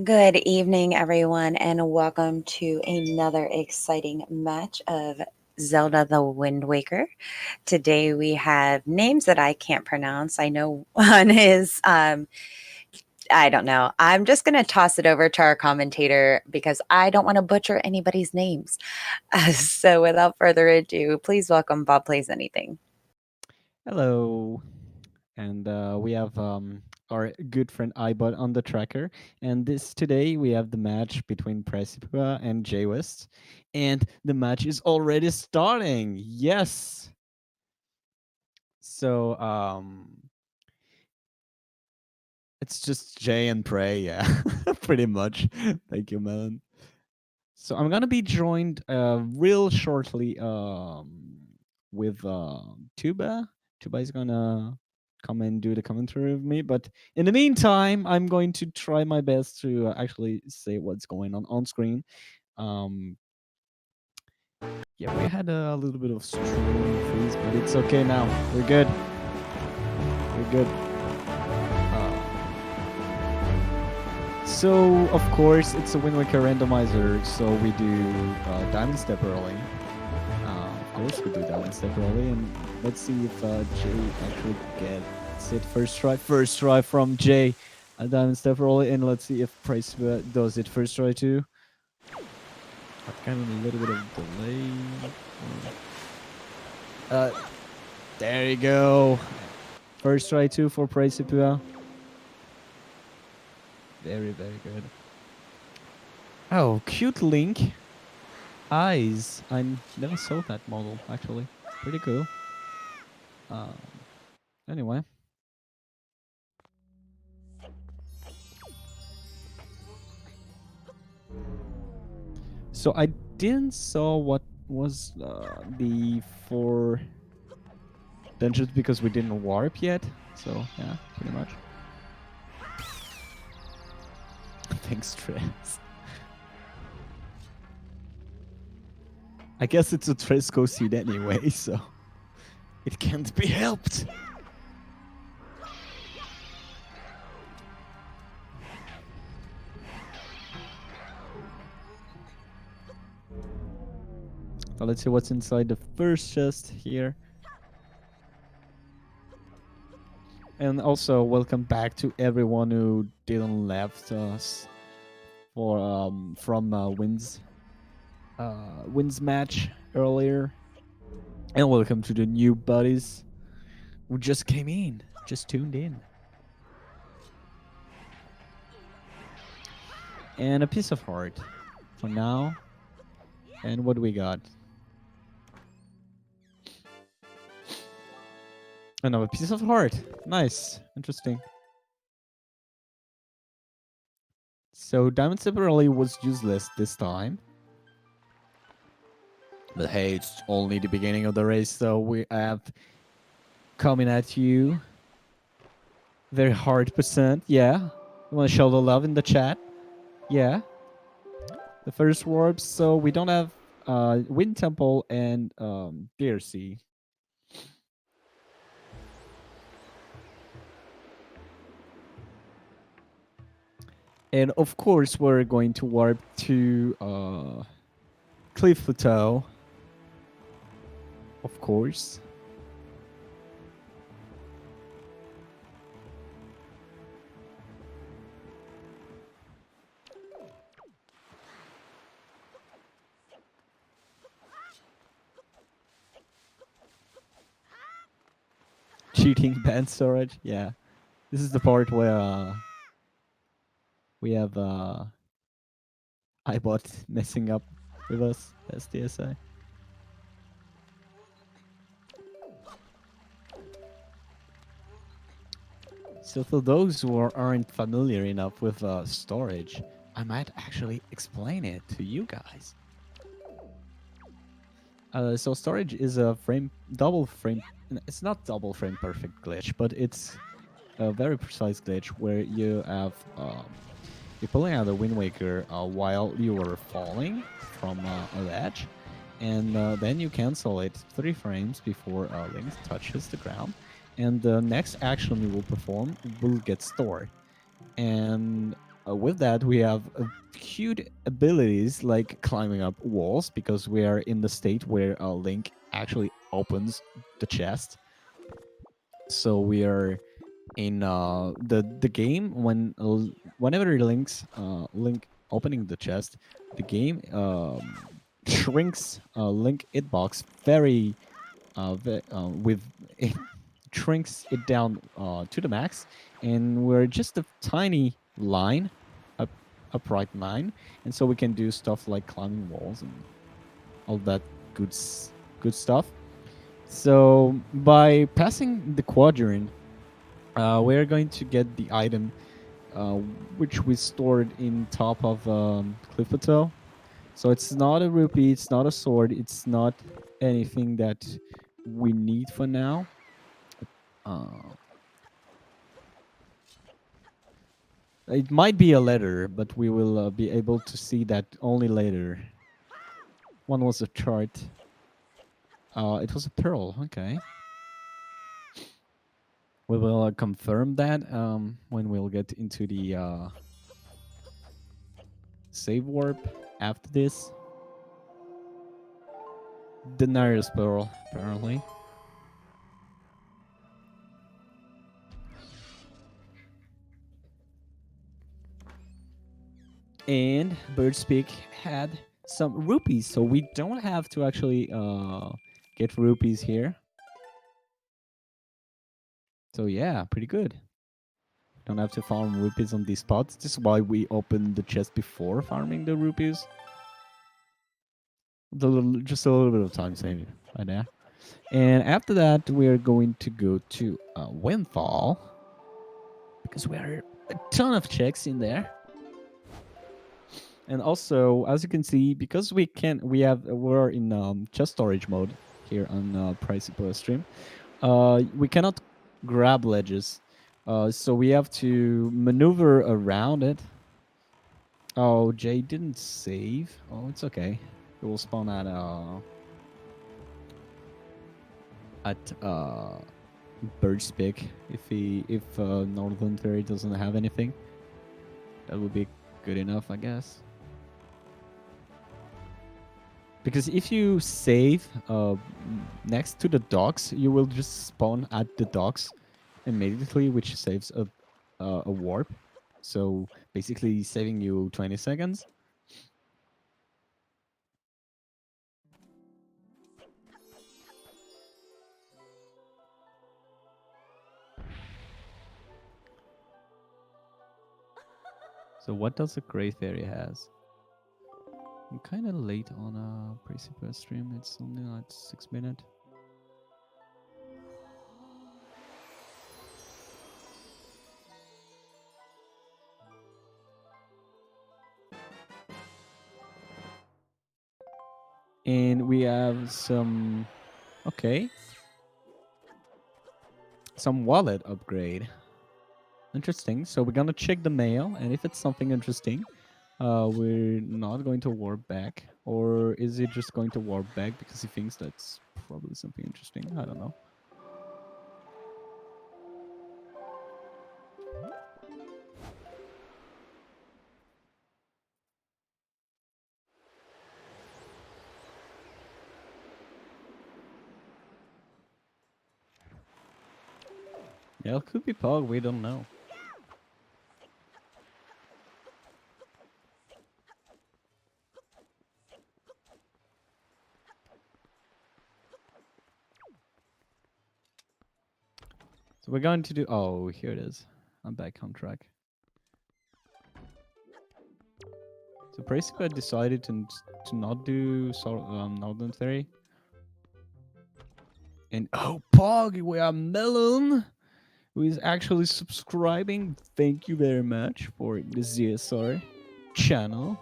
Good evening, everyone, and welcome to another exciting match of Zelda the Wind Waker. Today we have names that I can't pronounce. I know one is, I don't know. I'm just going to toss it over to our commentator because I don't want to butcher anybody's names. So without further ado, please welcome Bob Plays Anything. Hello, and we have our good friend iBot on the tracker, and this today we have the match between Praecipua and Jwiste, and the match is already starting. Yes, so it's just Jay and Prey, yeah, pretty much. Thank you, Melon. So I'm gonna be joined real shortly with Tuba. Tuba is gonna come and do the commentary with me, but in the meantime, I'm going to try my best to actually say what's going on screen. Um, yeah, we had a little bit of stream freeze, but it's okay now. We're good. We're good. So of course it's a Wind Waker randomizer, so we do diamond step early. Of course we do diamond step early, and let's see if Jay actually gets it first try. First try from Jay, a diamond step early, and let's see if Price does it first try too. I've kind of a little bit of delay. Uh, there you go. First try too for Praecipua. Very, very good. Oh, cute Link. Eyes. I never saw that model, actually. Pretty cool. Um, anyway. So I didn't saw what was the 4 dungeons because we didn't warp yet. So, yeah, pretty much. Thanks, Stress. I guess it's a Tresco seed anyway, so it can't be helped. So let's see what's inside the first chest here. And also welcome back to everyone who didn't left us for from Wins match earlier. And welcome to the new buddies who just came in, just tuned in. And a piece of heart for now. And what do we got? Another piece of heart. Nice. Interesting. So Diamond Step Early was useless this time. But hey, it's only the beginning of the race, so we have coming at you. Very hard percent, yeah. You want to show the love in the chat? Yeah. The first warp, so we don't have Wind Temple and DRC. And of course, we're going to warp to Cliff Plateau. Of course. Cheating band storage, yeah. This is the part where we have iBot messing up with us as DSI. So for those who aren't familiar enough with storage, I might actually explain it to you guys. So storage is a double frame. It's not double frame perfect glitch, but it's a very precise glitch where you have you're pulling out a Wind Waker while you were falling from a ledge, and then you cancel it 3 frames before Link touches the ground, and the next action you will perform will get stored. And with that, we have cute abilities like climbing up walls because we are in the state where Link actually opens the chest. So we are in the game whenever Link opening the chest, the game shrinks Link hitbox very with it shrinks it down to the max, and we're just a tiny line, up upright line, and so we can do stuff like climbing walls and all that good stuff. So by passing the quadrant, we're going to get the item uh, which we stored in top of Cliff Plateau. So it's not a rupee, it's not a sword, it's not anything that we need for now. Uh, it might be a letter, but we will be able to see that only later. One was a chart. It was a pearl. Okay, we will confirm that when we'll get into the save warp after this. The nearest pearl, apparently. And Birdspeak had some rupees, so we don't have to actually get rupees here. So yeah, pretty good. Don't have to farm rupees on these spots. This is why we opened the chest before farming the rupees. Just a little bit of time saving right there. And after that, we are going to go to Windfall because we are a ton of checks in there. And also, as you can see, because we're in chest storage mode here on Praecipua stream. We cannot grab ledges, so we have to maneuver around it. Oh, Jay didn't save. Oh, it's okay. It will spawn at Birdspick if Northern Fairy doesn't have anything. That would be good enough, I guess. Because if you save next to the docks, you will just spawn at the docks immediately, which saves a warp. So basically saving you 20 seconds. So what does a Grey Fairy has? I'm kind of late on a Praecipua stream. It's only like 6 minutes. And we have some... Okay. Some wallet upgrade. Interesting. So we're gonna check the mail, and if it's something interesting, we're not going to warp back. Or is it just going to warp back because he thinks that's probably something interesting? I don't know. Yeah, it could be Pog, we don't know. So we're going to do... Oh, here it is. I'm back on track. So Praecipua decided to not do Northern Fairy. And oh, Pog, we are Melon, who is actually subscribing. Thank you very much for the ZSR channel.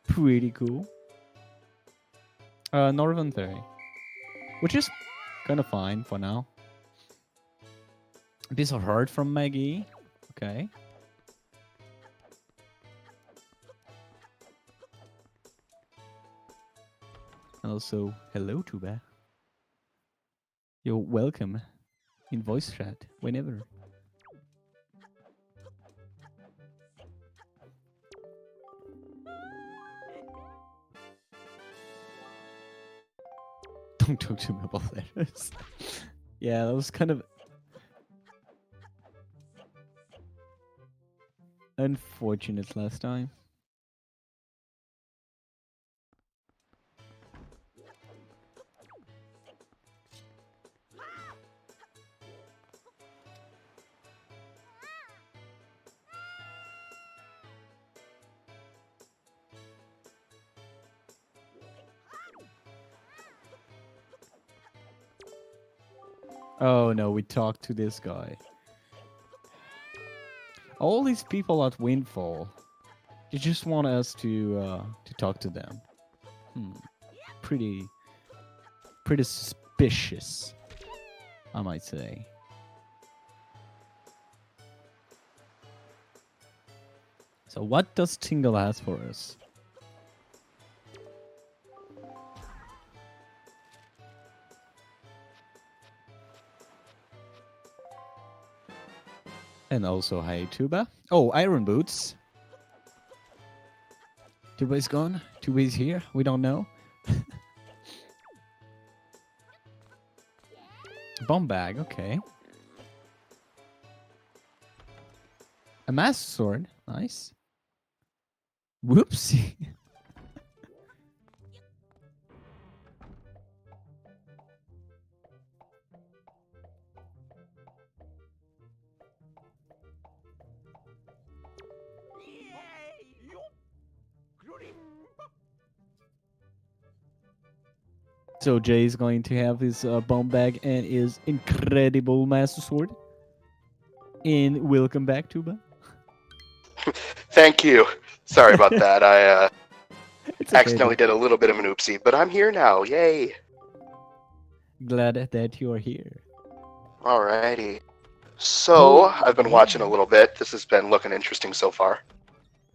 Pretty cool. Northern Fairy, which is kind of fine for now. A piece of heart from Maggie. Okay. And also, hello, Tuba. You're welcome in voice chat whenever. Don't talk to me about letters. Yeah, that was kind of unfortunate last time. Oh no, we talked to this guy. All these people at Windfall, you just want us to talk to them. Pretty suspicious, I might say. So what does Tingle have for us? And also, hi, Tuba. Oh, Iron Boots. Tuba's gone. Tuba's here. We don't know. Bomb bag, okay. A master sword, nice. Whoopsie. So Jay is going to have his bomb bag and his incredible master sword. And welcome back, Tuba. Thank you. Sorry about that. I It's okay, accidentally did a little bit of an oopsie, but I'm here now. Yay. Glad that you are here. Alrighty. So, I've been watching a little bit. This has been looking interesting so far.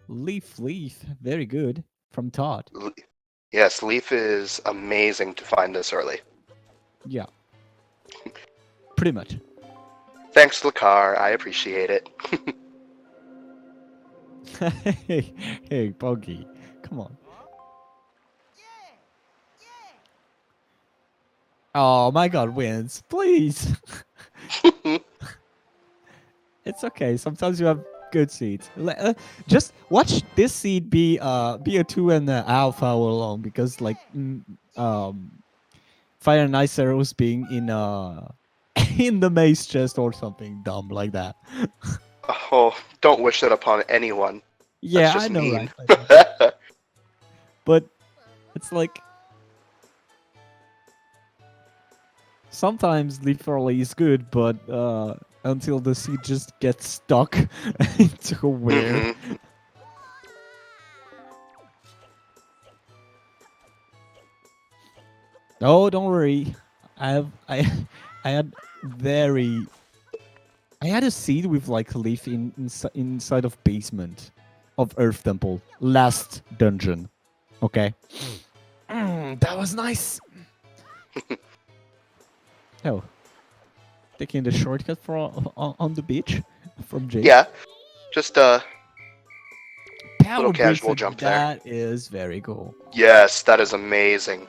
Leaf. Very good. From Todd. Yes, Leaf is amazing to find this early. Yeah. Pretty much. Thanks, Lakar. I appreciate it. hey, Boggy. Come on. Oh, my God, wins. Please. It's okay. Sometimes you have good seeds. Just watch this seed be a 2 and alpha all along, because like Fire and Ice Arrows being in in the maze chest or something dumb like that. Oh, don't wish that upon anyone. Yeah, That's just I know, mean. right? But it's like sometimes literally is good, but until the seed just gets stuck into where. Mm-hmm. Oh, don't worry. I had I had a seed with like a leaf inside of basement of Earth Temple last dungeon. Okay. That was nice. Oh, taking the shortcut on the beach from Jay. Yeah, just a Power little casual boots, jump there. That is very cool. Yes, that is amazing.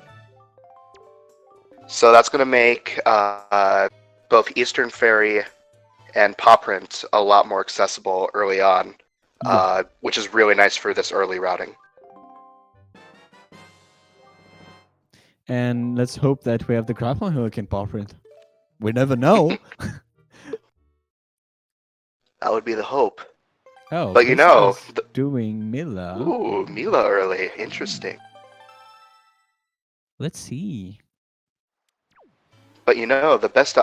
So that's going to make both Eastern Ferry and Paw Print a lot more accessible early on, Yeah. which is really nice for this early routing. And let's hope that we have the grappling hook in Paw Print. We never know. That would be the hope. Oh, but you know, doing Mila. Ooh, Mila early. Interesting. Let's see. But you know, the best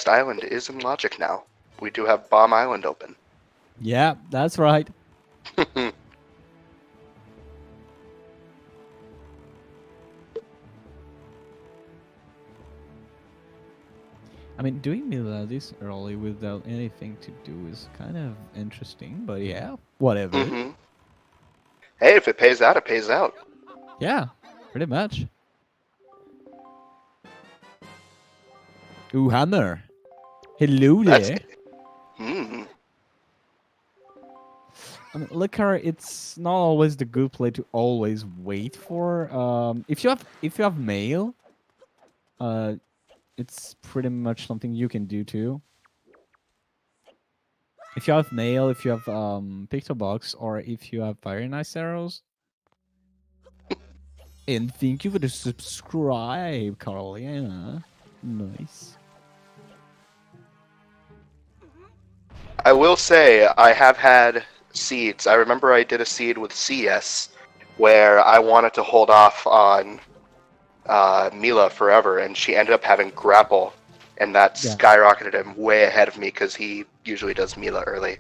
island is in Logic now. We do have Bomb Island open. Yeah, that's right. I mean, doing Mila this early without anything to do is kind of interesting, but yeah, whatever. Mm-hmm. Hey, if it pays out, it pays out. Yeah, pretty much. Ooh, hammer. Hello there. Hmm. I mean, Liquor, it's not always the good play to always wait for. If you have mail, it's pretty much something you can do too. If you have mail, if you have pixel box, or if you have very nice arrows. And thank you for the subscribe, Carl. Yeah, nice. I will say I have had seeds. I remember I did a seed with CS where I wanted to hold off on Mila forever, and she ended up having grapple, and that Yeah. skyrocketed him way ahead of me because he usually does Mila early.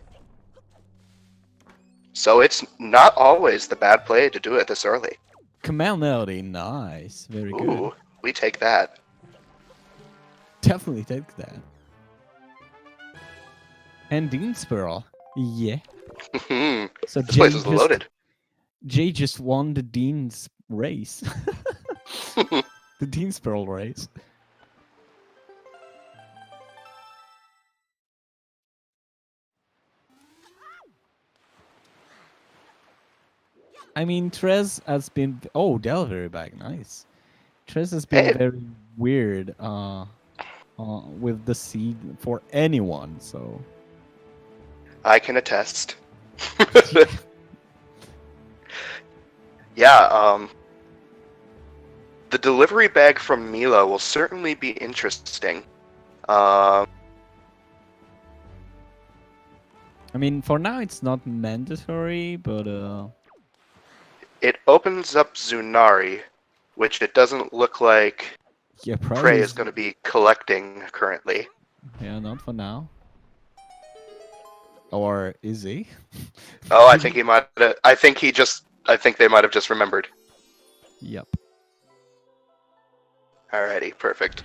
So it's not always the bad play to do it this early. Command melody, nice, very good. Ooh, we take that. Definitely take that. And Dean Sparrow, yeah. So This place is loaded. Jay just won the Dean's race. The Dean Sparrow race. I mean, Trez has been. Oh, Delvery back, nice. Trez has been very weird with the seed for anyone, so. I can attest. Yeah, the delivery bag from Mila will certainly be interesting. I mean, for now it's not mandatory, but it opens up Zunari, which it doesn't look like yeah, Prey is going to be collecting currently. Yeah, not for now. Or is he? Oh, I think he might. I think they might have just remembered. Yep. Alrighty, perfect.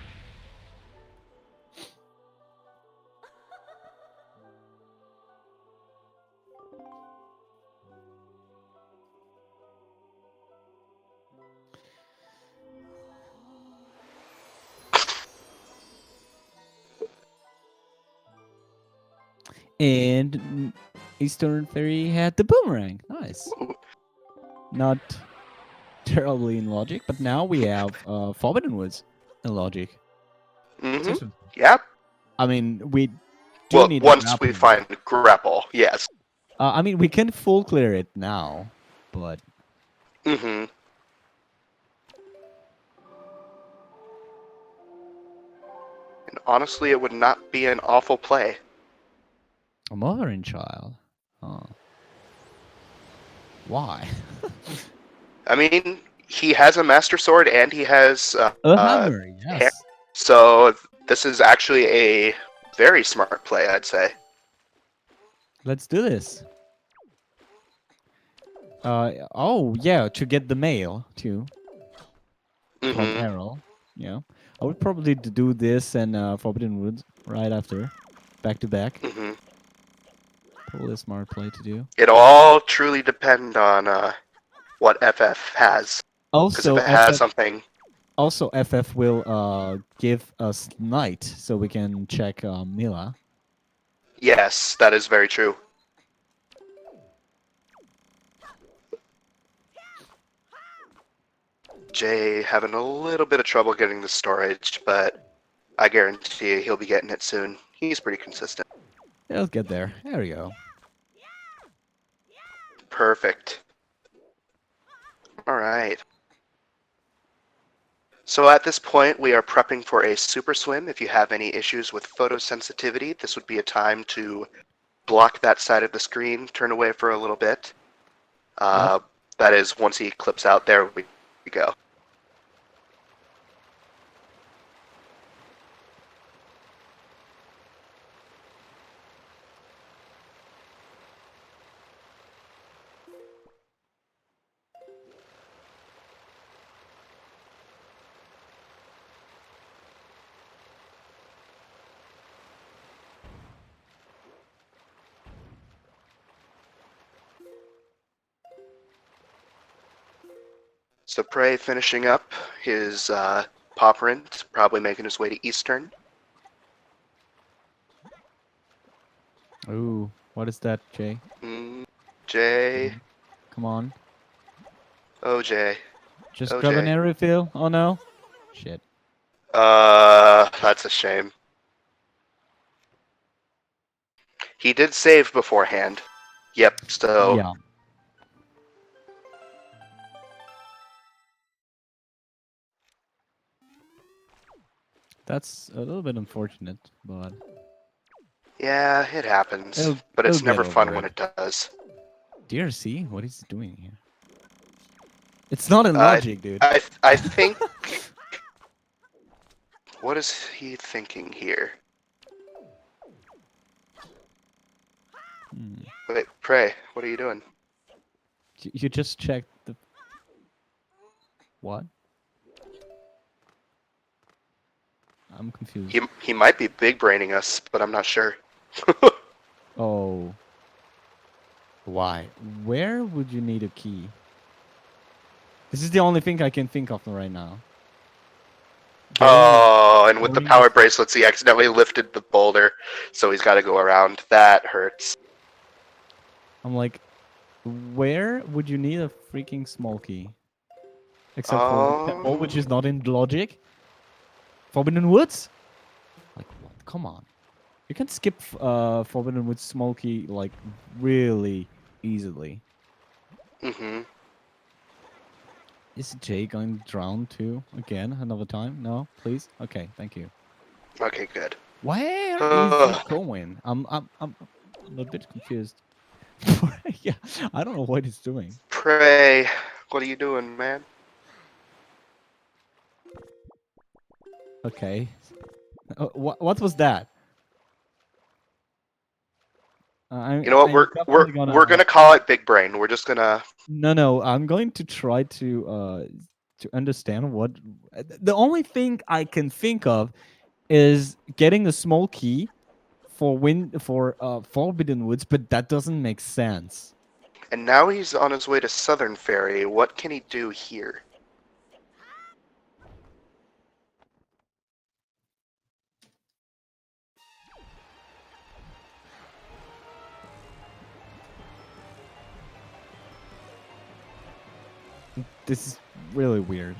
And Eastern Fairy had the boomerang. Nice. Not terribly in logic, but now we have Forbidden Woods in logic. Mm-hmm. Yep. I mean, we do need once we find grapple, yes. I mean, we can full clear it now, but. Mm-hmm. And honestly, it would not be an awful play. A mother and child. Huh. Why? I mean, he has a Master Sword and he has a hammer, yes. So this is actually a very smart play, I'd say. Let's do this. Oh, yeah, to get the mail, too. From Arrow. Yeah. I would probably do this and Forbidden Woods right after. Back to back. Mm-hmm. Probably a smart play to do. It'll all truly depend on what FF has. Also, if it has something. Also, FF will give us Knight, so we can check Mila. Yes, that is very true. Jay having a little bit of trouble getting the storage, but I guarantee you he'll be getting it soon. He's pretty consistent. Yeah, let's get there. There we go. Perfect. Alright. So at this point, we are prepping for a super swim. If you have any issues with photosensitivity, this would be a time to block that side of the screen, turn away for a little bit. That is, once he clips out, there we go. So Prey finishing up his pop rint, probably making his way to Eastern. Ooh, what is that, Jay? Jay. Come on. Oh, Jay. Just grab an air refill. Oh no. Shit. That's a shame. He did save beforehand. Yep, so... Yeah. That's a little bit unfortunate, but Yeah, it happens. it'll, But it'll it's get never fun over when it. it does. DRC? What is it doing here? It's not in logic, dude. I think... What is he thinking here? Wait, Prey, what are you doing? You just checked the... What? I'm confused. He might be big braining us, but I'm not sure. Oh. Why? Where would you need a key? This is the only thing I can think of right now. Oh, and with the Getting power this- bracelets, he accidentally lifted the boulder, so he's got to go around. That hurts. I'm like, where would you need a freaking small key? Except for temple, which is not in logic. Forbidden Woods? Like, what? Come on. You can skip Forbidden Woods small key, like, really easily. Mm-hmm. Is Jay going to drown too? Again? Another time? No? Please? Okay, thank you. Okay, good. Where is it going? I'm a bit confused. Yeah, I don't know what it's doing. Prey, what are you doing, man? Okay. What was that? You know what? We're gonna call it big brain. We're just gonna. No. I'm going to try to understand what. The only thing I can think of is getting a small key for Forbidden Woods, but that doesn't make sense. And now he's on his way to Southern Ferry. What can he do here? This is really weird.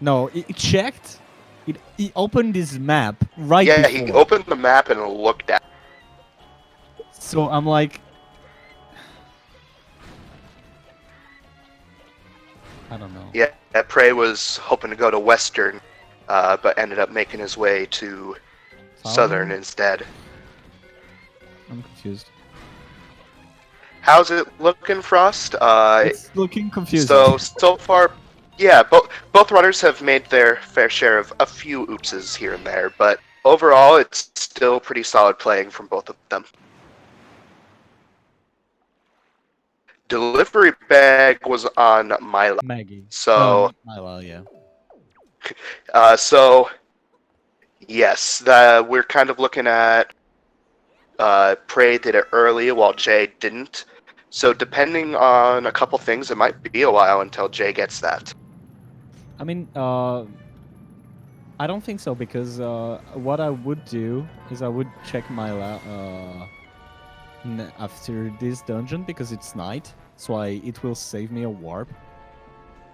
No, it checked. It opened this map right Yeah, before. he opened the map and looked at. So I'm like, I don't know. Yeah, Prey was hoping to go to Western, but ended up making his way to Southern instead. I'm confused. How's it looking, Frost? It's looking confusing. So far, yeah, both runners have made their fair share of a few oopses here and there, but overall, it's still pretty solid playing from both of them. Delivery bag was on Mila. Maggie. So, Mila, yeah. so yes, we're kind of looking at Prey did it early while Jay didn't. So depending on a couple things, it might be a while until Jay gets that. I mean, I don't think so because what I would do is I would check Mila after this dungeon because it's night, so it will save me a warp.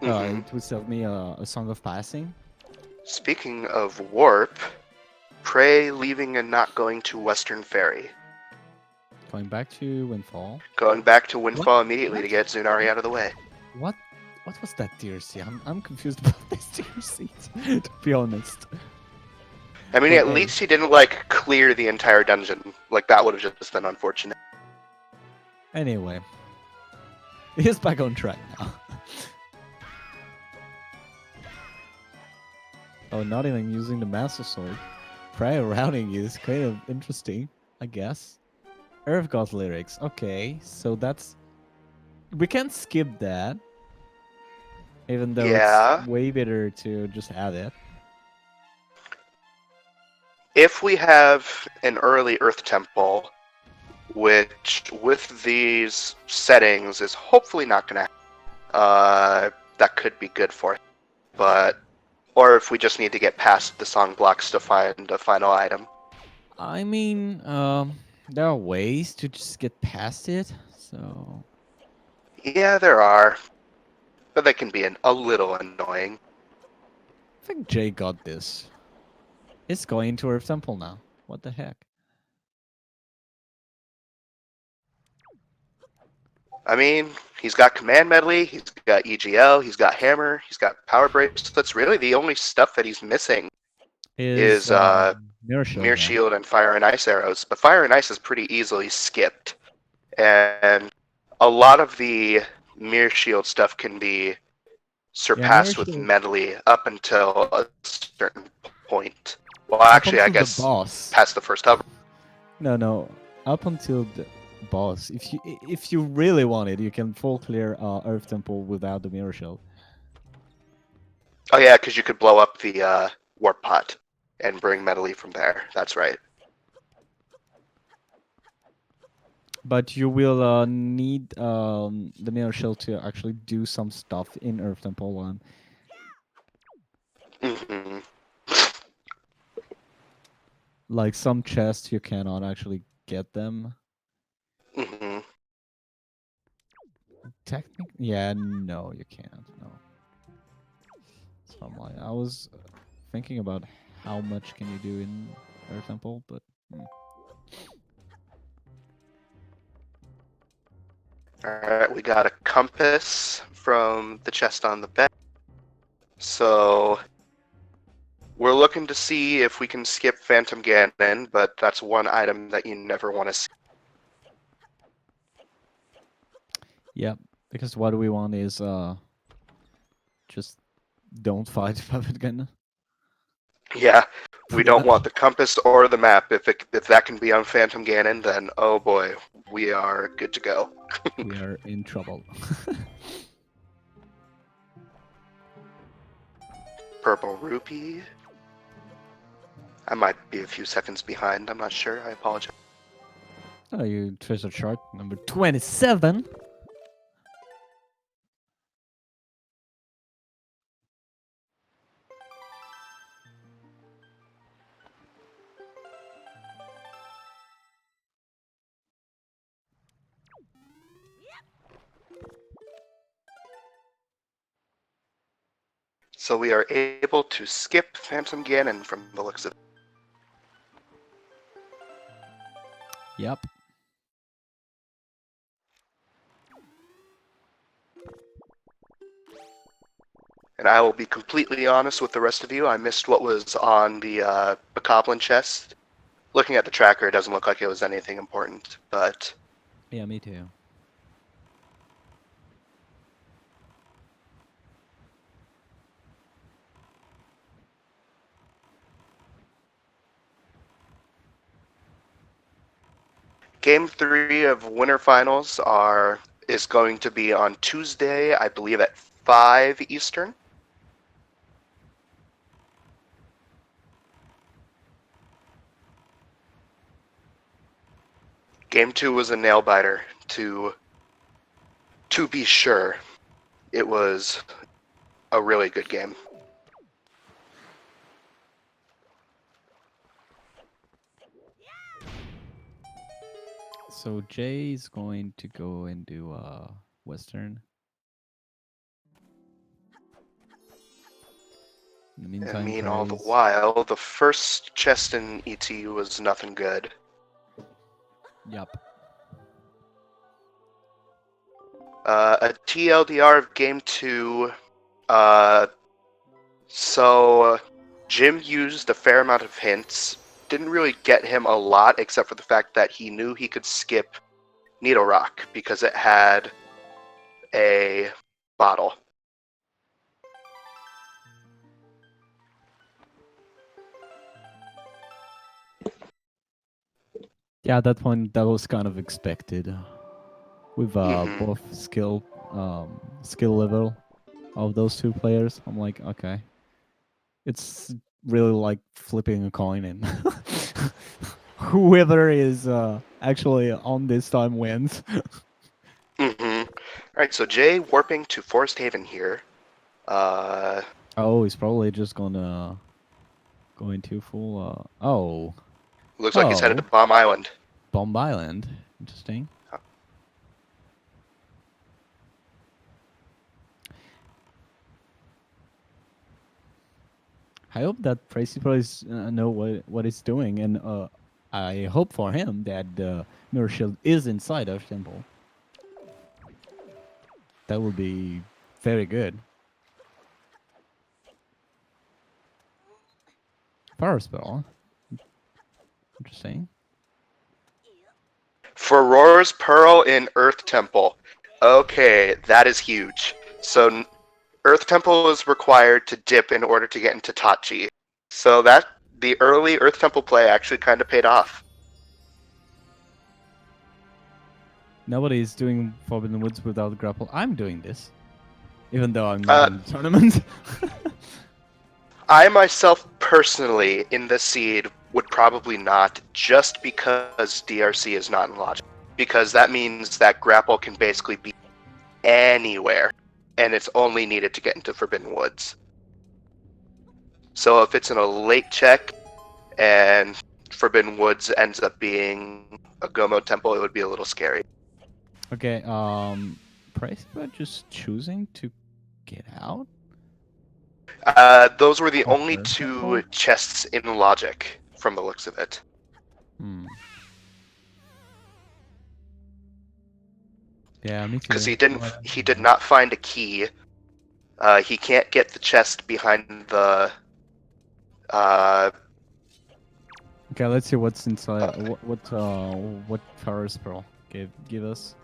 It will save me a Song of Passing. Speaking of warp, Prey leaving and not going to Western Ferry. Going back to Windfall. Going back to Windfall What? immediately to get Zunari out of the way. What was that DRC? I'm confused about this DRC, to be honest. I mean, at least he didn't, like, clear the entire dungeon. Like, that would have just been unfortunate. Anyway. He's back on track now. Oh, not even using the Master Sword. Prior routing is kind of interesting, I guess. Earth God lyrics. Okay, so that's... We can skip that. Even though it's way better to just add it. If we have an early Earth Temple, which with these settings is hopefully not going to that could be good for it. But, or if we just need to get past the song blocks to find a final item. I mean, there are ways to just get past it, so... Yeah, there are. But they can be a little annoying. think Jay got this. It's going to Earth Temple now. What the heck? I mean, he's got Command Medley, he's got EGL, he's got Hammer, he's got Power Bracelets. Really, the only stuff that he's missing is Mirror Shield. Mirror Shield and Fire and Ice arrows. But Fire and Ice is pretty easily skipped. And a lot of the Mirror Shield stuff can be surpassed with Medley up until a certain point. Well, actually, I guess the boss. past the first hover. No. Up until the boss. If you really want it, you can full clear Earth Temple without the Mirror Shield. Oh yeah, because you could blow up the Warp Pot and bring Medley from there. That's right. But you will need the Mirror Shield to actually do some stuff in Earth Temple 1. Mm-hmm. Like some chests, you cannot actually get them. Mm-hmm. Technically, yeah, no, you can't. No. So I'm like, I was thinking about how much can you do in Earth Temple, but. Alright, we got a compass from the chest on the bed. So we're looking to see if we can skip Phantom Ganon, but that's one item that you never want to see. Yep, because what we want is just don't fight Phantom Ganon. Yeah, we don't want the compass or the map. If that can be on Phantom Ganon, then oh boy, we are good to go. We are in trouble. Purple Rupee. I might be a few seconds behind. I'm not sure. I apologize. Oh, you treasure chart number 27. So we are able to skip Phantom Ganon from the looks of it. Yep. And I will be completely honest with the rest of you. I missed what was on the Bokoblin chest. Looking at the tracker, it doesn't look like it was anything important, but... Yeah, me too. Game 3 of Winter Finals is going to be on Tuesday, I believe at 5 Eastern. Game 2 was a nail-biter, to be sure. It was a really good game. So Jay's going to go and do Western. In the meantime, I mean, all the while, the first chest in ETU was nothing good. Yep. A TLDR of Game 2. So Jim used a fair amount of hints. Didn't really get him a lot, except for the fact that he knew he could skip Needle Rock because it had a bottle. Yeah, at that point, that was kind of expected. With both skill level of those two players, I'm like, okay. It's really like flipping a coin, and whoever is actually on this time wins. Alright, so Jay warping to Forest Haven here. Oh, he's probably just gonna go into full. Oh. Looks like he's headed to Bomb Island. Bomb Island. Interesting. I hope that Praecipua is know what it's doing, and I hope for him that the mirror shield is inside of temple. That would be very good. Power spell. Interesting. Furor's Pearl in Earth Temple. Okay, that is huge. So Earth Temple is required to dip in order to get into Tachi. So that the early Earth Temple play actually kind of paid off. Nobody is doing Forbidden Woods without grapple. I'm doing this, even though I'm not in the tournament. I myself personally in this seed would probably not, just because DRC is not in logic. Because that means that grapple can basically be anywhere, and it's only needed to get into Forbidden Woods. So if it's in a late check and Forbidden Woods ends up being a Gomo temple, it would be a little scary. Okay, Praecipua just choosing to get out? Those were the Oh, only Earth two Temple? chests in logic from the looks of it. Hmm. Yeah, me too. Because he did not find a key. He can't get the chest behind the. Okay, let's see what's inside. What power spell give us?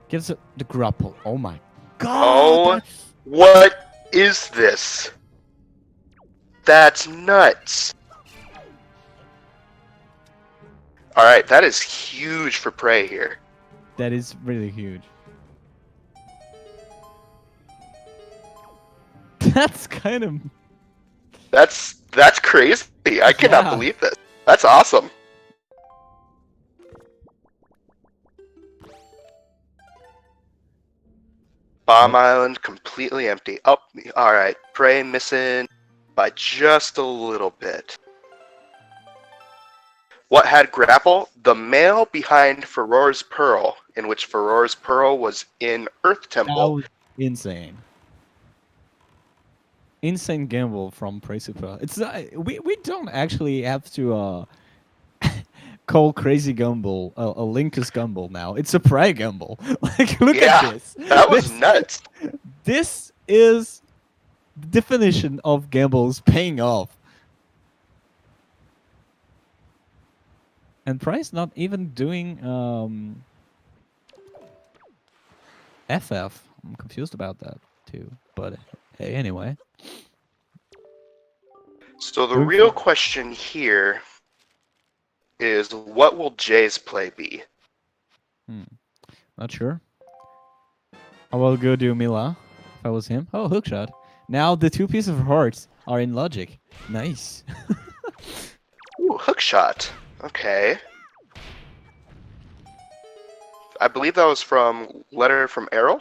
Gives it the grapple. Oh my god! Oh, That's... what is this? That's nuts. All right, that is huge for Prey here. That is really huge. That's kind of... That's crazy. I cannot Yeah. believe this. That's awesome. Bomb Island completely empty. Oh, all right. Prey missing by just a little bit. What had grapple? The male behind Furor's Pearl, in which Furor's Pearl was in Earth Temple. That was insane. Insane gamble from Praecipua. It's we don't actually have to call Crazy Gumball a Linkus Gumball now. It's a Prey Gumball. Like, look at this. That was nuts. This is the definition of gambles paying off. And Price not even doing FF. I'm confused about that too. But hey, anyway. So the real question here is, what will Jay's play be? Not sure. I will go do Mila if I was him. Oh, hookshot. Now the two pieces of hearts are in logic. Nice. Ooh, hookshot. Okay. I believe that was from Letter from Errol?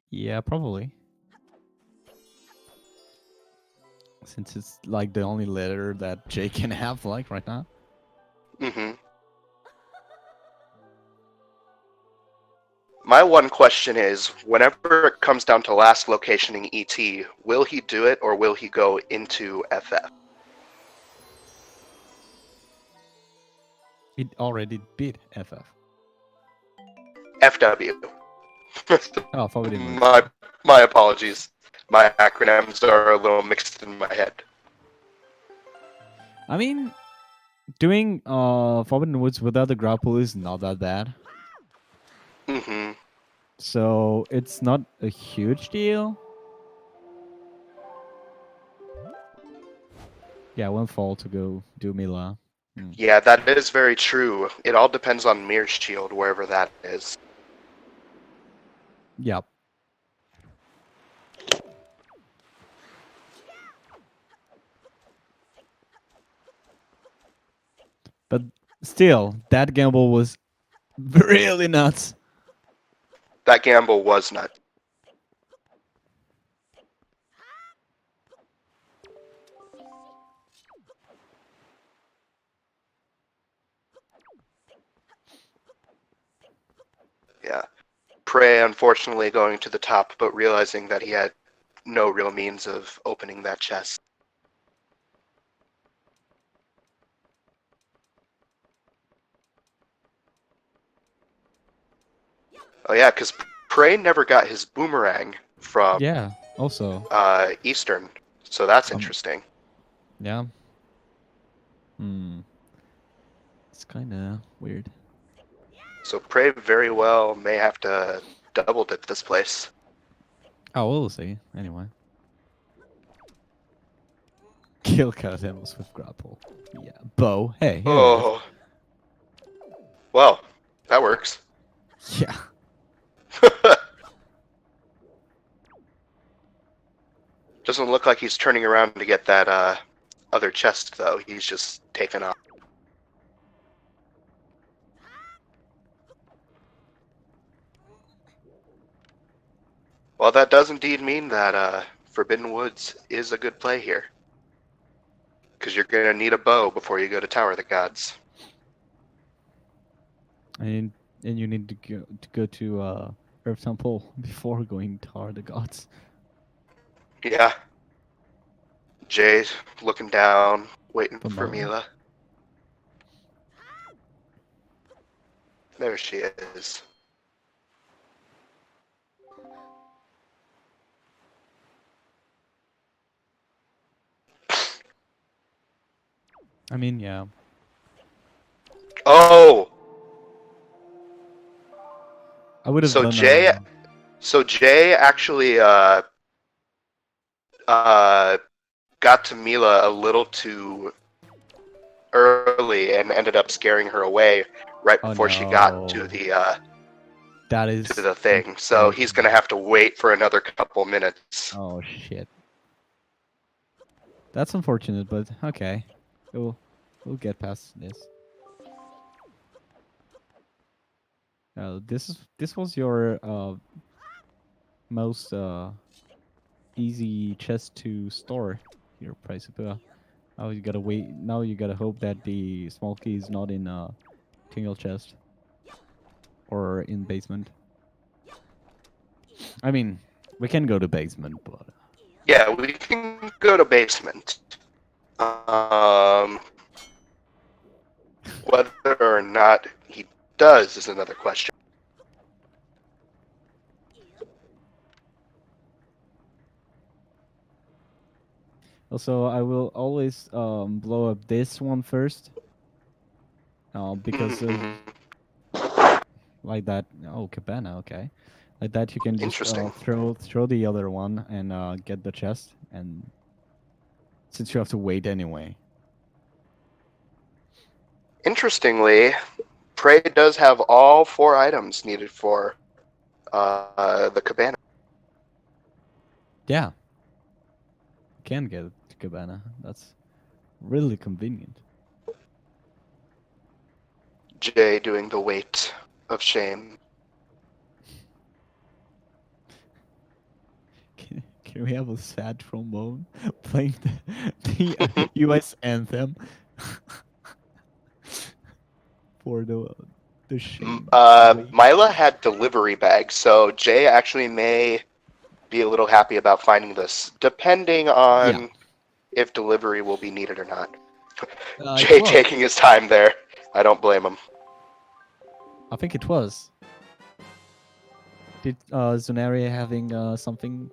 Yeah, probably. Since it's like the only letter that Jay can have like right now. Mm-hmm. My one question is, whenever it comes down to last location in ET, will he do it or will he go into FF? It already beat FF. FW. Oh, Forbidden Woods. My apologies. My acronyms are a little mixed in my head. I mean, doing Forbidden Woods without the grapple is not that bad. Mm-hmm. So it's not a huge deal. Yeah, one fall to go do Mila. Yeah, that is very true. It all depends on Mirror Shield, wherever that is. Yep. But still, that gamble was really nuts. That gamble was nuts. Yeah. Prey unfortunately going to the top, but realizing that he had no real means of opening that chest. Oh yeah, because Prey never got his boomerang from Yeah. Also. Eastern, so that's Some. interesting. Yeah. It's kind of weird. So Prey very well may have to double dip this place. Oh, we'll see. Anyway. Kill Kazemos with grapple. Yeah. Bow. Hey, here it is. Oh, well, that works. Yeah. Doesn't look like he's turning around to get that other chest, though. He's just taken off. Well, that does indeed mean that Forbidden Woods is a good play here. Because you're going to need a bow before you go to Tower of the Gods. And you need to go to Earth Temple before going to Tower of the Gods. Yeah. Jay looking down, waiting for Mila. Mila. There she is. I mean, yeah. Oh! I would have So done. Jay actually got to Mila a little too early and ended up scaring her away right Oh, before she got to no. the thing. So he's gonna have to wait for another couple minutes. Oh shit. That's unfortunate, but okay. We'll get past this. This was your most easy chest to store here, Praecipua. Now you gotta wait. Now you gotta hope that the small key is not in tingle chest or in basement. I mean, we can go to basement, but Yeah, we can go to basement. Whether or not he does is another question. also I will always blow up this one first, because like that. Oh, cabana. Okay, like that you can just Interesting. throw the other one and get the chest, and since you have to wait anyway. Interestingly, Prey does have all 4 items needed for the cabana. Yeah, you can get to cabana. That's really convenient. Jay doing the weight of shame. Can we have a sad trombone playing the U.S. anthem for the shame? Mila had delivery bags, so Jay actually may be a little happy about finding this, depending on if delivery will be needed or not. Jay taking his time there. I don't blame him. I think it was. Did Zunaria having something?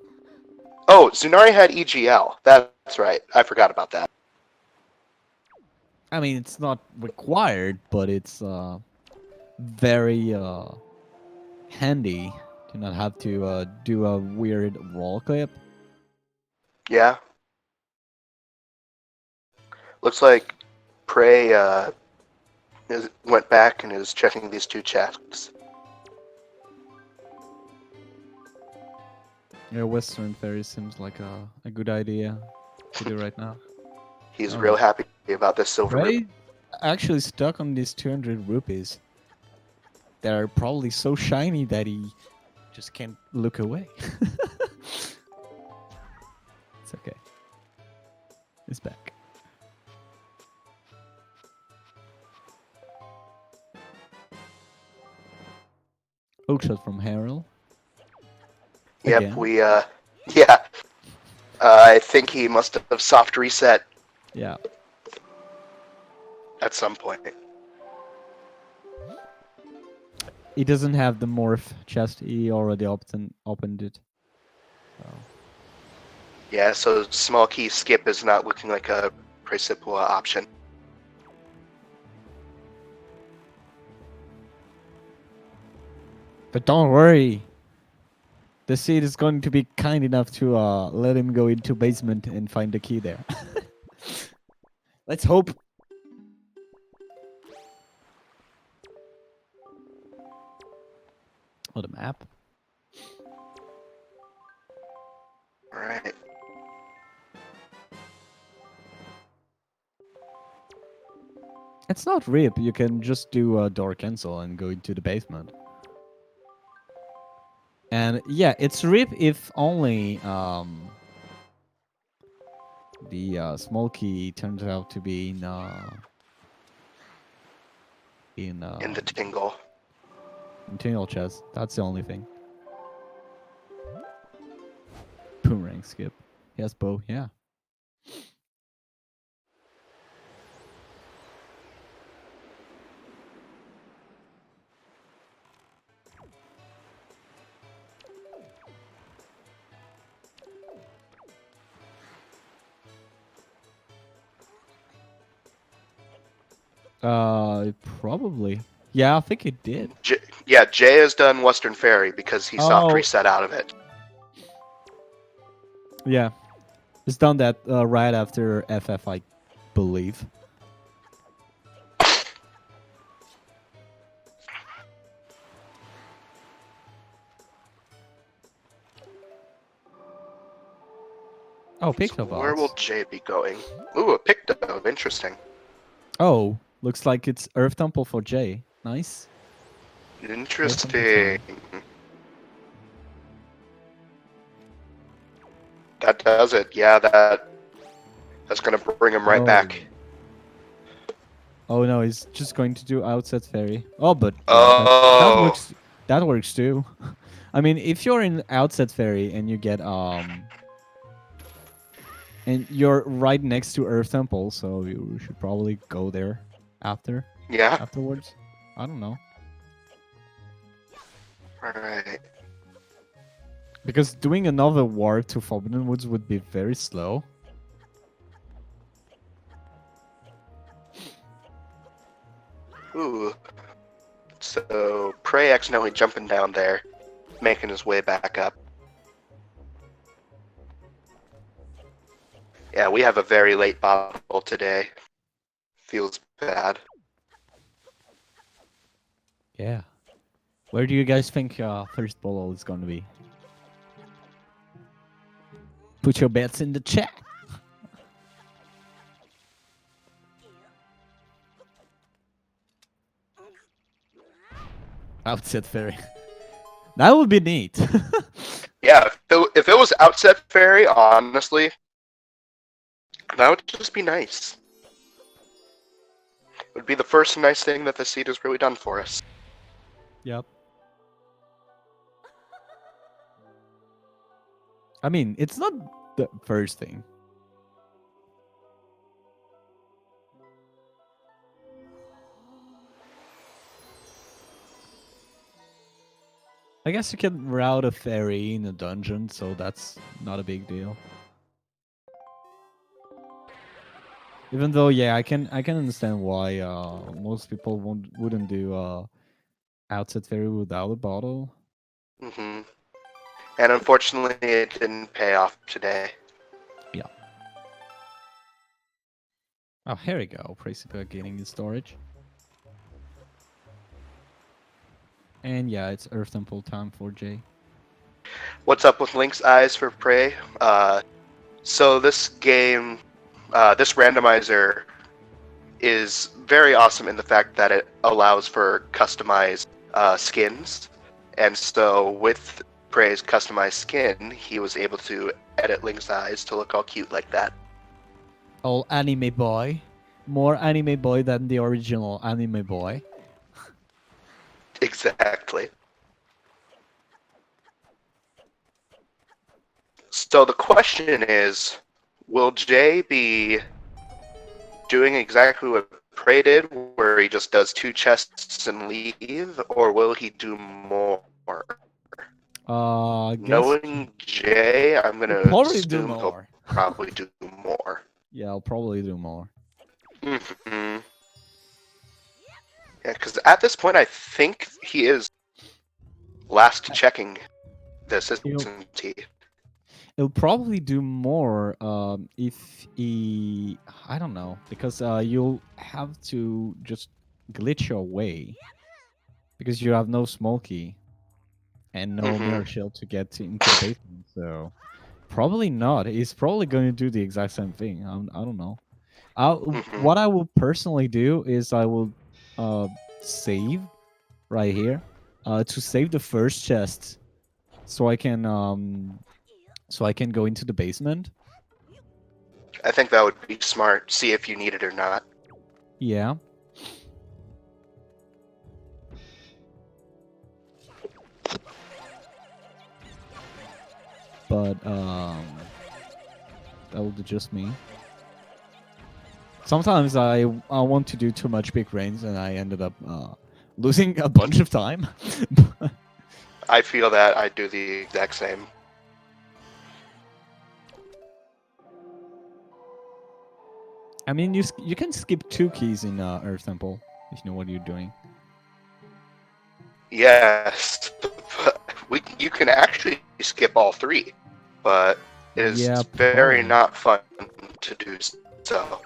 Oh, Zunari had EGL. That's right. I forgot about that. I mean, it's not required, but it's very handy to not have to do a weird wall clip. Yeah. Looks like Prey went back and is checking these 2 checks. Yeah, Western Ferry seems like a good idea to do right now. He's real happy about this silver Ray actually stuck on these 200 rupees. They're probably so shiny that he just can't look away. It's okay. It's back. Hookshot from Harold. Yep, Again. yeah. I think he must have soft reset Yeah. at some point. He doesn't have the morph chest. He already opened it. So. Yeah, so small key skip is not looking like a Praecipua option. But don't worry. The seed is going to be kind enough to let him go into basement and find the key there. Let's hope. Oh, the map. All right. It's not RIP. You can just do a door cancel and go into the basement. And yeah, it's RIP if only the small key turns out to be in The tingle. Tingle chest. That's the only thing. Boomerang skip. Yes, bow. Yeah. Probably. Yeah, I think it did. Yeah, Jay has done Western Ferry because he soft reset out of it. Yeah. It's done that right after FF, I believe. Oh, Picto So where will Jay be going? Ooh, a Picto. Interesting. Oh, looks like it's Earth Temple for Jay. Nice. Interesting. That does it. Yeah, that's gonna bring him right back. Oh no, he's just going to do Outset Fairy. Oh, but yeah, that works too. I mean, if you're in Outset Fairy and you get and you're right next to Earth Temple, so you should probably go there afterwards. I don't know. Alright. Because doing another war to Forbidden Woods would be very slow. Ooh. So Prey accidentally jumping down there, making his way back up. Yeah, we have a very late bottle today. Feels bad. Yeah. Where do you guys think first bottle is going to be? Put your bets in the chat. Outset Fairy. That would be neat. Yeah, if it was Outset Fairy, honestly, that would just be nice. It would be the first nice thing that the seed has really done for us. Yep. I mean, it's not the first thing. I guess you can route a fairy in a dungeon, so that's not a big deal. Even though, yeah, I can understand why most people wouldn't do Outset Fairy without a bottle. Mm-hmm. And unfortunately, it didn't pay off today. Yeah. Oh, here we go. Praecipua gaining in storage. And yeah, it's Earth Temple time for Jay. What's up with Link's eyes for Prey? So this game, this randomizer is very awesome in the fact that it allows for customized skins. And so with Prey's customized skin, he was able to edit Link's eyes to look all cute like that. All anime boy. More anime boy than the original anime boy. Exactly. So the question is, will Jay be doing exactly what Prey did, where he just does 2 chests and leave, or will he do more? I guess Knowing Jay, I'm I'll gonna probably do assume he'll more. probably do more. Yeah, I'll probably do more. Mm-hmm. Yeah, because at this point, I think he is last checking this, isn't he? He'll probably do more if he, I don't know, because you'll have to just glitch your way because you have no Smokey and no Mm-hmm. mirror shield to get into the basement. So probably not. He's probably going to do the exact same thing. I don't know. Mm-hmm. What I will personally do is I will save right here to save the first chest so I can go into the basement. I think that would be smart. See if you need it or not. Yeah. But that would be just me. Sometimes I want to do too much big brains and I ended up losing a bunch of time. I feel that I do the exact same. I mean, you can skip 2 keys in Earth Temple if you know what you're doing. Yes, you can actually skip all 3, but it is Yeah, very probably. not fun to do so.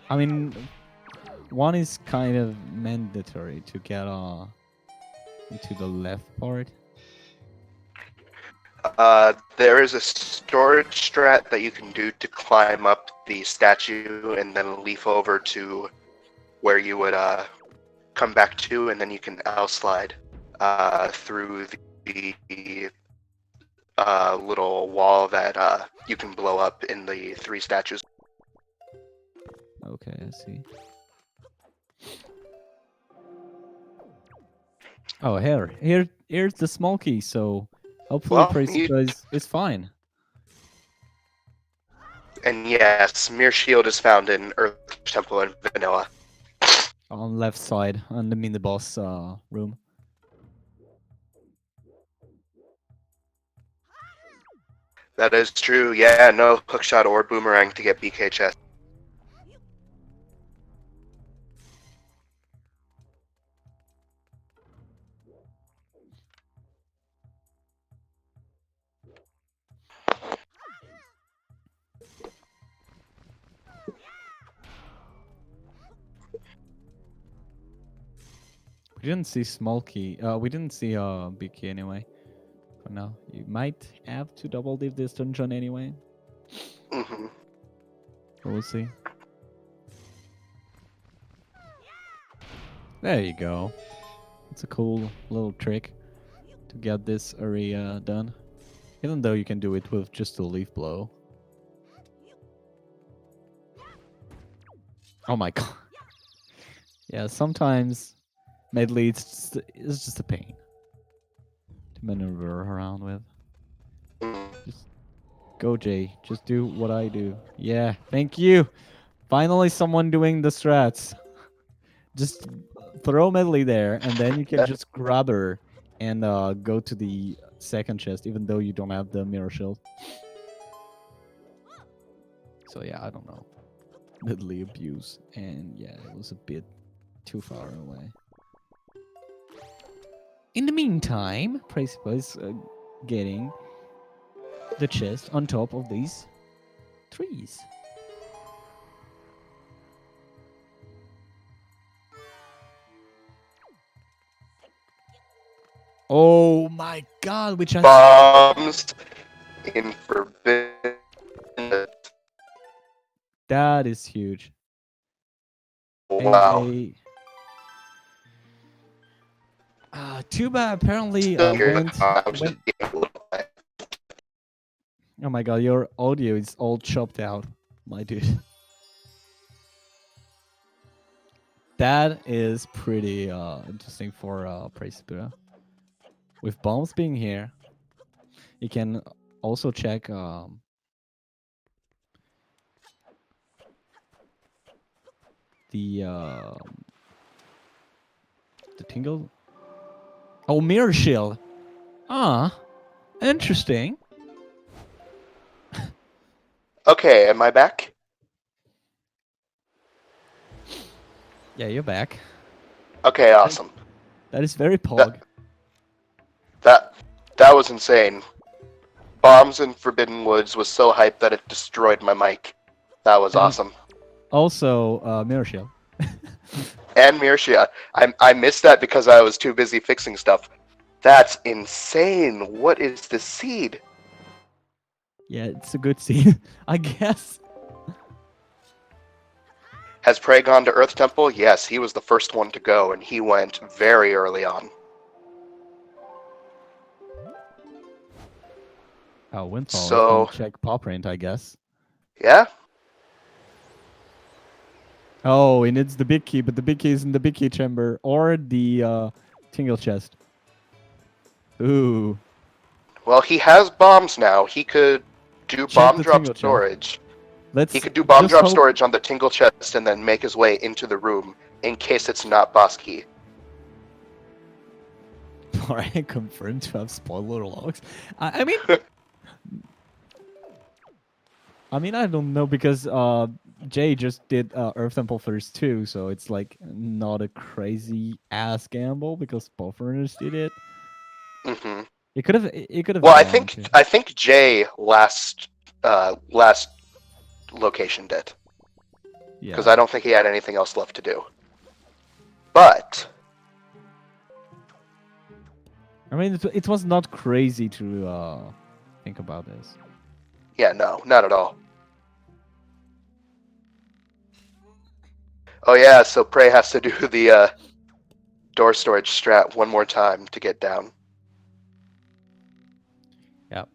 I mean, one is kind of mandatory to get into the left part. There is a storage strat that you can do to climb up the statue and then leaf over to where you would come back to, and then you can slide through the little wall that you can blow up in the 3 statues. Okay, I see. Oh, here's the small key. So hopefully, Well, Praecipua is fine. and yes, Mirror Shield is found in Earth Temple and Vanilla. On left side, on the mini boss room. That is true. Yeah, no hookshot or boomerang to get BK chest. We didn't see small key. We didn't see big key anyway. For now, you might have to double leave this dungeon anyway. Mm-hmm. We'll see. There you go. It's a cool little trick to get this area done. Even though you can do it with just a leaf blow. Oh my god. Yeah, sometimes medley it's just a pain to maneuver around with. Just go, Jay. Just do what I do. Yeah, thank you. Finally, someone doing the strats. Just throw medley there, and then you can just grab her and go to the second chest, even though you don't have the mirror shield. So yeah, I don't know. Medley abuse, and yeah, it was a bit too far away. In the meantime, Praecipua is getting the chest on top of these trees. Oh my god, which has Bombs in Forbidden. that is huge. Wow. AJ. Too bad. Apparently, Still here, went. I'm just getting a little bit. Oh my god, your audio is all chopped out, my dude. That is pretty interesting for Praecipua. With bombs being here, You can also check the tingle. Oh, mirror shield. Ah, interesting. Okay, am I back? Yeah, you're back. Okay, awesome. That is very pog. That was insane. Bombs in Forbidden Woods was so hyped that it destroyed my mic. That was And awesome. Also, mirror shield. And Mircia, I missed that because I was too busy fixing stuff. That's insane. What is this seed? Yeah, it's a good scene, I guess. Has Prey gone to Earth Temple? Yes, he was the first one to go, and he went very early on. Oh, Windfall. So, You can check paw print, I guess. yeah? Oh, and it's the big key, but the big key is in the big key chamber or the tingle chest. Ooh. Well, he has bombs now. He could do Check bomb the drop tingle chest. storage. Let's He could do bomb just drop hope- storage on the tingle chest and then make his way into the room in case it's not boss key. Alright, confirmed to have spoiler logs. I mean, I don't know because Jay just did Earth Temple first too, so it's like not a crazy ass gamble because both runners did it. hmm It could have. It could have. Well, I think Jay last location did because I don't think he had anything else left to do. But I mean, it was not crazy to think about this. yeah, no, not at all. Oh yeah, so Prey has to do the door storage strat one more time to get down. Yep.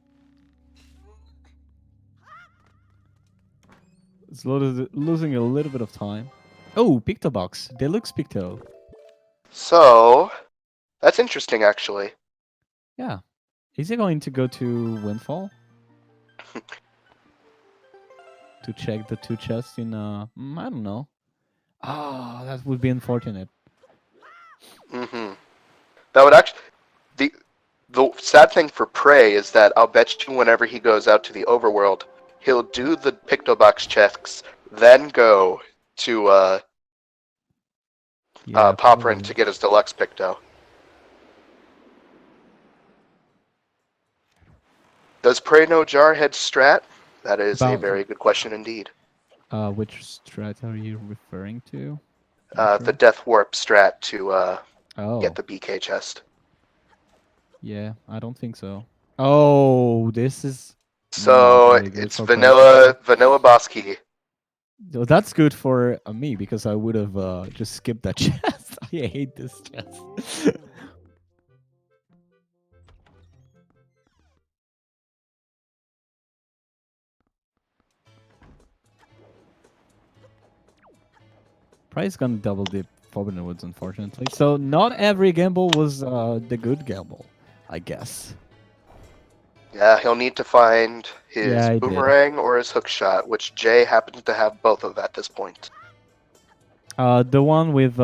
It's losing a little bit of time. Oh, Picto Box. Deluxe Picto. So that's interesting, actually. Yeah. Is he going to go to Windfall? To check the two chests in, I don't know. Ah, that would be unfortunate. Mm-hmm. That would actually the sad thing for Prey is that I'll bet you whenever he goes out to the overworld, he'll do the Pictobox checks, then go to Poprin to get his deluxe Picto. Does Prey know Jarhead strat? That is a very good question indeed. Which strat are you referring to? The Death Warp strat to Oh. get the BK chest. Yeah, I don't think so. Oh, this is So it's vanilla boss key. So that's good for me because I would have just skipped that chest. I hate this chest. Price gonna double dip Forbidden Woods, unfortunately. So not every gamble was the good gamble, I guess. Yeah, he'll need to find his Yeah, boomerang or his hook shot, which Jay happens to have both of at this point. The one with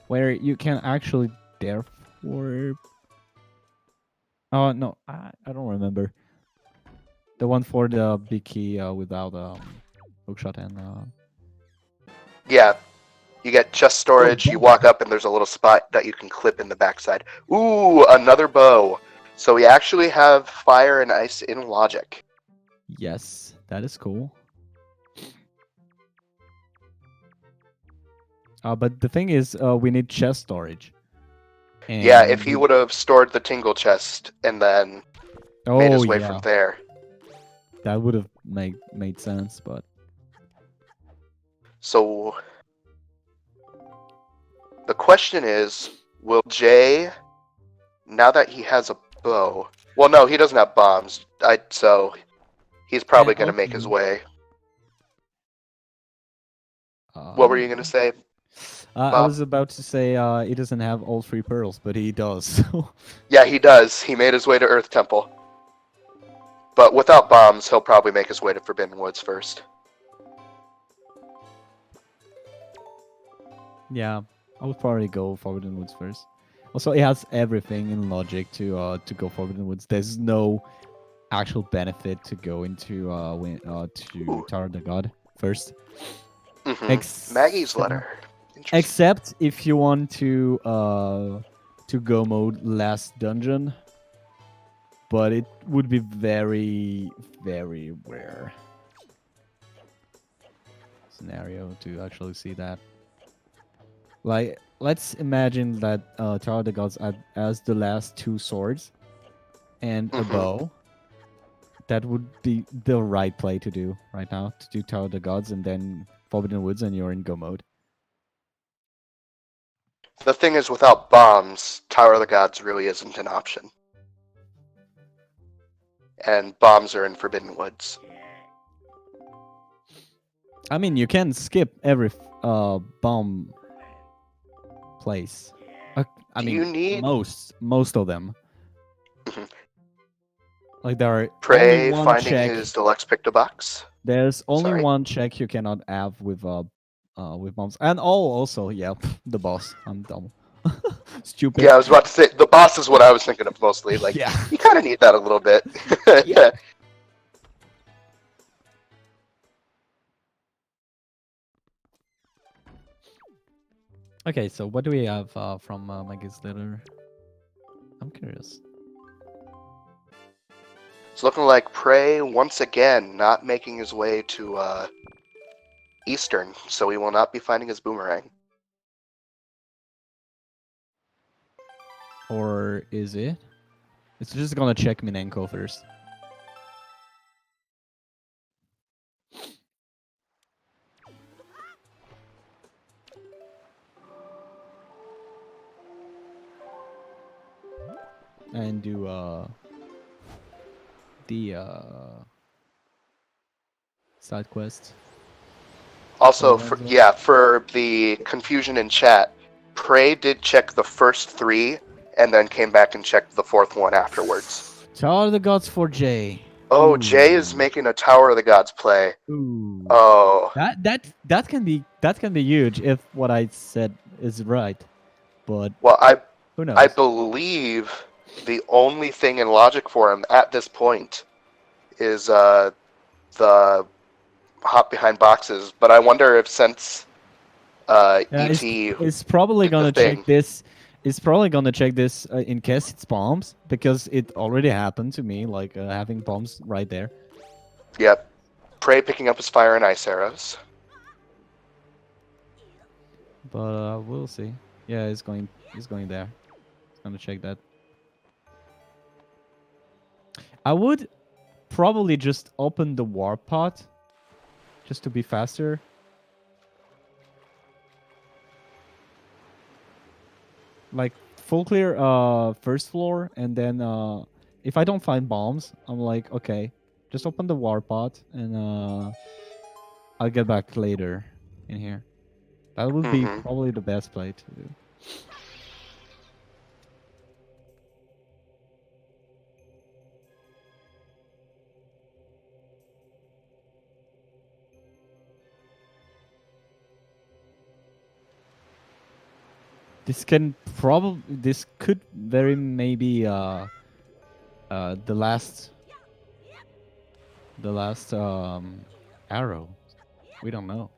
where you can actually therefore. Oh no, I don't remember. The one for the big key without hookshot and. Yeah, you get chest storage, you walk up and there's a little spot that you can clip in the backside. Ooh, another bow. So we actually have fire and ice in logic. Yes, that is cool. But the thing is, we need chest storage. And yeah, if he would have stored the tingle chest and then made his way from there. That would have made sense, but... So the question is, will Jay, now that he has a bow... Well, no, he doesn't have bombs, so he's probably going to make his way. What were you going to say? I was about to say he doesn't have all 3 pearls, but he does. So. Yeah, he does. He made his way to Earth Temple. But without bombs, he'll probably make his way to Forbidden Woods first. Yeah, I would probably go Forbidden Woods first. Also, it has everything in logic to go Forbidden Woods. There's no actual benefit to go into to Tower of the God first. Maggie's letter. Except if you want to go mode last dungeon, but it would be very, very rare scenario to actually see that. Like, let's imagine that Tower of the Gods as the last 2 swords and a bow. That would be the right play to do right now, to do Tower of the Gods and then Forbidden Woods, and you're in go mode. The thing is, without bombs, Tower of the Gods really isn't an option. And bombs are in Forbidden Woods. I mean, you can skip every bomb place. I mean, you need most of them. Like, there are Prey only one finding check. his deluxe picto box. There's only one check you cannot have with bombs, and also the boss. I'm dumb, stupid. Yeah, I was about to say the boss is what I was thinking of mostly. Like, yeah, you kind of need that a little bit. yeah. Okay, so what do we have from Maggie's letter? I'm curious. It's looking like Prey once again not making his way to Eastern, so he will not be finding his boomerang. Or is it? It's just gonna check Minenko first. And do the side quest. Also, for the confusion in chat, Prey did check the first 3 and then came back and checked the 4th one afterwards. Tower of the Gods for Jay. Oh, Ooh. Jay is making a Tower of the Gods play. Ooh. Oh. That can be huge if what I said is right. But well, who knows? I believe the only thing in logic for him at this point is the hop behind boxes. But I wonder if since ET is probably gonna check this. It's probably gonna check this in case it's bombs, because it already happened to me, like having bombs right there. Yep. Prey picking up his fire and ice arrows. But we'll see. Yeah, he's going there. He's gonna check that. I would probably just open the warp pod just to be faster. Like, full clear first floor, and then if I don't find bombs, I'm like, okay, just open the warp pod, and I'll get back later in here. That would be probably the best play to do. This could very maybe the last arrow. We don't know.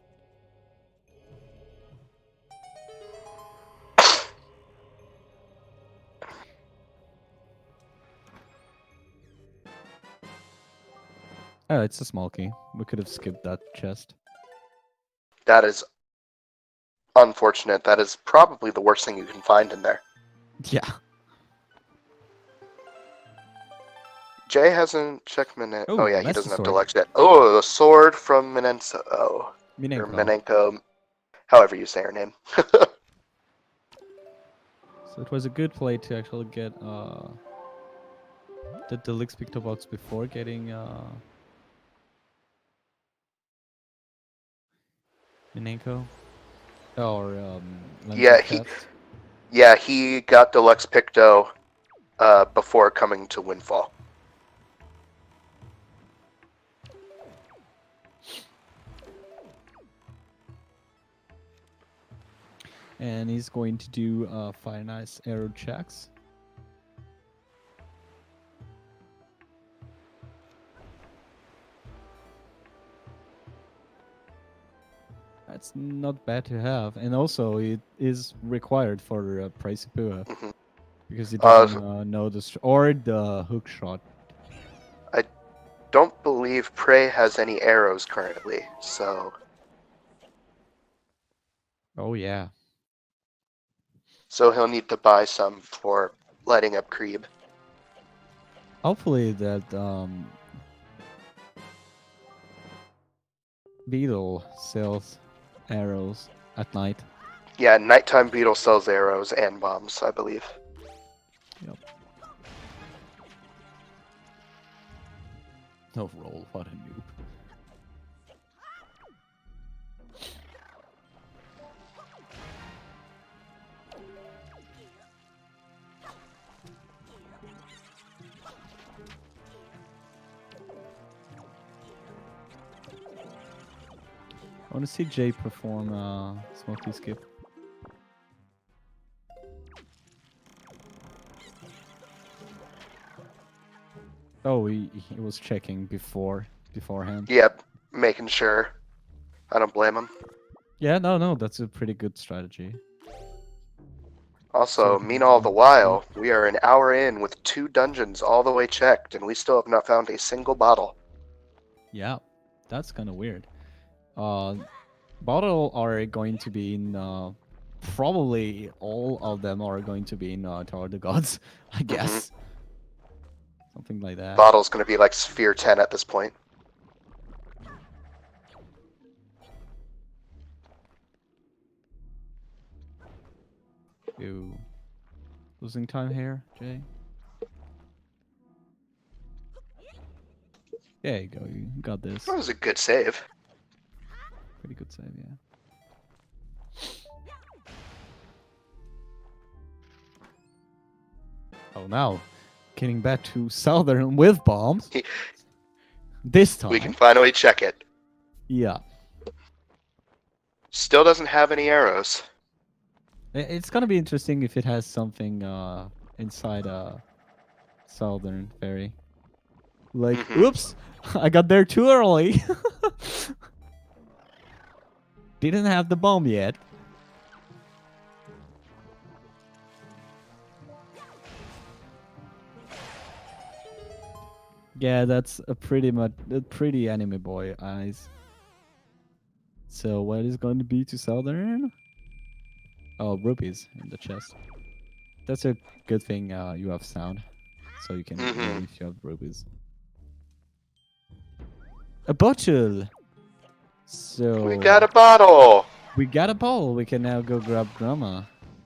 Oh, it's a small key. We could have skipped that chest. That is unfortunate. That is probably the worst thing you can find in there. Yeah. Jay hasn't checked Minenko. Oh yeah, he doesn't have sword. deluxe yet. Oh, the sword from Minenko. Or Minenko. However you say her name. So it was a good play to actually get the deluxe picto box before getting Minenko. Or lens Yeah, of test. he got Deluxe Picto before coming to Windfall. And he's going to do Fire Nice arrow checks. That's not bad to have, and also it is required for Praecipua Mhm. because he doesn't know or the hook shot. I don't believe Prey has any arrows currently, so Oh yeah, he'll need to buy some for lighting up Creeb. hopefully that Beetle sells arrows at night. Yeah, Nighttime Beetle sells arrows and bombs, I believe. Yep. No roll, what a noob. I want to see Jay perform Smoky Skip. Oh, he was checking beforehand. Yep, making sure. I don't blame him. Yeah, no, that's a pretty good strategy. Also, So, mean all the while, we are an hour in with 2 dungeons all the way checked, and we still have not found a single bottle. Yeah, that's kind of weird. Bottle are going to be in. Probably all of them are going to be in Tower of the Gods, I guess. Something like that. Bottle's gonna be like Sphere 10 at this point. Ew. Losing time here, Jay. There you go. You got this. That was a good save. Pretty good save, yeah. Oh, now getting back to Southern with bombs. This time. We can finally check it. Yeah. Still doesn't have any arrows. It's gonna be interesting if it has something inside Southern Ferry. Like, oops, I got there too early. Didn't have the bomb yet. Yeah, that's a pretty anime boy eyes. So what is going to be to Southern? Oh, rupees in the chest. That's a good thing you have sound. So you can know if you have rupees. A bottle! So... We got a bottle! We got a bottle. We can now go grab Grandma.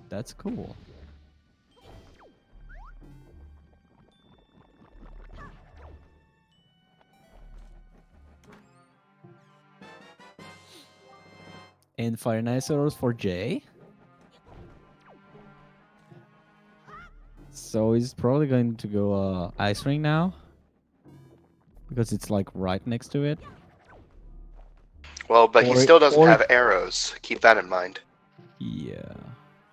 That's cool. And Fire Nice arrows for Jay. So he's probably going to go Ice Ring now. Because it's like right next to it. Well, but he still doesn't have arrows. Keep that in mind. Yeah.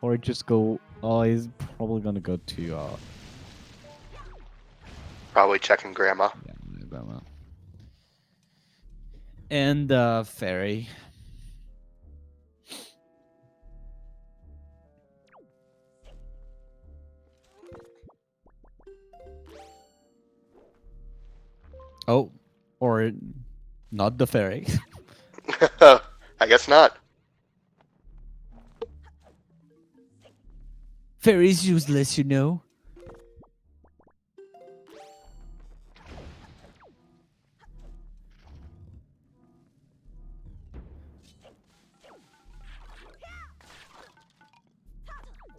Or just go... Oh, he's probably going to go to... Probably checking Grandma. Yeah, Grandma. And Fairy. Oh, or not the Fairy. I guess not. Fairy's useless, you know.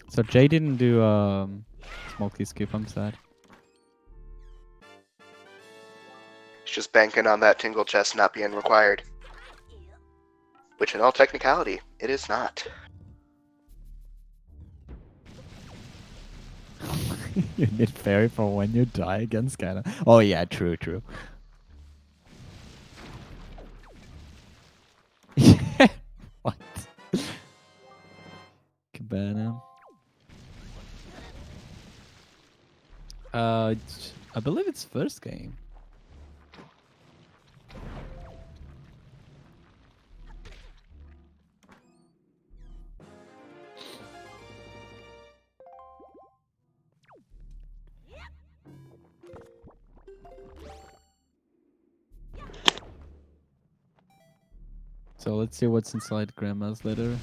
So Jay didn't do Smoky Skip, I'm sad. He's just banking on that tingle chest not being required. Which in all technicality, it is not. You need fairy for when you die against Ganon. Oh yeah, true. What? Cabana. I believe it's first game. So let's see what's inside Grandma's litter.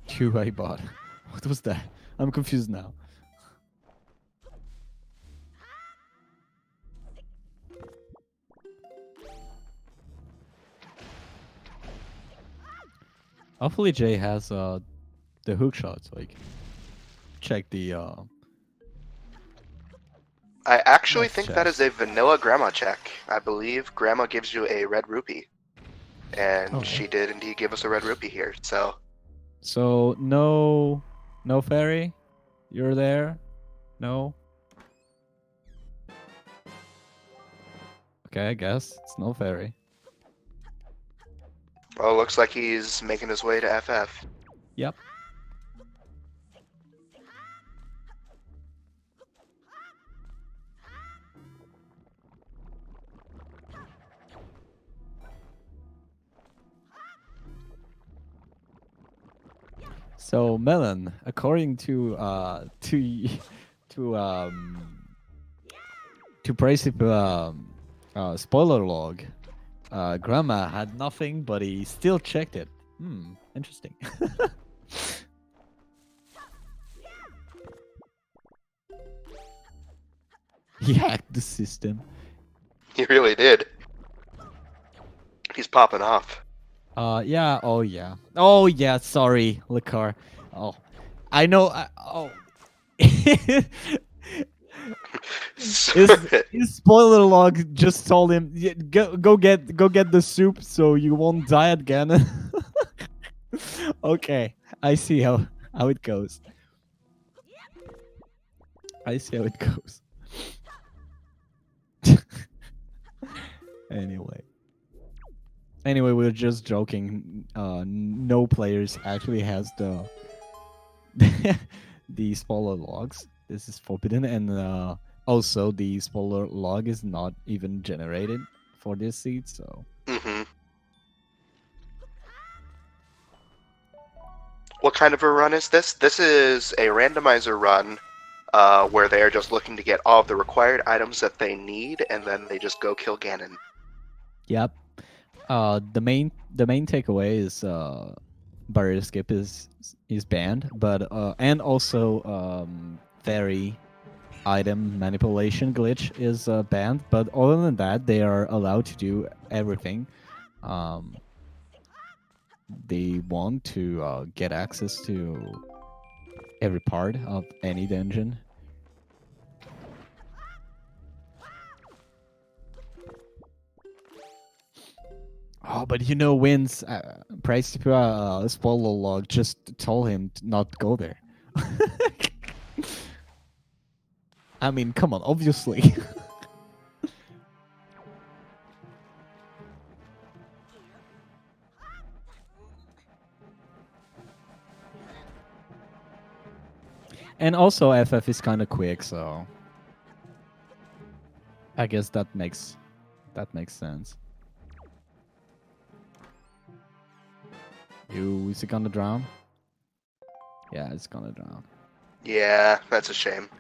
QA bot. What was that? I'm confused now. Hopefully Jay has the hook shot so I can check the I actually next think that is chest. a vanilla grandma check. I believe grandma gives you a red rupee. And Oh. she did indeed give us a red rupee here, so... So no fairy? You're there? No? Okay, I guess it's no fairy. Oh, looks like he's making his way to FF. Yep. So Melon, according to Praecipua spoiler log, Grandma had nothing, but he still checked it. Interesting. He hacked the system. He really did. He's popping off. Yeah. Oh yeah. Oh yeah. Sorry, Lakar. Oh, I know. His spoiler log just told him, "Yeah, go get the soup so you won't die at Ganon." Okay, I see how it goes. I see how it goes. Anyway, we're just joking. No players actually has the the spoiler logs. This is forbidden, and also the spoiler log is not even generated for this seed. So What kind of a run is this? This is a randomizer run where they are just looking to get all of the required items that they need, and then they just go kill Ganon. yep. The main takeaway is barrier skip is banned, but and also fairy item manipulation glitch is banned. But other than that, they are allowed to do everything. They want to get access to every part of any dungeon. Oh, but you know, Wynn's Praecipua spoiler log just told him to not go there. I mean, come on, obviously. And also, FF is kind of quick, so I guess that makes sense. Is it gonna drown? Yeah, it's gonna drown. Yeah, that's a shame.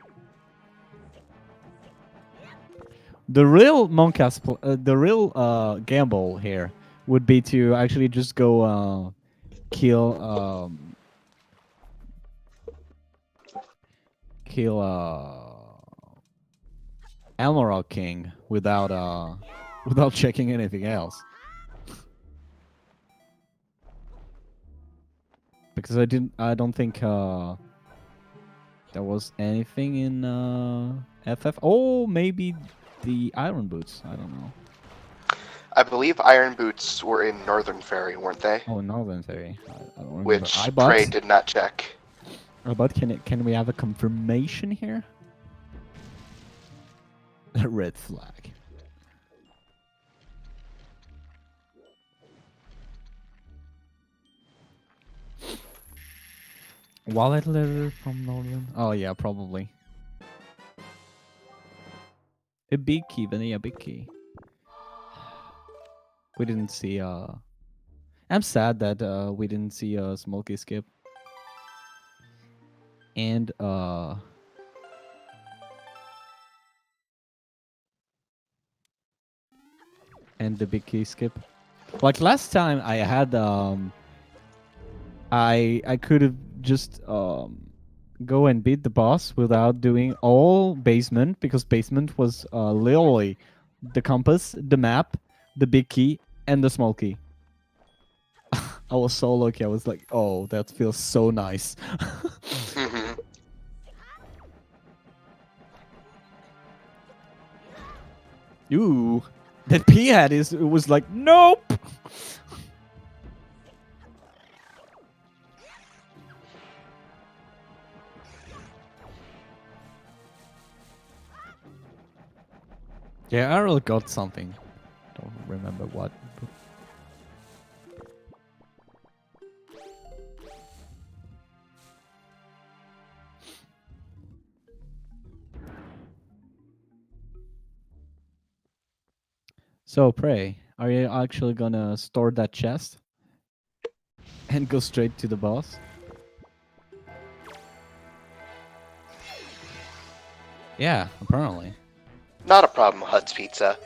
The real Monkas, the real gamble here would be to actually just go kill Emerald King without checking anything else. because I don't think there was anything in FF. Oh, maybe the iron boots. I don't know. I believe iron boots were in Northern Fairy, weren't they? Oh, Northern Fairy. I don't remember. Which Prey did not check. But can we have a confirmation here? A red flag. Wallet letter from Northern. Oh yeah, probably. A big key, vanilla big key. We didn't see I'm sad that we didn't see a Smokey skip. And the big key skip. Like last time I had I could have just go and beat the boss without doing all basement, because basement was literally the compass, the map, the big key, and the small key. I was so lucky. I was like, oh, that feels so nice. Mm-hmm. Ooh, that P hat it was like, nope. Yeah, I really got something. Don't remember what. So, Prey, are you actually gonna store that chest and go straight to the boss? Yeah, apparently. Not a problem, Hut's Pizza.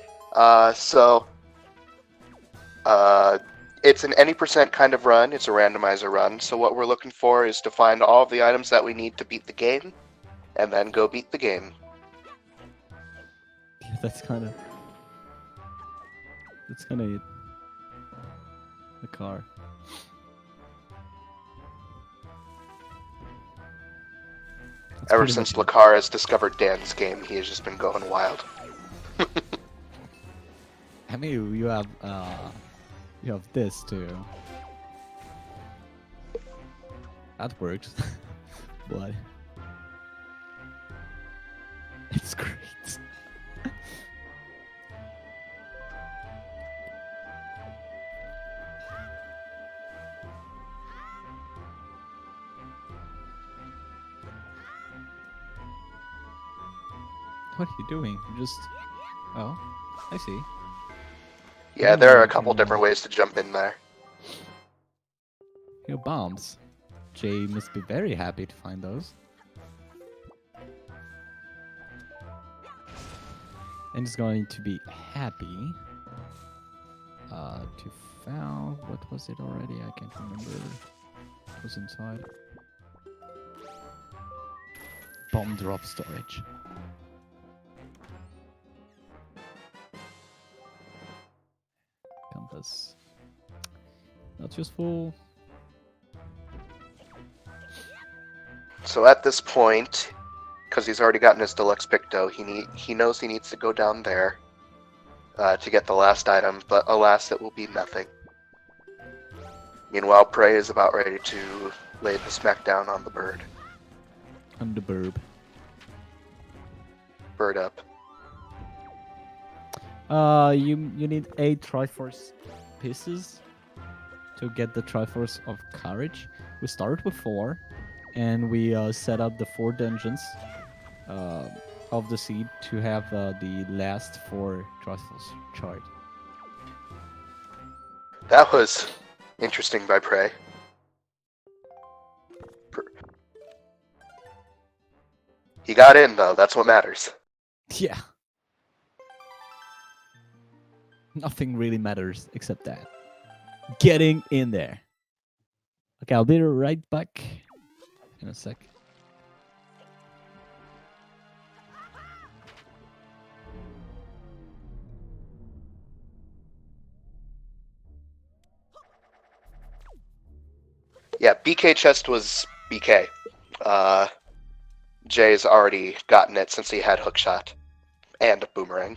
It's an any percent kind of run. It's a randomizer run. So what we're looking for is to find all of the items that we need to beat the game, and then go beat the game. Yeah, that's kind of it. The car. That's Ever pretty since much it. Lakar has discovered Dan's game, he has just been going wild. I mean, you have this too. That works. But it's great. What are you doing? You just... Oh, I see. Yeah, there are a couple different ways to jump in there. Your bombs. Jay must be very happy to find those. And is going to be happy to found... What was it already? I can't remember. It was inside. Bomb drop storage. Compass. Not useful. So at this point, because he's already gotten his deluxe Picto, he knows he needs to go down there to get the last item, but alas, it will be nothing. Meanwhile, Prey is about ready to lay the smackdown on the bird. On the burb. Bird up. You need 8 Triforce pieces to get the Triforce of Courage. We start with 4, and we set up the 4 dungeons of the seed to have the last 4 Triforce chart. That was interesting by Prey. He got in, though. That's what matters. Yeah. Nothing really matters except that. Getting in there. Okay, I'll be right back in a sec. Yeah, BK chest was BK. Jay's already gotten it since he had hookshot and boomerang.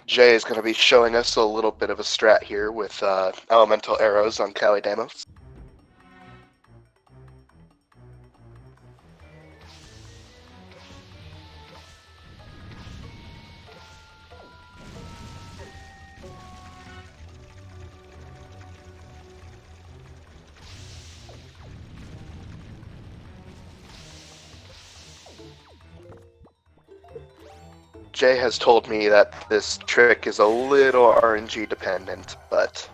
Jay is going to be showing us a little bit of a strat here with elemental arrows on Kalidamos. Jay has told me that this trick is a little RNG dependent, but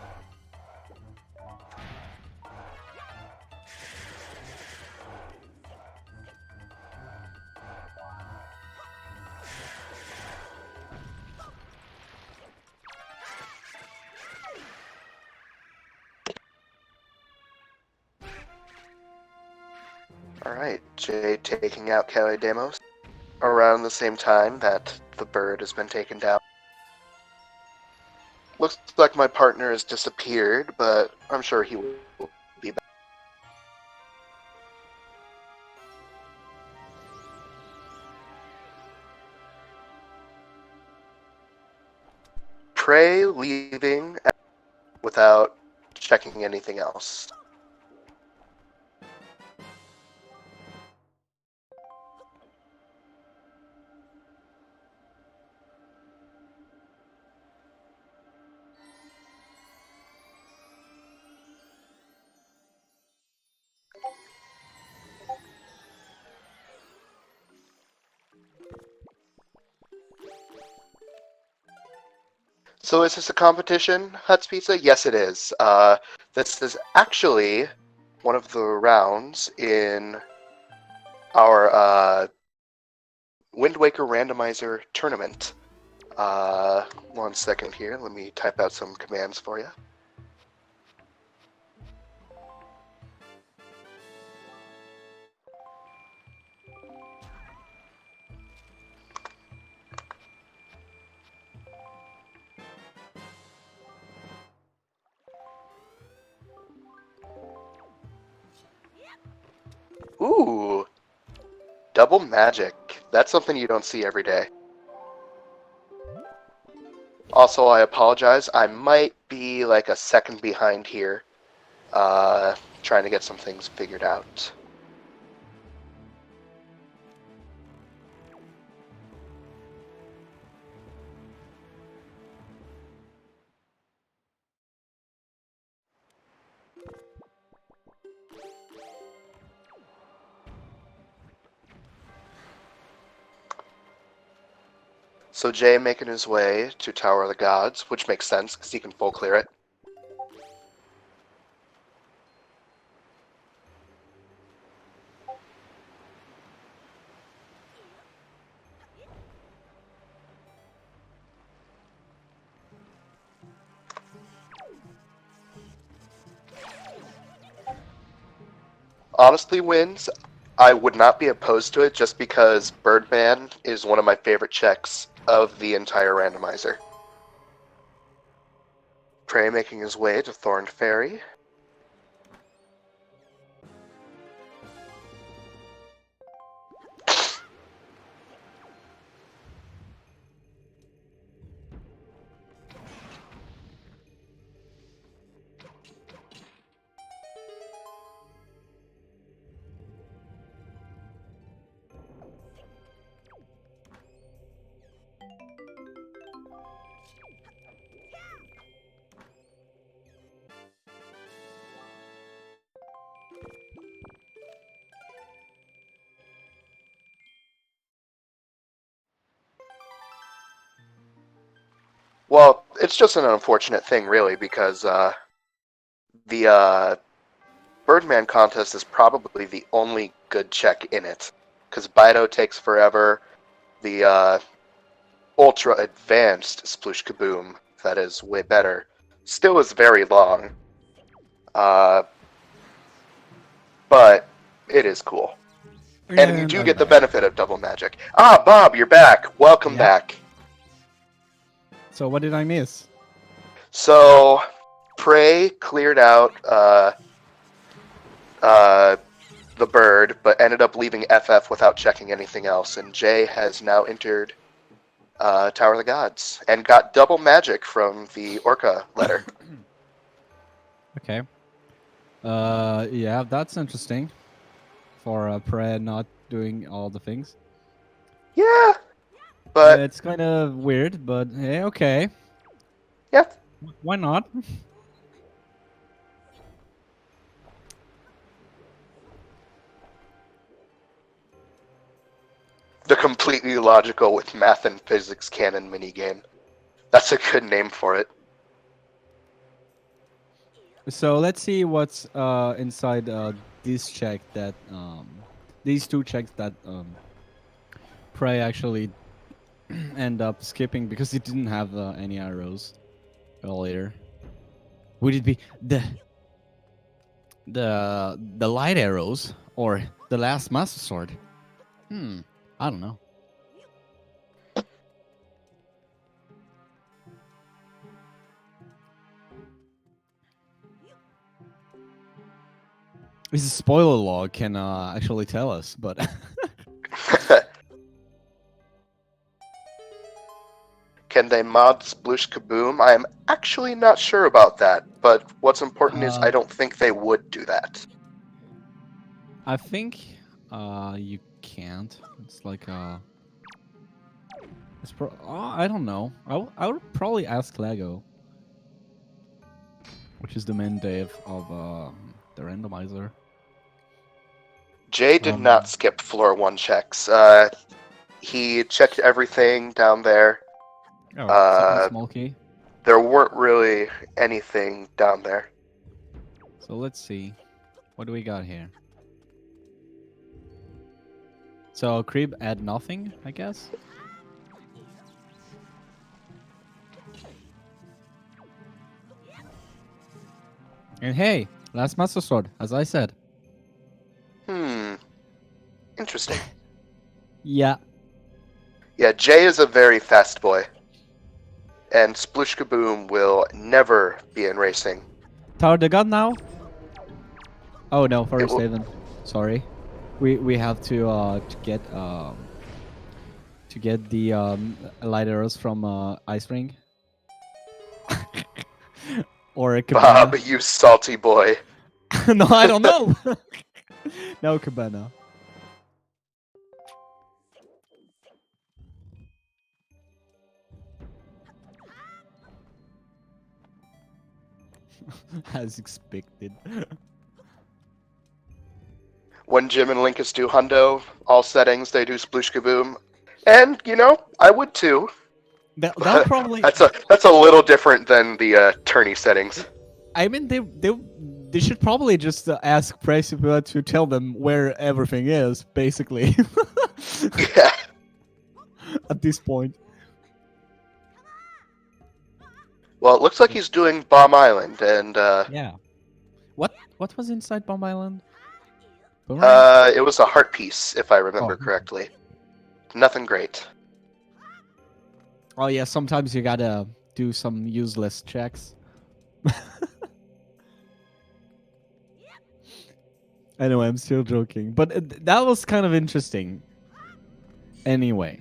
alright, Jay taking out Kalidamos around the same time that the bird has been taken down. Looks like my partner has disappeared, but I'm sure he will be back. Prey leaving without checking anything else. So is this a competition, Huts Pizza? Yes, it is. This is actually one of the rounds in our Wind Waker Randomizer tournament. 1 second here. Let me type out some commands for you. Ooh, double magic. That's something you don't see every day. Also, I apologize. I might be like a second behind here, trying to get some things figured out. So Jay making his way to Tower of the Gods, which makes sense because he can full clear it. Honestly wins. I would not be opposed to it just because Birdman is one of my favorite checks of the entire randomizer. Prey making his way to Thorned Ferry. Well, it's just an unfortunate thing, really, because the Birdman contest is probably the only good check in it. Because Bido takes forever. The ultra advanced Sploosh Kaboom, that is way better, still is very long. But it is cool. And you do I'm get the back. benefit of double magic. Ah, Bob, you're back. Welcome Yep. back. So what did I miss? So, Prey cleared out the bird, but ended up leaving FF without checking anything else. And Jay has now entered Tower of the Gods and got double magic from the Orca letter. Okay. Yeah, that's interesting. For Prey not doing all the things. Yeah, but It's kind of weird, but hey, okay. yeah, Why not? the completely logical with math and physics canon minigame. That's a good name for it. So let's see what's inside this check that these two checks that Prey actually end up skipping because he didn't have any arrows earlier. Would it be the light arrows or the last master sword? I don't know. This is spoiler log can actually tell us, but Can they mod Sploosh Kaboom? I am actually not sure about that, but what's important is I don't think they would do that. I think you can't. It's like it's I don't know. I would probably ask Lego, which is the main dev of the randomizer. Jay did not skip floor 1 checks. He checked everything down there. Oh, small key. There weren't really anything down there. So let's see. What do we got here? So creep add nothing, I guess. And hey, last master sword, as I said. Interesting. Yeah. Yeah, Jay is a very fast boy. And Sploosh Kaboom will never be in racing. Tower the God now? Oh no, first will- Haven. Sorry. We have to get the light arrows from Ice Ring. Or a Cabana. Bob, you salty boy. No, I don't know. No Cabana. As expected. When Jim and Linkus do Hundo, all settings, they do Sploosh Kaboom. And, you know, I would too. That'll probably. That's a little different than the tourney settings. I mean, they should probably just ask Praecipua to tell them where everything is, basically. Yeah. At this point. Well, it looks like he's doing Bomb Island, and Yeah. What was inside Bomb Island? Boomerang? it was a heart piece, if I remember correctly. Nothing great. Oh yeah, sometimes you gotta do some useless checks. Anyway, I'm still joking, but that was kind of interesting. Anyway.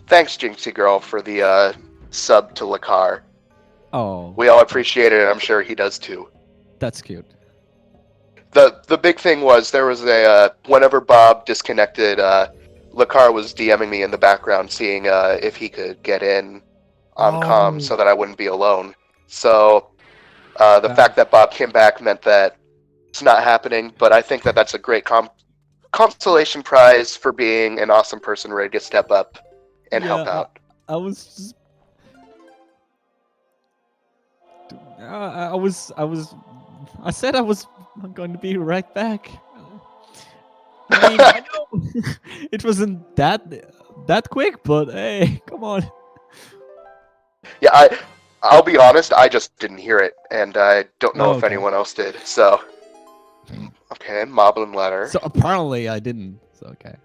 Thanks, Jinxie Girl, for the sub to Lakar. Oh. We all appreciate it, and I'm sure he does too. That's cute. The big thing was there was a whenever Bob disconnected, Lakar was DMing me in the background, seeing if he could get in on comm so that I wouldn't be alone. So the fact that Bob came back meant that it's not happening, but I think that that's a great consolation prize for being an awesome person ready to step up and help out. I was just... I said I was going to be right back. I mean, I know it wasn't that quick, but hey, come on. Yeah, I'll be honest, I just didn't hear it, and I don't know Oh, if okay. anyone else did. So, okay, Moblin Letter. So apparently I didn't. So okay.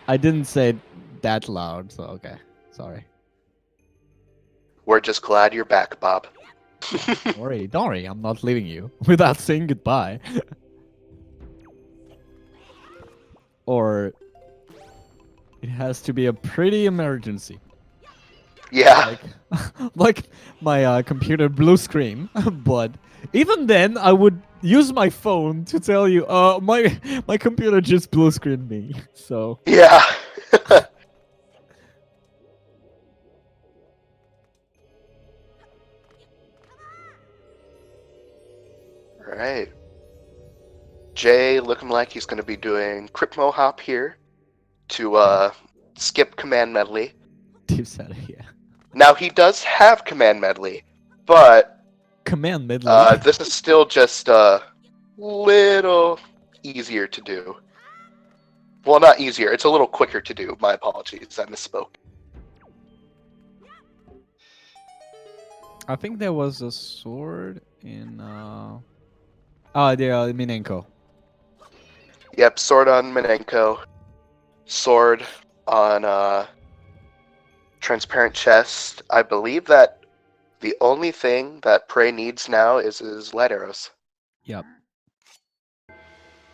I didn't say it that loud. So okay. Sorry. We're just glad you're back, Bob. Don't worry. Don't worry. I'm not leaving you without saying goodbye. Or it has to be a pretty emergency. Yeah. Like my computer blue screen. But even then, I would use my phone to tell you, my computer just blue screened me. So Yeah. Alright. Jay looking like he's going to be doing Crypmo Hop here to skip Command Medley. Deep Set, yeah. Now, he does have Command Medley, but Command medley. this is still just a little easier to do. Well, not easier. It's a little quicker to do. My apologies. I misspoke. I think there was a sword in Minenko. Yep, sword on Minenko. Sword on Transparent Chest. I believe that the only thing that Prey needs now is his light arrows. Yep.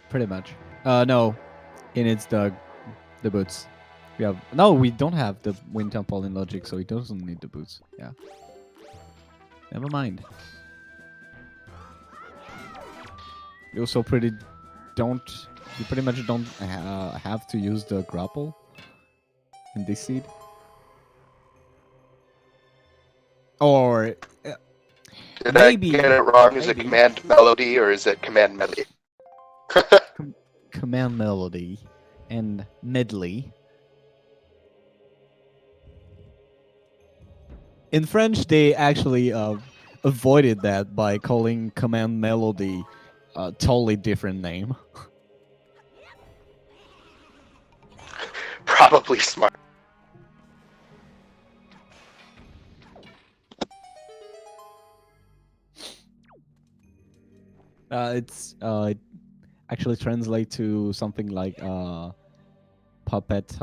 Pretty much. No. He needs the boots. We don't have the Wind Temple in Logic, so he doesn't need the boots. Yeah. Never mind. You also pretty much don't have to use the grapple in this seed. Or Did maybe, I get it wrong? Is it maybe. Command Melody or is it Command Medley? Command Melody and Medley. In French, they actually avoided that by calling Command Melody a totally different name. Probably smart. It actually translates to something like puppet.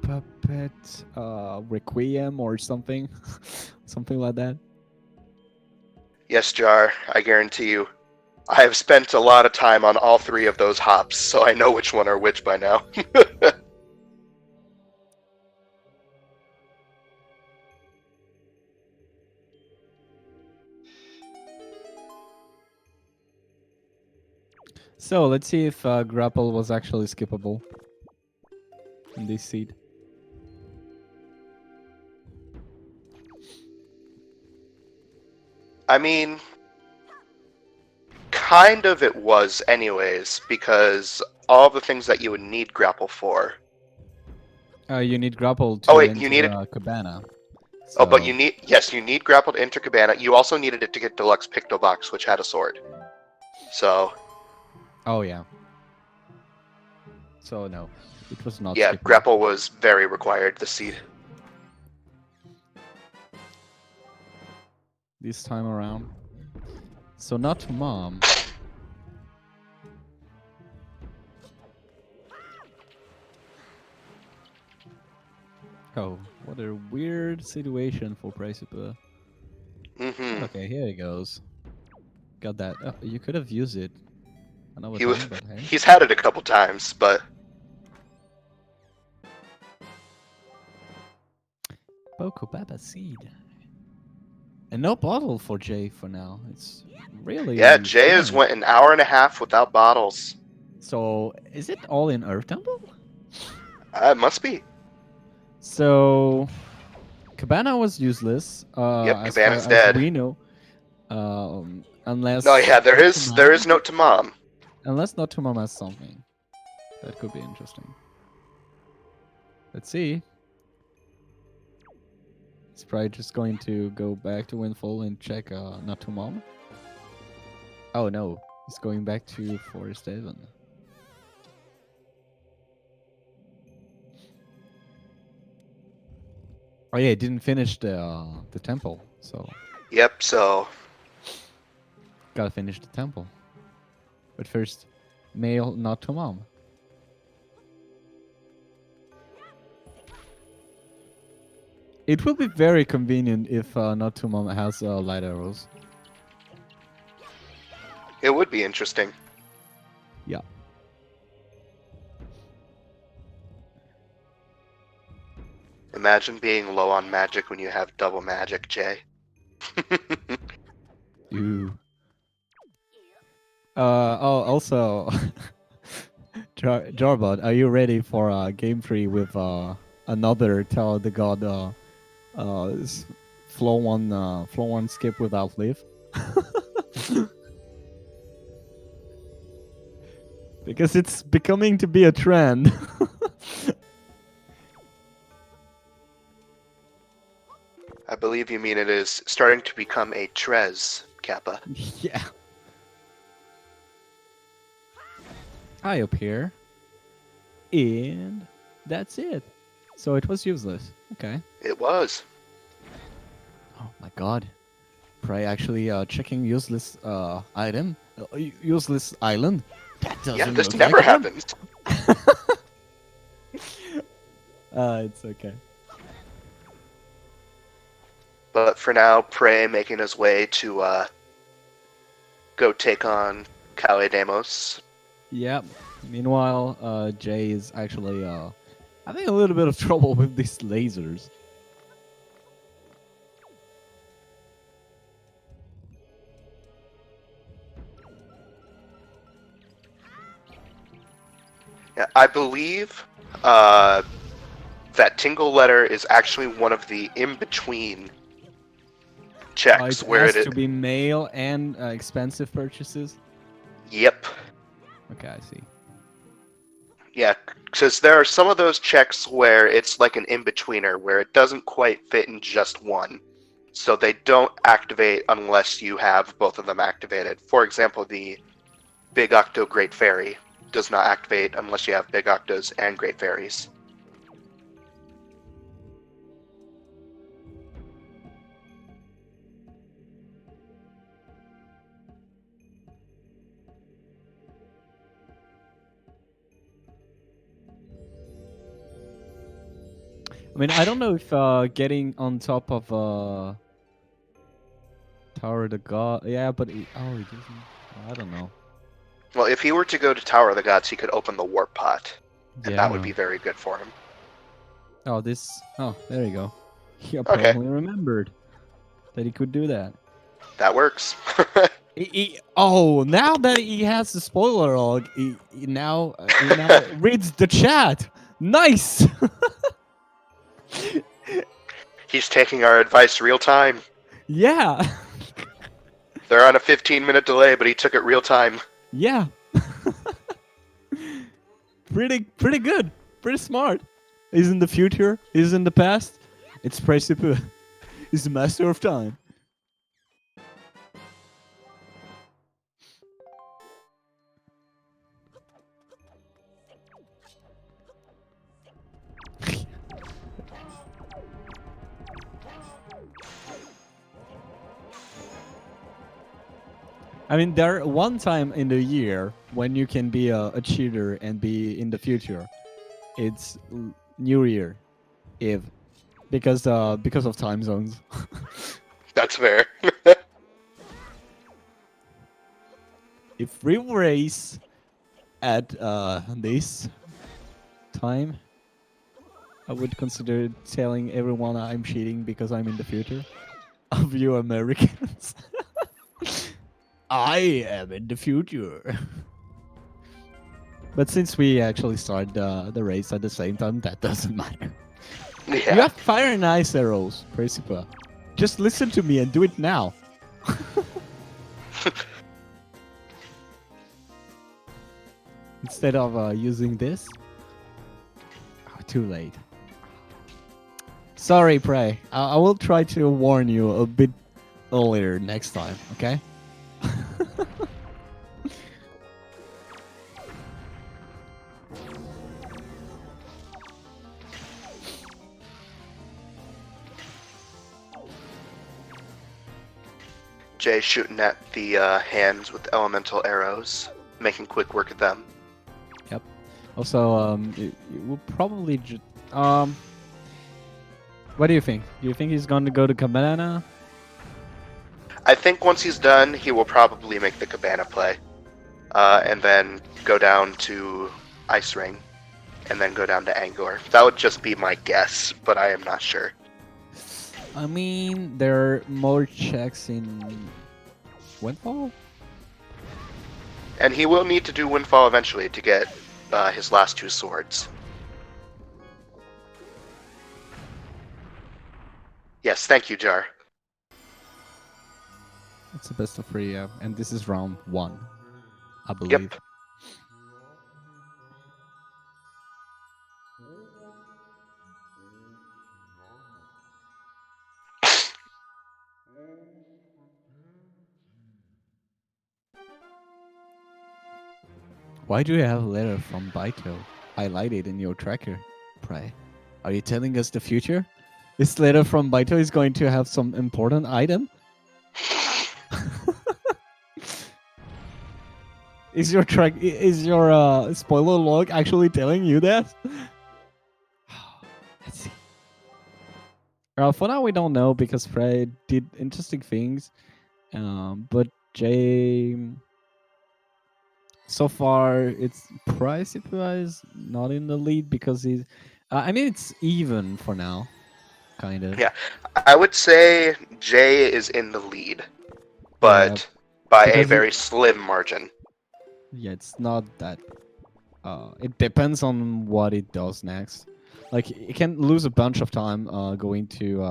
Puppet requiem or something, something like that. Yes, Jar, I guarantee you. I have spent a lot of time on all three of those hops, so I know which one are which by now. So let's see if grapple was actually skippable in this seed. I mean, kind of it was anyways, because all the things that you would need grapple for. You need grapple to Oh wait, enter you needed. Cabana. Oh, but So- you need. Yes, you need grapple to enter Cabana. You also needed it to get Deluxe Picto Box, which had a sword. So. Oh yeah. So no, it was not. Yeah, skippable. grapple was very required this seed. This time around. So not mom. Oh, what a weird situation for Praecipua. Mm-hmm. Okay, here he goes. Got that. Oh, you could have used it another He was. time, but hey. He's had it a couple times, but. Boko Baba seed. And no bottle for Jay for now. It's really. Yeah, Jay has scary. went an hour and a half without bottles. So is it all in Earth Temple? It must be. So Cabana was useless. Yep, as Cabana's far as dead. we know. Unless. No, yeah, there is note to mom. Unless not to mom has something. That could be interesting. Let's see. He's probably just going to go back to Windfall and check not to mom. Oh no, he's going back to Forest Haven. Oh yeah, it didn't finish the temple, so Yep, so gotta finish the temple. But first, mail not to mom. It will be very convenient if not to mom has light arrows. it would be interesting. Yeah. Imagine being low on magic when you have double magic, Jay. Ooh. Also, Jarbot, are you ready for game 3 with another Tower of the God flow one skip without live? Because it's becoming to be a trend. I believe you mean it is starting to become a Trez, Kappa. Yeah. I appear. And that's it. So it was useless. Okay. It was. Oh my god. Pray actually checking useless item. Useless island. That doesn't Yeah, this look never like him. happens. It's okay. But for now, Prey making his way to go take on Kalidamos. Yep. Meanwhile, Jay is actually having a little bit of trouble with these lasers. Yeah, I believe that Tingle Letter is actually one of the in-between checks It where has it to be mail and expensive purchases. Yep. Okay, I see. Yeah, because there are some of those checks where it's like an in-betweener, where it doesn't quite fit in just one. So they don't activate unless you have both of them activated. For example, the Big Octo Great Fairy does not activate unless you have Big Octos and Great Fairies. I mean, I don't know if getting on top of Tower of the God. Yeah, but he doesn't. I don't know. Well, if he were to go to Tower of the Gods, he could open the Warp Pot, and Yeah. that would be very good for him. Oh, this. Oh, there you go. He Okay. apparently remembered that he could do that. That works. Now that he has the spoiler log, he now reads the chat. Nice. He's taking our advice real time. Yeah. They're on a 15-minute delay, but he took it real time. Yeah. Pretty good. Pretty smart. He's in the future. He's in the past. It's Praecipua. He's the master of time. I mean, there one time in the year when you can be a cheater and be in the future. It's New Year Eve because of time zones. That's fair. If we race at this time, I would consider telling everyone I'm cheating because I'm in the future. Of you Americans. I am in the future. But since we actually started the race at the same time, that doesn't matter. Yeah. You have fire and ice arrows, Praecipua. Just listen to me and do it now. Instead of using this. Oh, too late. Sorry, Prey. I will try to warn you a bit earlier next time, okay? Jay shooting at the hands with elemental arrows, making quick work of them. Yep. Also, it will probably what do you think? Do you think he's going to go to Cabana? I think once he's done, he will probably make the Cabana play, and then go down to Ice Ring, and then go down to Angor. That would just be my guess, but I am not sure. I mean, there are more checks in Windfall. And he will need to do Windfall eventually to get his last 2 swords. Yes, thank you, Jar. It's the best of 3, yeah. And this is round 1, I believe. Yep. Why do you have a letter from Baito highlighted in your tracker, Pray? Are you telling us the future? This letter from Baito is going to have some important item? Is your spoiler log actually telling you that? Let's see. For now, we don't know because Frey did interesting things, but Jay. So far, it's Praecipua is not in the lead because he's. I mean, it's even for now, kind of. Yeah, I would say Jay is in the lead, but by a because very slim margin. Yeah, it's not that. It depends on what it does next. Like, it can lose a bunch of time going to.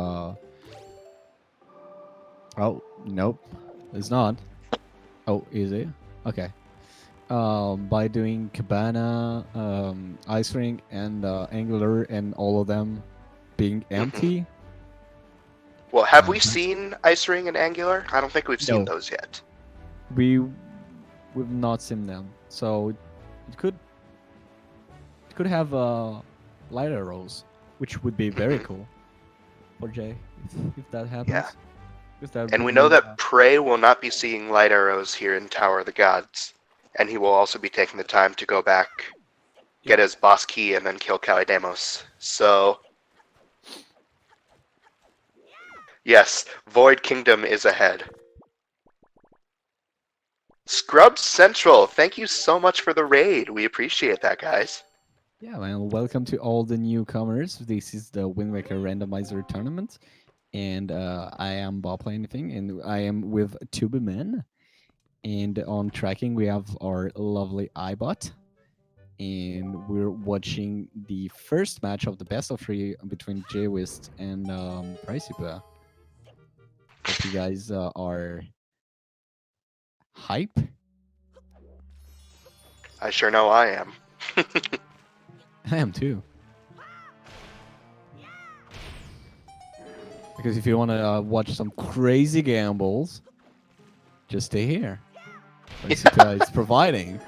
Oh, nope. It's not. Oh, is it? Okay. By doing Cabana, Ice Ring, and Angular, and all of them being empty. Well, have we seen Ice Ring and Angular? I don't think we've seen No. those yet. We've not seen them, so it could have light arrows, which would be very cool for Jay if that happens. Yeah. That and we would know be, that Prey will not be seeing light arrows here in Tower of the Gods, and he will also be taking the time to go back, get his boss key, and then kill Kalidamos. So, yes, Void Kingdom is ahead. Scrubs Central, thank you so much for the raid. We appreciate that, guys. Yeah, well, welcome to all the newcomers. This is the Wind Waker Randomizer tournament, and I am Bob Play Anything, and I am with Tubeman. And on tracking, we have our lovely iBot, and we're watching the first match of the best of 3 between Jwiste and Praecipua. Hope you guys are hype. I sure know I am. I am too. Because if you want to watch some crazy gambles, just stay here. Praecipua is providing.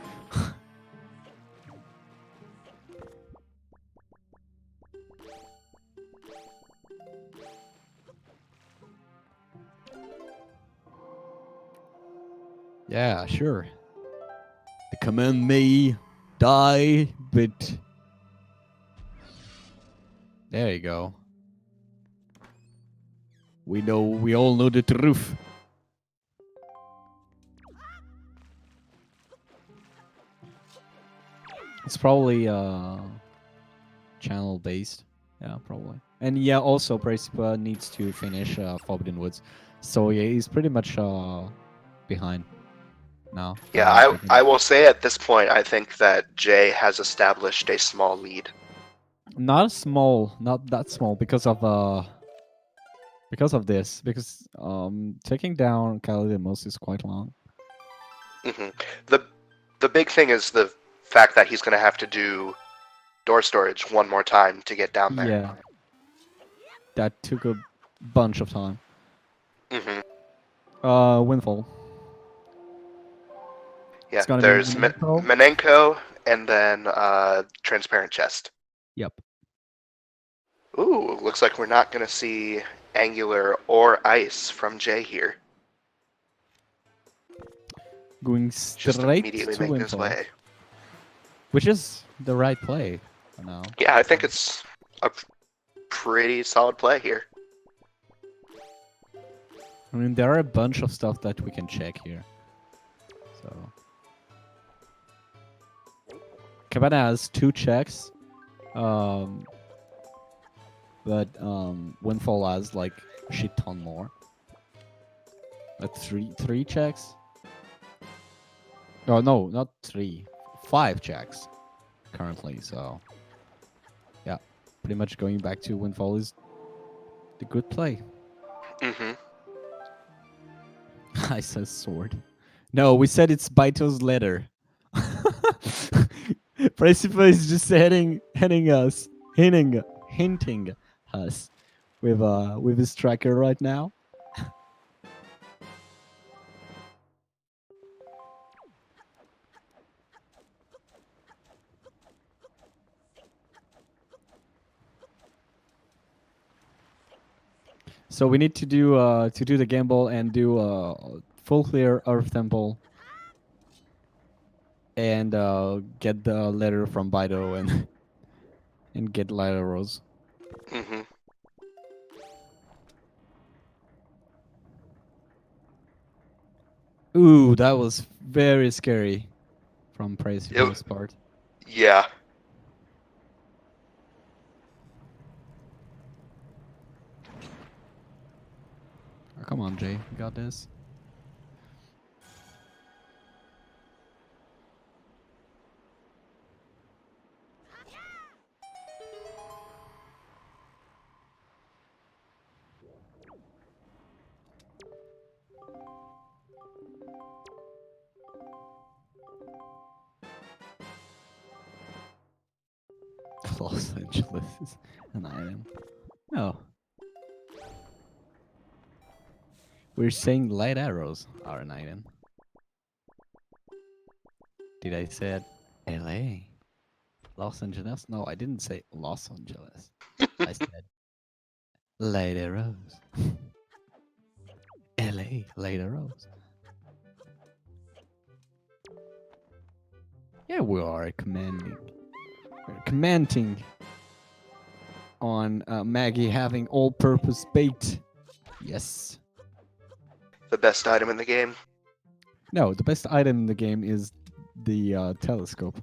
Yeah, sure. The command may die, but there you go. We all know the truth. It's probably channel based. Yeah, probably. And yeah, also Praecipua needs to finish Forbidden Woods. So yeah, he's pretty much behind now. Yeah, I will say at this point, I think that Jay has established a small lead. Not that small because of this. Because taking down Kalidamos is quite long. Mm-hmm. The big thing is the fact that he's going to have to do door storage one more time to get down there. Yeah. That took a bunch of time. Mm-hmm. Windfall. Yeah, there's Menenko and then Transparent Chest. Yep. Ooh, looks like we're not going to see Angular or Ice from Jay here. going Just straight immediately to making his Windfall, way. which is the right play for now. Yeah, I think it's a pretty solid play here. I mean, there are a bunch of stuff that we can check here. So, Cabana has 2 checks, but Windfall has like a shit ton more. Like three checks. Oh no, not 3, 5 checks currently. So, yeah, pretty much going back to Windfall is the good play. Mm-hmm. I said sword. No, we said it's Baito's letter. Praecipua is just hinting us with his tracker right now. So we need to do the gamble and do full clear Earth Temple and get the letter from Baito and get Light Arrows. Mm-hmm. Ooh, that was very scary from Praecipua's part. Yeah. Oh, come on, Jay, you got this. Los Angeles is an item. No. We're saying light arrows are an item. Did I said LA? Los Angeles? No, I didn't say Los Angeles. I said light arrows. LA, light arrows. Yeah, we are commanding. We're commenting on Maggie having all-purpose bait. Yes. The best item in the game. No, the best item in the game is the telescope.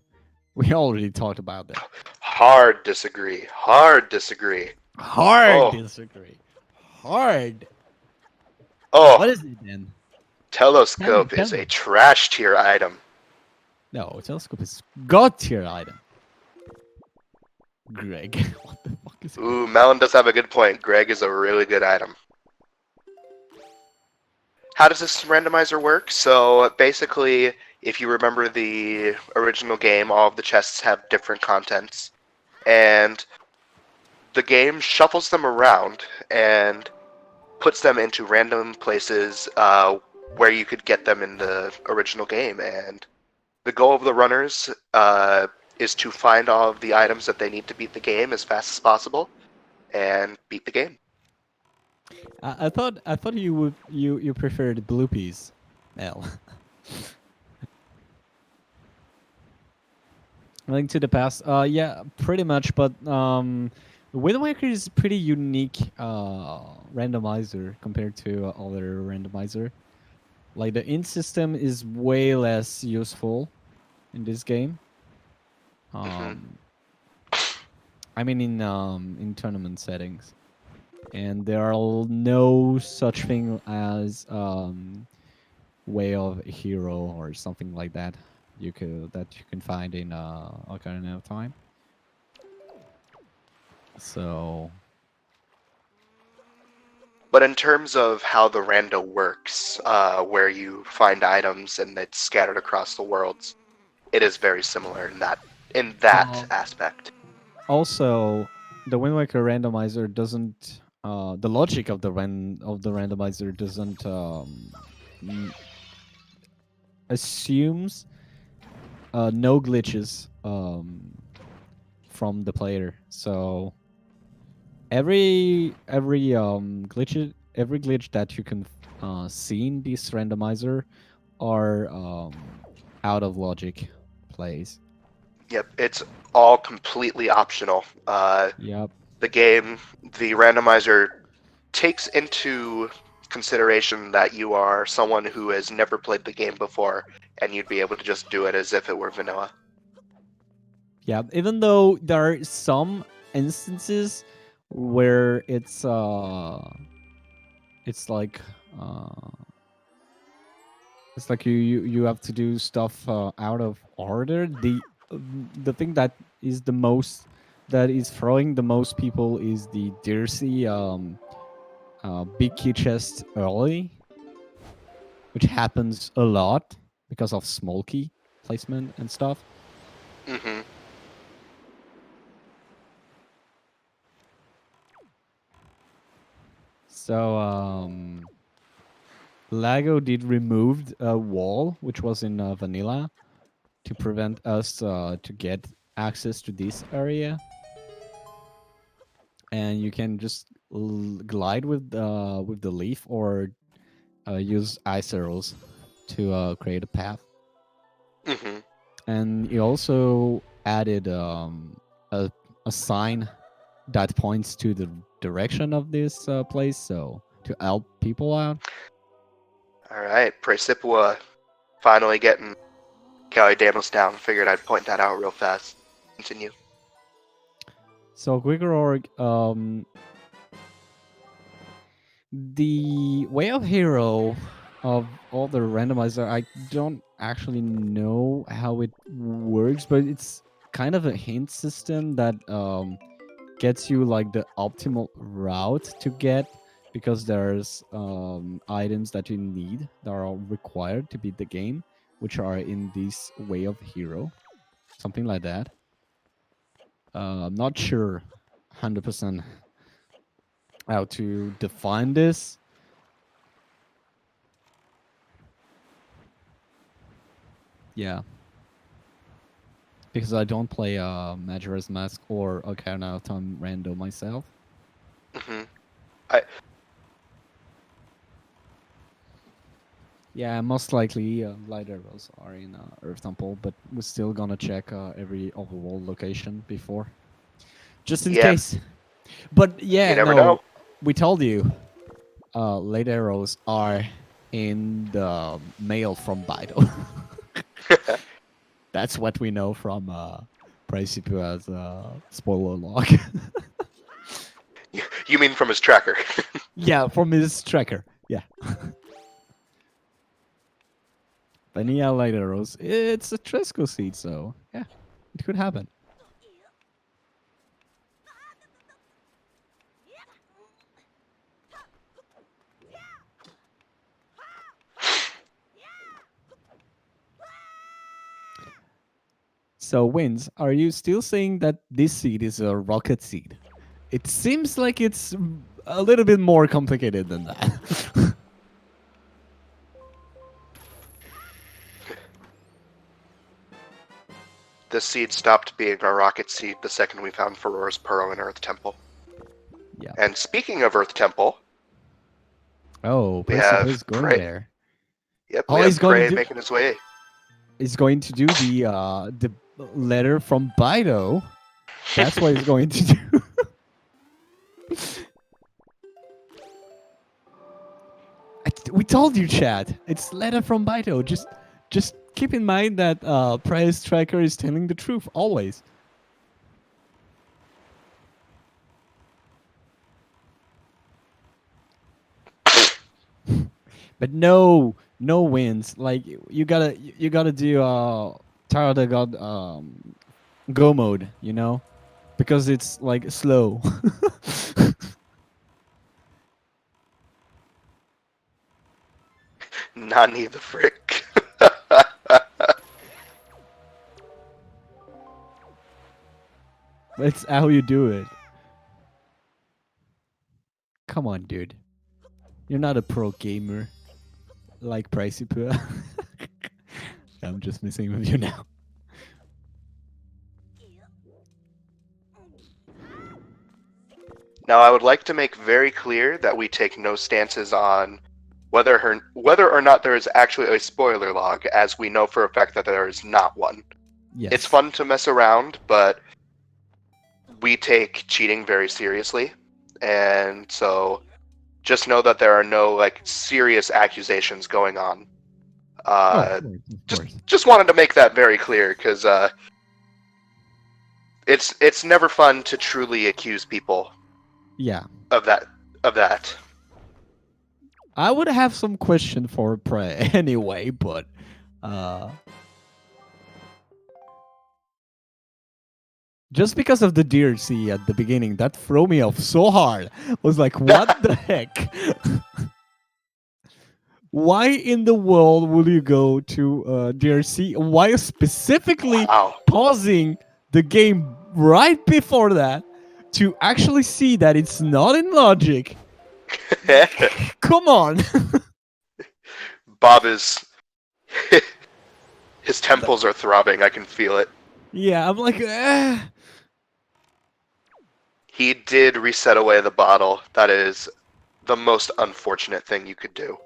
We already talked about that. Hard disagree. Hard disagree. Hard disagree. Hard. Oh, What is it then? telescope Tell is me. a trash tier item. No, telescope is god tier item. Greg, what the fuck is Greg? Ooh, Melon does have a good point. Greg is a really good item. How does this randomizer work? So basically, if you remember the original game, all of the chests have different contents. And the game shuffles them around and puts them into random places where you could get them in the original game. And the goal of the runners is to find all of the items that they need to beat the game as fast as possible and beat the game. I thought you preferred bloopies, Mel. Link to the Past. Yeah, pretty much. But Wind Waker is pretty unique randomizer compared to other randomizer. Like the int system is way less useful in this game. I mean in tournament settings, and there are no such thing as way of hero or something like that you can find in Ocarina of Time. So, But in terms of how the rando works, where you find items and it's scattered across the worlds, it is very similar in that aspect. also, the Wind Waker randomizer doesn't. The logic of the randomizer doesn't assumes no glitches from the player. So every glitch that you can see in this randomizer are out of logic plays. Yep, it's all completely optional. Yep. The game, the randomizer takes into consideration that you are someone who has never played the game before, and you'd be able to just do it as if it were vanilla. Yeah, even though there are some instances where it's like uh it's like you have to do stuff out of order. The thing that is the most that is throwing the most people is the Dirty big key chest early, which happens a lot because of small key placement and stuff. Mm-hmm. So Lago did removed a wall which was in vanilla to prevent us to get access to this area, and you can just glide with the leaf or use ice arrows to create a path. Mm-hmm. And you also added a sign that points to the direction of this place, so to help people out. All right, Praecipua finally getting Cali Damos down. Figured I'd point that out real fast. Continue. So quicker org, the way of hero of all the randomizer, I don't actually know how it works, but it's kind of a hint system that gets you like the optimal route to get, because there's items that you need that are required to beat the game, which are in this way of hero, something like that. I'm not sure 100% how to define this. Yeah, because I don't play Majora's Mask or Ocarina of Time Rando myself. Mm-hmm. Yeah, most likely light arrows are in Earth Temple, but we're still gonna check every overworld location before, just in Yeah, case. But you yeah, never no, know. we told you, light arrows are in the mail from Bido. That's what we know from Praecipua's spoiler log. You mean from his tracker? Yeah, from his tracker. Yeah. Vanilla light arrows. It's a Tresco seed, so yeah, it could happen. So, Wins, are you still saying that this seed is a rocket seed? It seems like it's a little bit more complicated than that. This seed stopped being a rocket seed the second we found Farore's Pearl in Earth Temple. Yeah. And speaking of Earth Temple, Oh, we Praecipua have is going Prey. there. Yep, Oh, we he's have going to Prey do. making his way. He's going to do the letter from Bido. That's what he's going to do. We told you, Chad. It's letter from Bido. Just keep in mind that Price Tracker is telling the truth always. But no wins. Like you gotta do Tower the God go mode, you know, because it's like slow. Nani the frick. That's how you do it. Come on, dude. You're not a pro gamer like Praecipua. I'm just messing with you now. Now, I would like to make very clear that we take no stances on whether or not there is actually a spoiler log, as we know for a fact that there is not one. Yes. It's fun to mess around, but we take cheating very seriously, and so just know that there are no like serious accusations going on. Of course. Just wanted to make that very clear, because it's never fun to truly accuse people. Yeah. Of that. I would have some question for Prey anyway, but just because of the DLC at the beginning, that threw me off so hard. I was like, what the heck? Why in the world will you go to DLC? Why specifically pausing the game right before that to actually see that it's not in logic? Come on. Bob is... his temples are throbbing. I can feel it. Yeah, I'm like, He did reset away the bottle. That is the most unfortunate thing you could do.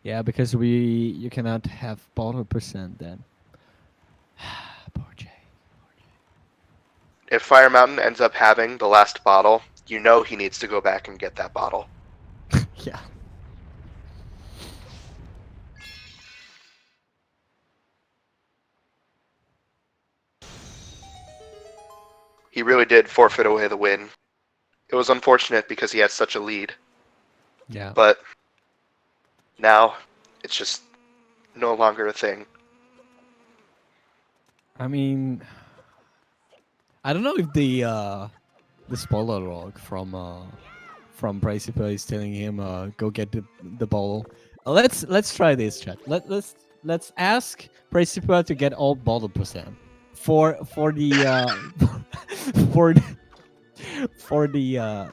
Yeah, because you cannot have bottle percent then. Poor Jay. If Fire Mountain ends up having the last bottle, you know he needs to go back and get that bottle. Yeah. He really did forfeit away the win. It was unfortunate because he had such a lead. Yeah. But now it's just no longer a thing. I mean, I don't know if the spoiler log from Praecipua is telling him go get the bottle. Let's try this, chat. Let's ask Praecipua to get all bottle percent for the for the,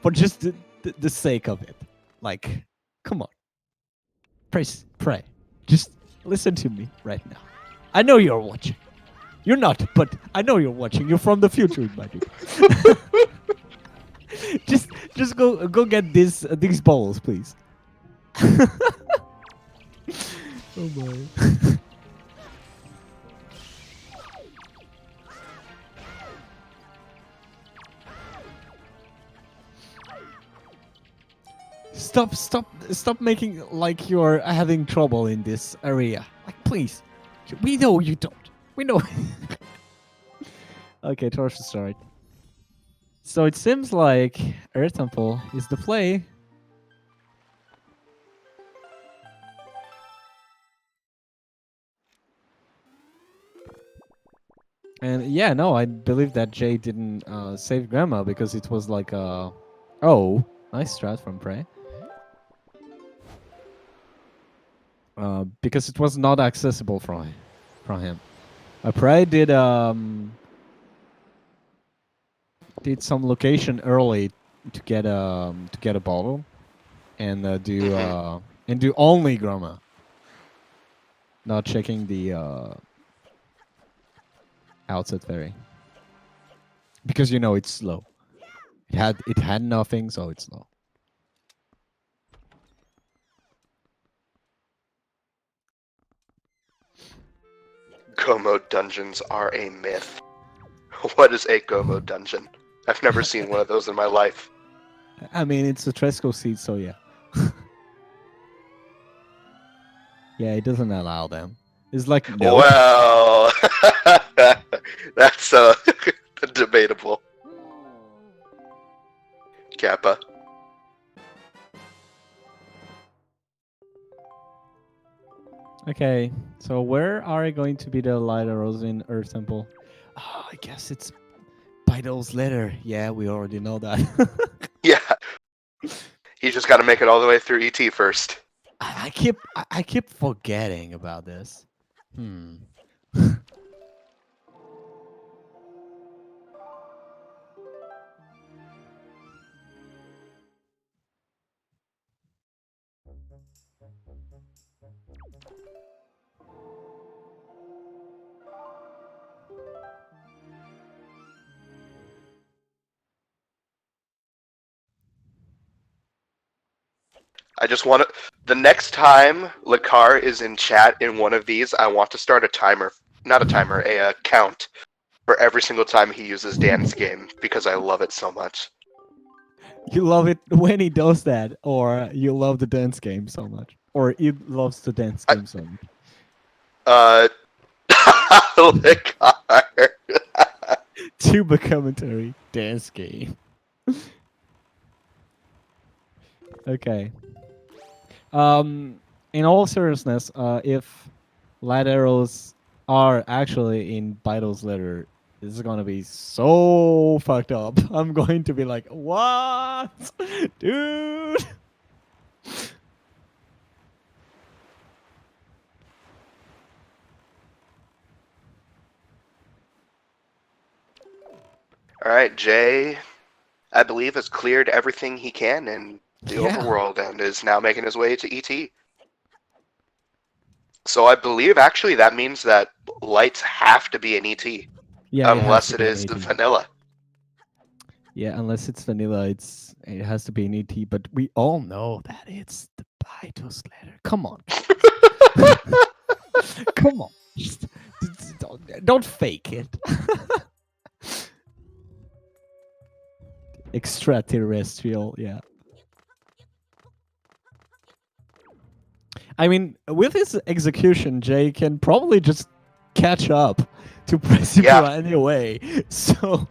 for just the sake of it. Like, come on, pray, just listen to me right now. I know you're watching. You're not, but I know you're watching. You're from the future, buddy. just go get these balls, please. Oh my. Stop making like you're having trouble in this area. Like, please. We know you don't. We know. Okay, Torch is right. So it seems like Earth Temple is the play. And yeah, no, I believe that Jay didn't save Grandma because it was like oh, nice strat from Prey. Because it was not accessible from him. Prey did some location early to get a bottle and do only Grandma, not checking the outset ferry because you know it's slow. It had nothing, so it's slow. Go-mode dungeons are a myth. What is a go-mode dungeon? I've never seen one of those in my life. I mean, it's a Tresco seat, so yeah. Yeah, it doesn't allow them. It's like, no. Well, that's debatable. Kappa. Okay, so where are going to be the light arrows in Earth Temple? Oh, I guess it's by those letter. Yeah, we already know that. Yeah. You just got to make it all the way through ET first. I keep forgetting about this. I just want to. The next time Lakar is in chat in one of these, I want to start a timer. Not a timer, a count for every single time he uses dance game because I love it so much. You love it when he does that, or you love the dance game so much, or he loves the dance game so much. Lakar. Tuba commentary, dance game. Okay. In all seriousness, if light arrows are actually in Bito's letter, this is gonna be so fucked up. I'm going to be like, what, dude? All right, Jay, I believe has cleared everything he can in the Yeah. overworld and is now making his way to ET. So I believe actually that means that lights have to be an ET. Yeah, unless it it has is to be an ET. vanilla. Yeah, unless it's vanilla, it has to be an ET. But we all know that it's the Bito's letter. Come on, come on, just don't fake it. Extraterrestrial, yeah. I mean, with his execution, Jay can probably just catch up to Praecipua anyway. So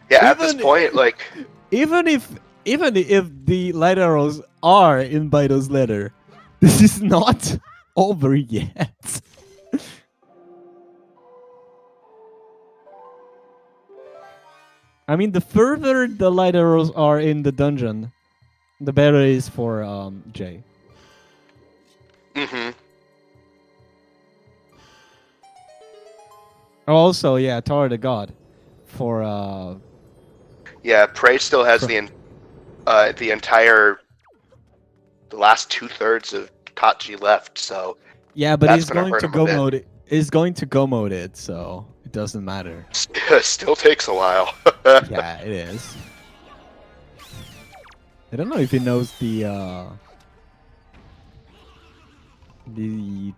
yeah, at this point, like even if the light arrows are in Bito's letter, this is not over yet. I mean, the further the light arrows are in the dungeon, the better it is for Jay. mm-hmm. Also, yeah, Tower of the God for Yeah, Prey still has the entire the last 2/3 of Tachi left, so yeah, but that's he's gonna going hurt to him a go bit. mode it. Is going to go mode it, so it doesn't matter. Still takes a while. Yeah, it is. I don't know if he knows the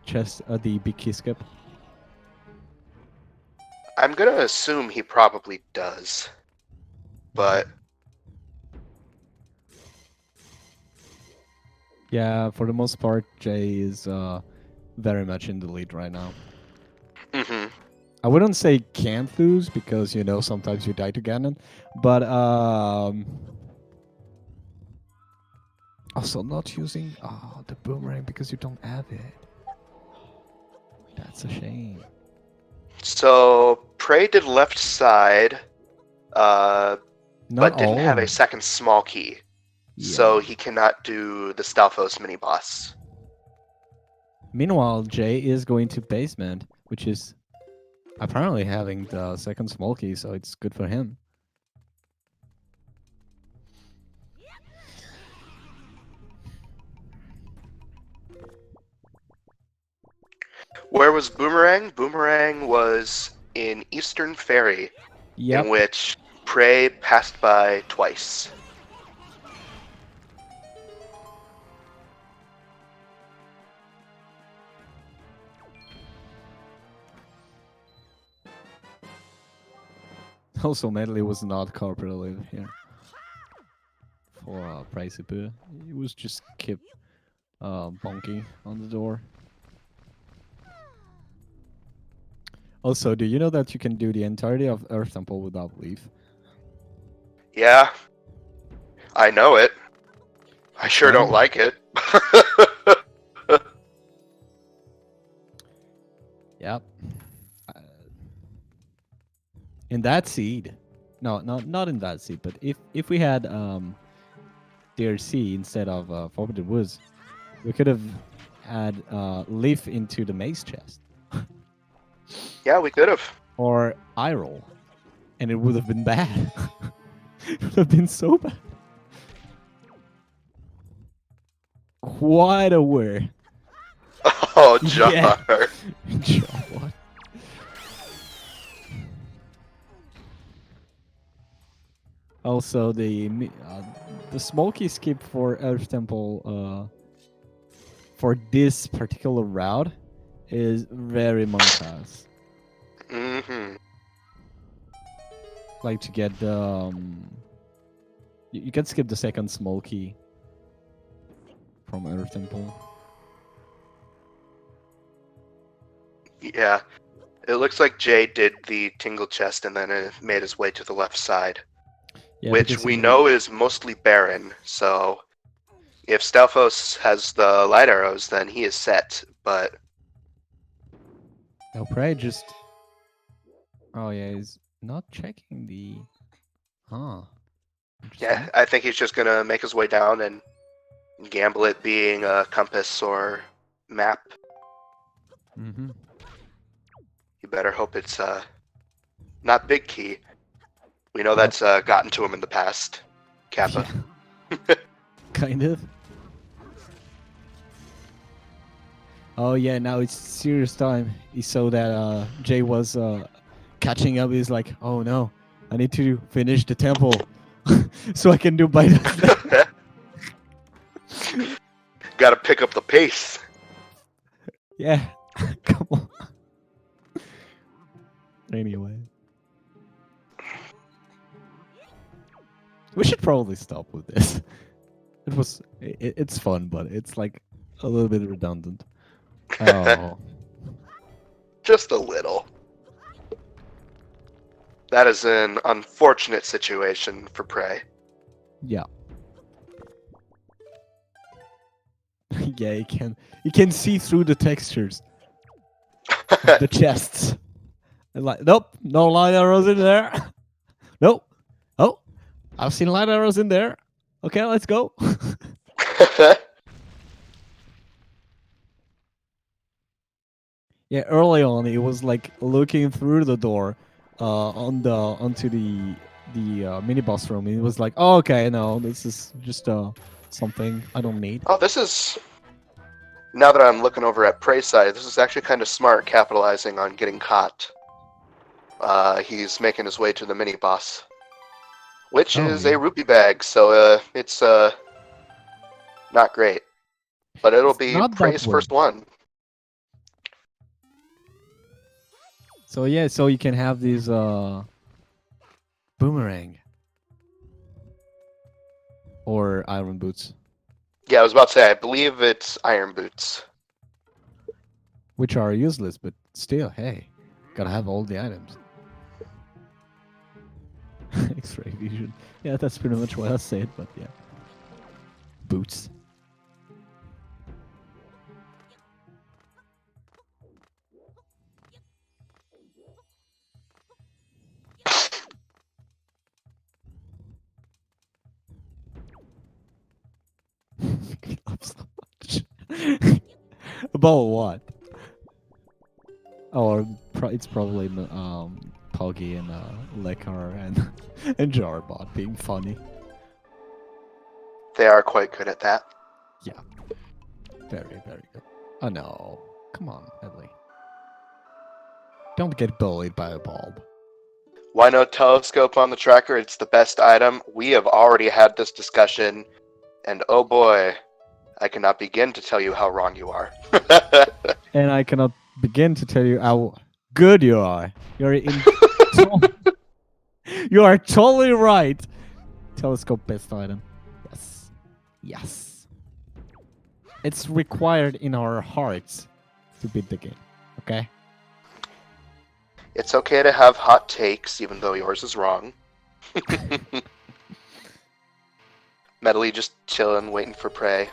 chest, the big key skip. I'm gonna assume he probably does, but yeah, for the most part, Jay is very much in the lead right now. mm-hmm. I wouldn't say can't lose because sometimes you die to Ganon, but also not using the boomerang because you don't have it. That's a shame. So Prey did left side, Not but didn't all have of a them. second small key, Yeah. so he cannot do the Stalfos mini boss. Meanwhile, Jay is going to basement, which is apparently having the second small key, so it's good for him. Where was Boomerang? Boomerang was in Eastern Fairy, in which Prey passed by twice. Also, Medley was not cooperative here for Praecipua. He was just keep bonking on the door. Also, do you know that you can do the entirety of Earth Temple without leaf? Yeah, I know it. I sure don't like it. Yep. In that seed, no, not in that seed, but if we had DRC instead of Forbidden Woods, we could have had leaf into the maze chest. Yeah, we could have. Or eye roll, and it would have been bad. It would have been so bad. Quite aware. Oh, Jar. Yeah. Jar, what? Also, the smoky skip for Earth Temple for this particular route is very monetized. Mm-hmm. Like to get the you can skip the second small key from Earth Temple. Yeah. It looks like Jay did the tingle chest and then made his way to the left side, Yeah, which because we know is mostly barren. So if Stalfos has the light arrows, then he is set. But no, Prey just. Oh yeah, he's not checking the. Huh. yeah, I think he's just gonna make his way down and gamble it being a compass or map. Mm-hmm. You better hope it's not Big Key. We know that's gotten to him in the past. Kappa. Yeah. Kind of. Oh yeah, now it's serious time. He saw that Jay was catching up. He's like, oh no, I need to finish the temple so I can do bite. Gotta pick up the pace. Yeah, come on. Anyway, we should probably stop with this. It's fun, but it's like a little bit redundant. Oh. Just a little. That is an unfortunate situation for Prey. Yeah. Yeah, you can see through the textures of the chests. And like, nope, no light arrows in there. Nope. Oh, I've seen light arrows in there. Okay, let's go. Yeah, early on it was like looking through the door onto the mini boss room. It was like, oh, okay, no, this is just something I don't need. Oh, this is... Now that I'm looking over at Prey's side, this is actually kind of smart, capitalizing on getting caught. He's making his way to the mini boss, which is yeah. a rupee bag, so it's not great. But it'll It's be not that Prey's way. first one. So yeah, so you can have these boomerang or iron boots, Yeah, I was about to say, I believe it's Iron Boots. which are useless, but still, hey, gotta have all the items. X-ray vision. Yeah, that's pretty much what I said, but yeah. Boots. So much. About what? Oh, it's probably Poggy and Lekar and Jarbot being funny. They are quite good at that. Yeah. Very, very good. Oh no. Come on, Headley. Don't get bullied by a bulb. Why no telescope on the tracker? It's the best item. We have already had this discussion, and oh boy, I cannot begin to tell you how wrong you are. And I cannot begin to tell you how good you are. You're in. You are totally right. Telescope best item. Yes. Yes. It's required in our hearts to beat the game. Okay? It's okay to have hot takes, even though yours is wrong. Medley just chilling, waiting for Prey.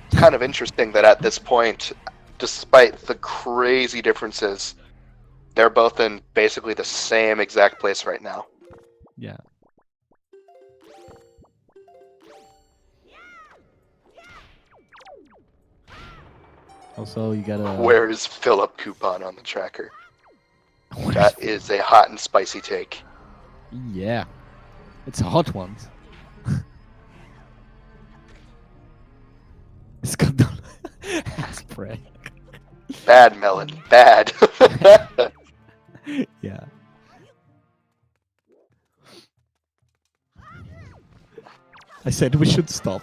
It's kind of interesting that at this point, despite the crazy differences, they're both in basically the same exact place right now. Yeah. Also, you gotta. Where is Philip Coupon on the tracker? That is a hot and spicy take. Yeah. It's a hot one. It's got the spray. Bad, Melon. Bad. Yeah. I said we should stop.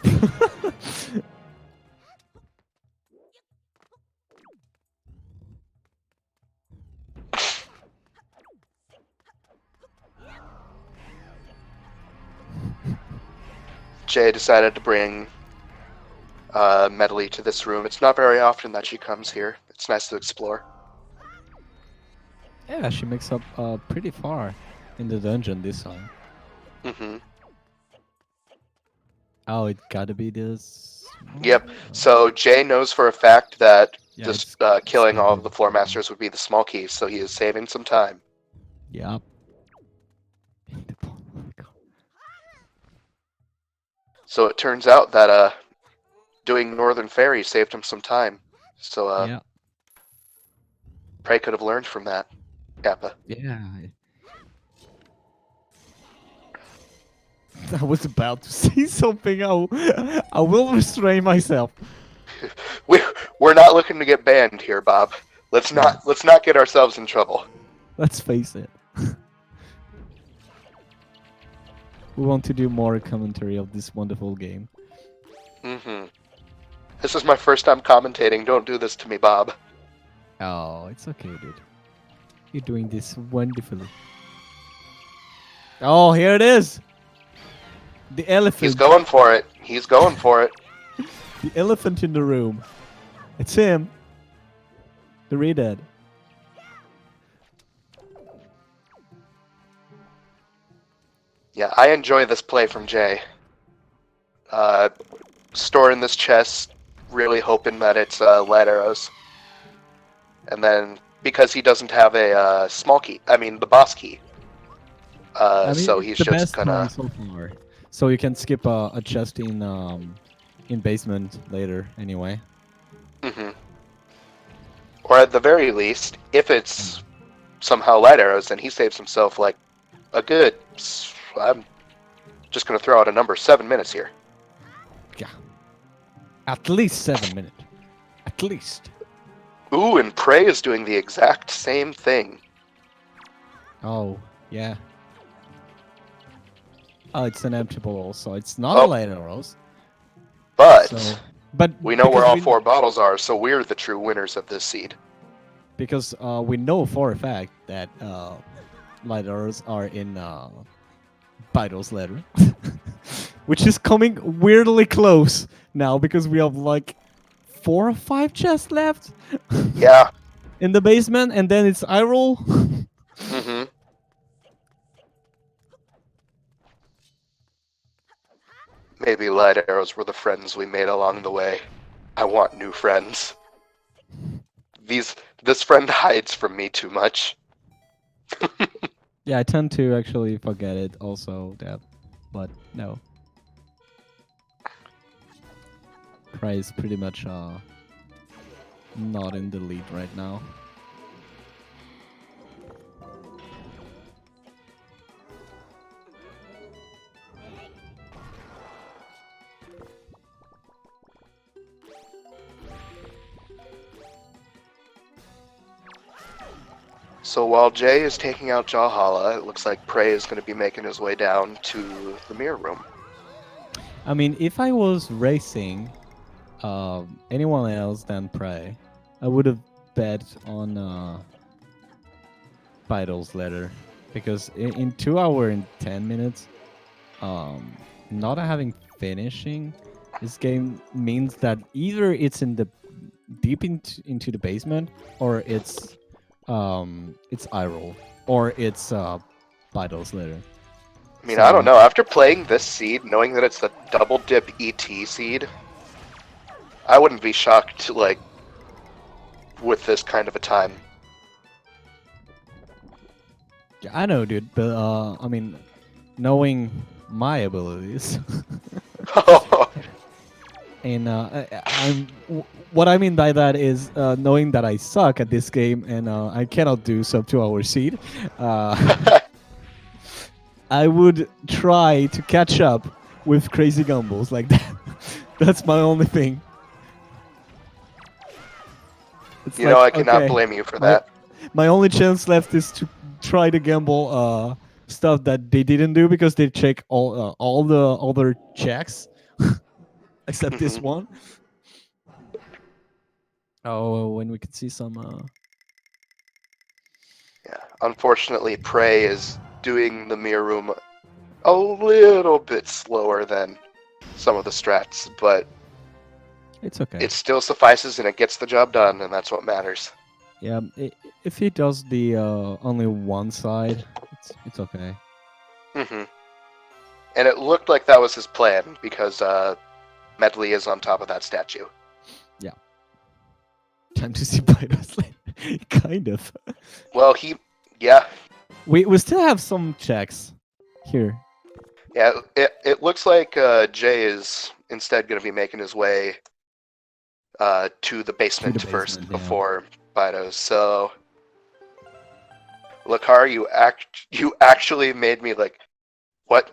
Jay decided to bring Medley to this room. It's not very often that she comes here. It's nice to explore. Yeah, she makes up pretty far in the dungeon this time. Mm-hmm. Oh, it gotta be this. Yep. So Jay knows for a fact that Yeah, just it's killing all of gotta the be floor this one. masters would be the small key, so he is saving some time. Yep. So it turns out that doing Northern Ferry saved him some time. So Yeah. Prey could have learned from that. Kappa. Yeah. I was about to say something. I will restrain myself. We're not looking to get banned here, Bob. Let's not get ourselves in trouble. Let's face it. We want to do more commentary of this wonderful game. Mm-hmm. This is my first time commentating. Don't do this to me, Bob. Oh, it's okay, dude. You're doing this wonderfully. Oh, here it is. The elephant. He's going for it. He's going for it. The elephant in the room. It's him. The redhead. Yeah, I enjoy this play from Jay. Storing this chest, really hoping that it's light arrows. And then, because he doesn't have a small key, the boss key. So it's he's the just best gonna... one so far. So you can skip a chest in basement later anyway. Mm-hmm. Or at the very least, if it's somehow light arrows, then he saves himself like a good... I'm just gonna throw out a number, 7 minutes here. Yeah. At least 7 minutes. At least. Ooh, and Prey is doing the exact same thing. Oh, yeah. Oh, it's an empty bottle, so it's not a light arrows. But But we know where because all 4 bottles are, so we're the true winners of this seed. Because we know for a fact that light arrows are in Bidle's letter. Which is coming weirdly close now because we have like 4 or 5 chests left. Yeah. In the basement, and then it's eye roll. Mm-hmm. Maybe light arrows were the friends we made along the way. I want new friends. This friend hides from me too much. Yeah, I tend to actually forget it also, Deb. But no. Prey is pretty much not in the lead right now. So while Jay is taking out Jawhala, it looks like Prey is going to be making his way down to the mirror room. I mean, if I was racing anyone else than Prey, I would have bet on Bidle's letter. Because in 2 hours and 10 minutes, not having finishing this game means that either it's in the deep into the basement, or it's eye roll, or it's Bidle's letter. I mean, I don't know. After playing this seed, knowing that it's the double dip ET seed, I wouldn't be shocked, like, with this kind of a time. Yeah, I know, dude, but I mean, knowing my abilities, and what I mean by that is knowing that I suck at this game and I cannot do sub 2 hour seed. I would try to catch up with crazy gumbos like that. That's my only thing. It's You know, like, I cannot okay, blame you for my that. my only chance left is to try to gamble stuff that they didn't do because they check all the other checks except this Mhm. one. Oh, when we could see some. Yeah. Unfortunately, Prey is doing the mirror room a little bit slower than some of the strats, but It's okay. it still suffices and it gets the job done, and that's what matters. Yeah, if he does the only one side, it's okay. Hmm. And it looked like that was his plan because Medley is on top of that statue. Yeah. Time to see Bidos later. Kind of. Well, yeah, We still have some checks here. yeah. It looks like Jay is instead going to be making his way to the basement first yeah. before Bidos. So, Lakar, you actually made me like, what?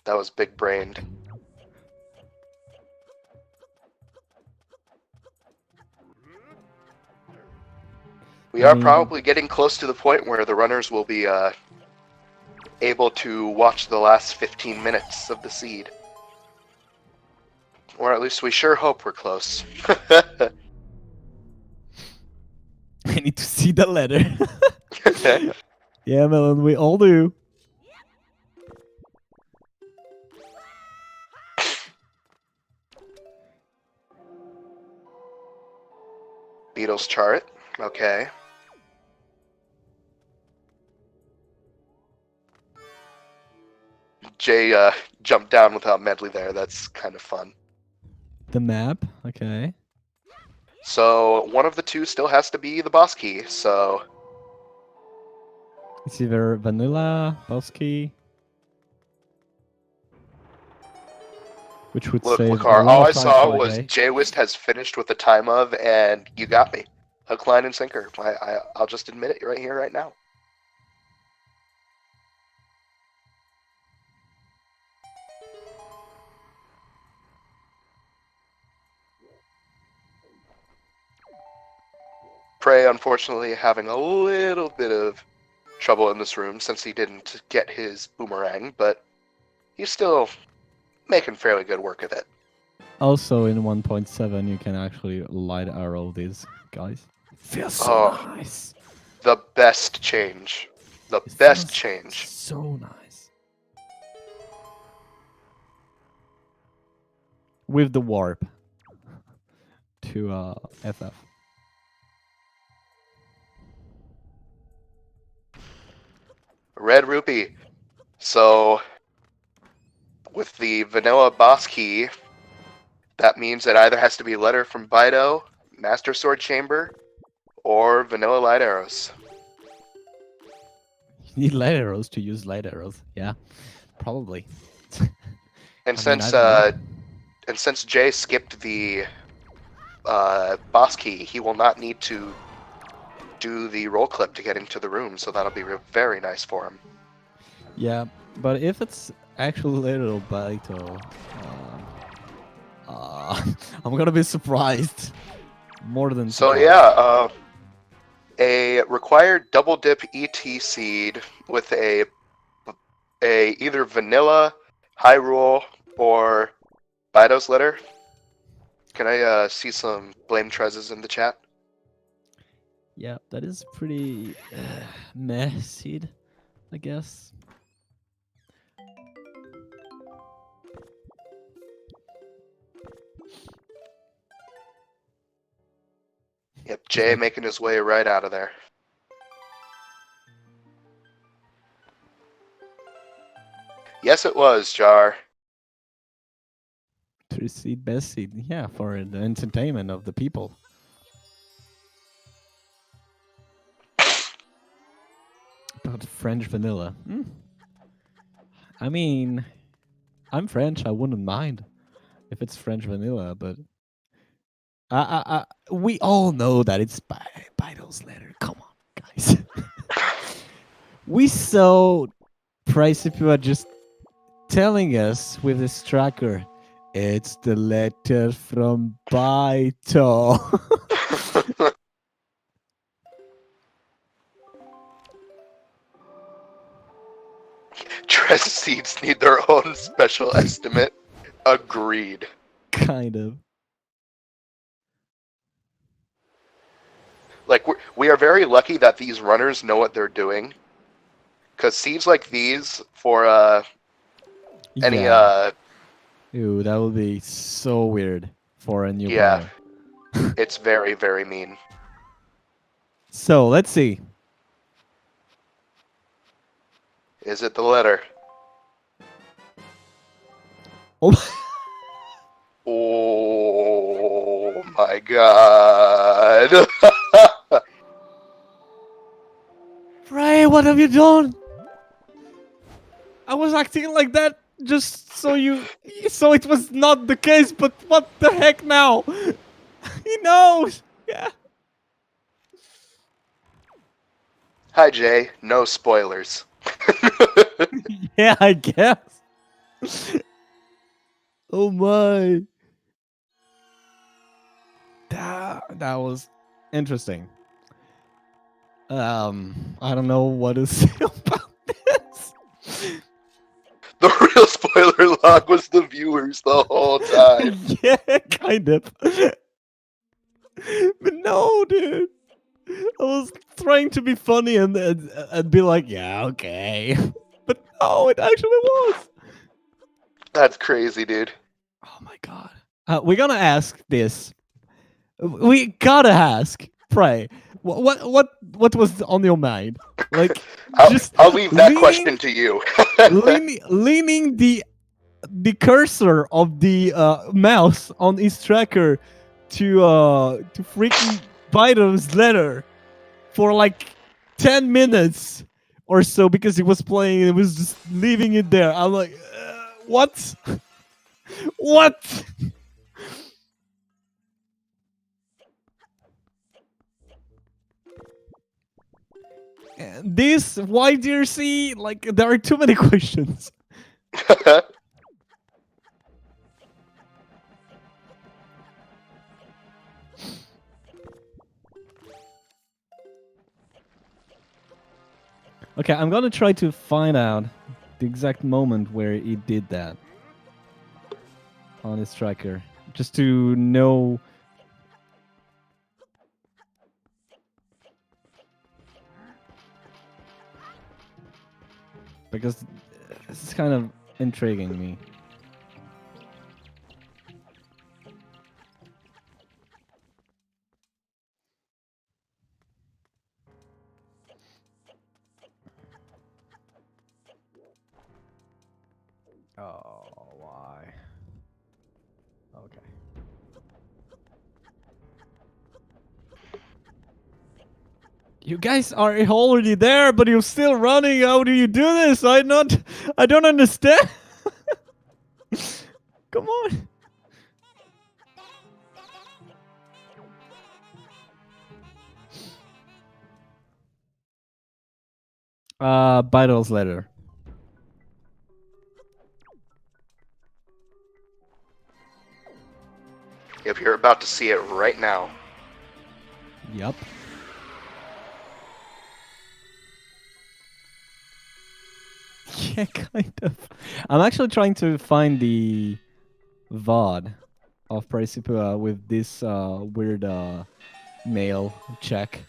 That was big brained. We are probably getting close to the point where the runners will be able to watch the last 15 minutes of the seed. Or at least we sure hope we're close. I need to see the letter. Yeah, Melon, we all do. Beatles chart. Okay. Jay jumped down without Medley there. That's kind of fun. The map, okay. So one of the two still has to be the boss key. So It's either vanilla, boss key, which would look, save a Lakar, lot all of I time saw for was Jay. Jwiste has finished with the time of, and you got me. Hook, line, and sinker. I'll just admit it right here, right now. Prey, unfortunately, having a little bit of trouble in this room since he didn't get his boomerang, but he's still making fairly good work of it. Also, in 1.7, you can actually light arrow these guys. It feels so nice. The best change. The best change. So nice. With the warp to FF. Red rupee. So, with the vanilla boss key, that means it either has to be letter from Bido, Master Sword Chamber, or vanilla light arrows. You need light arrows to use light arrows. Yeah, probably. And I since Jay skipped the boss key, he will not need to do the roll clip to get into the room, so that'll be very nice for him. Yeah, but if it's actually little Baito, I'm gonna be surprised more than So surprised. yeah, a required double dip ET seed with a either vanilla, Hyrule, or Bidos letter. Can I see some blame trezes in the chat? Yeah, that is pretty messy, I guess. Yep, Jay making his way right out of there. Yes, it was, Jar. To seed, best seed, yeah, for the entertainment of the people. But French vanilla. I mean, I'm French. I wouldn't mind if it's French vanilla, but we all know that it's Bido's letter. Come on, guys. We saw Praecipua just telling us with this tracker, it's the letter from Baito. Dress seeds need their own special estimate. Agreed. Kind of. Like, we are very lucky that these runners know what they're doing. Because seeds like these, for any, Ew, that would be so weird for a new yeah, player. it's very, very mean. So, let's see. Is it the letter? Oh, Oh my god. Ray, what have you done? I was acting like that just so it was not the case, but what the heck now? He knows. Yeah. Hi, Jay. No spoilers. Yeah, I guess. Oh my. That was interesting. I don't know what to say about this. The real spoiler log was the viewers the whole time. Yeah, kind of. But no, dude. I was trying to be funny and be like, yeah, okay. But no, it actually was. That's crazy, dude. Oh my god. We're gonna ask this. We gotta ask. Pray. What was on your mind? Like, I'll leave that question to you. leaning the cursor of the mouse on his tracker to freaking Biden's letter for like 10 minutes or so because he was playing and it was just leaving it there. I'm like, what? What? This, why do you see? Like, there are too many questions. Okay, I'm gonna try to find out the exact moment where he did that on his tracker, just to know. Because this is kind of intriguing me. Oh, why? Okay. You guys are already there, but you're still running. How do you do this? I don't understand. Come on. Bidel's letter. If you're about to see it right now. Yup. Yeah, kind of. I'm actually trying to find the VOD of Praecipua with this weird mail check.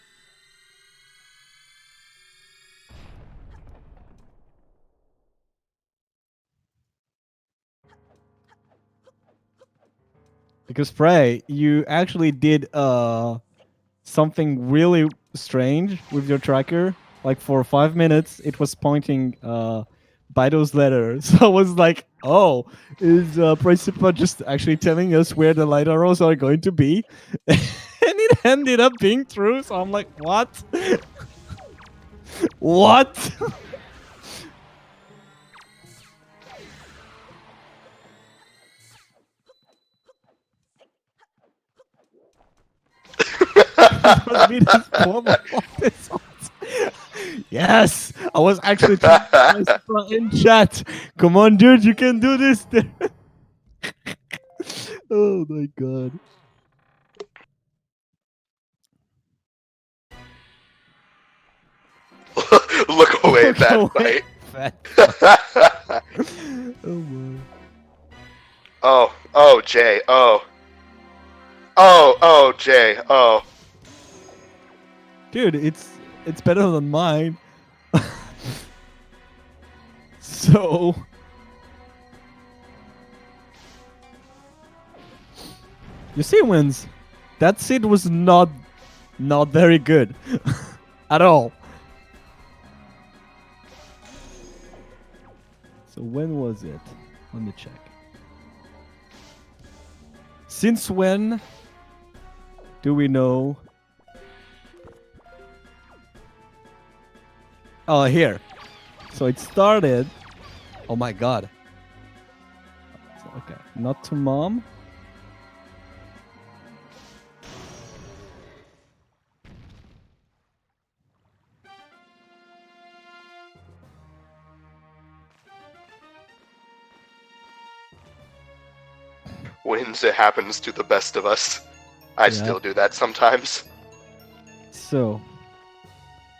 Because Prey, you actually did something really strange with your tracker. Like for 5 minutes, it was pointing Bido's letter. So I was like, "Oh, is Praecipua just actually telling us where the light arrows are going to be?" And it ended up being true. So I'm like, "What? What?" It must be this form of this. Yes! I was actually trying to Praecipua in chat. Come on, dude, you can do this. Oh my god. Look away, Look bad away. fight. Oh my. Oh, Jay, oh, Jay, oh. Dude, it's better than mine. So you see, wins. That seed was not very good at all. So when was it? Let me check. Since when do we know? Oh, here. So it started. Oh my god. So, okay, not to mom. Wins, it happens to the best of us. I still do that sometimes. So,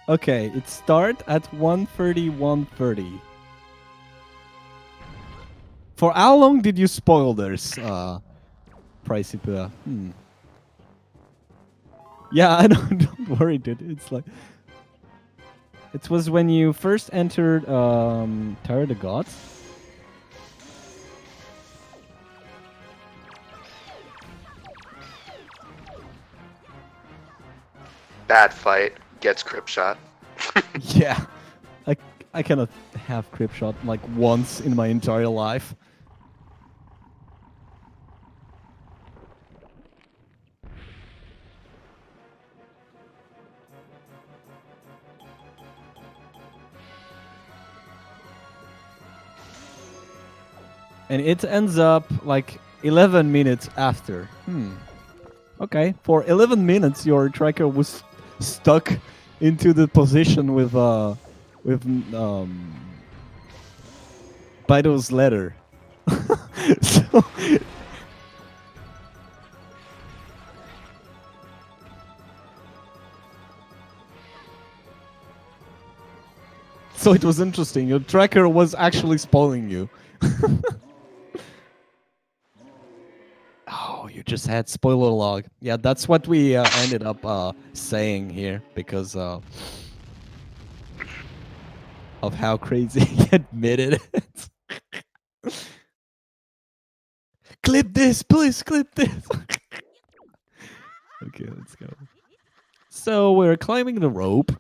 okay, it start at 1:30, 1:30. For how long did you spoil this, Praecipua? Yeah, I don't worry, dude. It's like it was when you first entered Tower of the Gods. Bad fight, gets crip shot. Yeah, I cannot have crip shot like once in my entire life. And it ends up like 11 minutes after. Okay, for 11 minutes your tracker was stuck into the position with Bido's letter. So so it was interesting. Your tracker was actually spoiling you. Oh, you just had spoiler log. Yeah, that's what we ended up saying here because of how crazy he admitted it. Clip this, please clip this. Okay, let's go. So we're climbing the rope.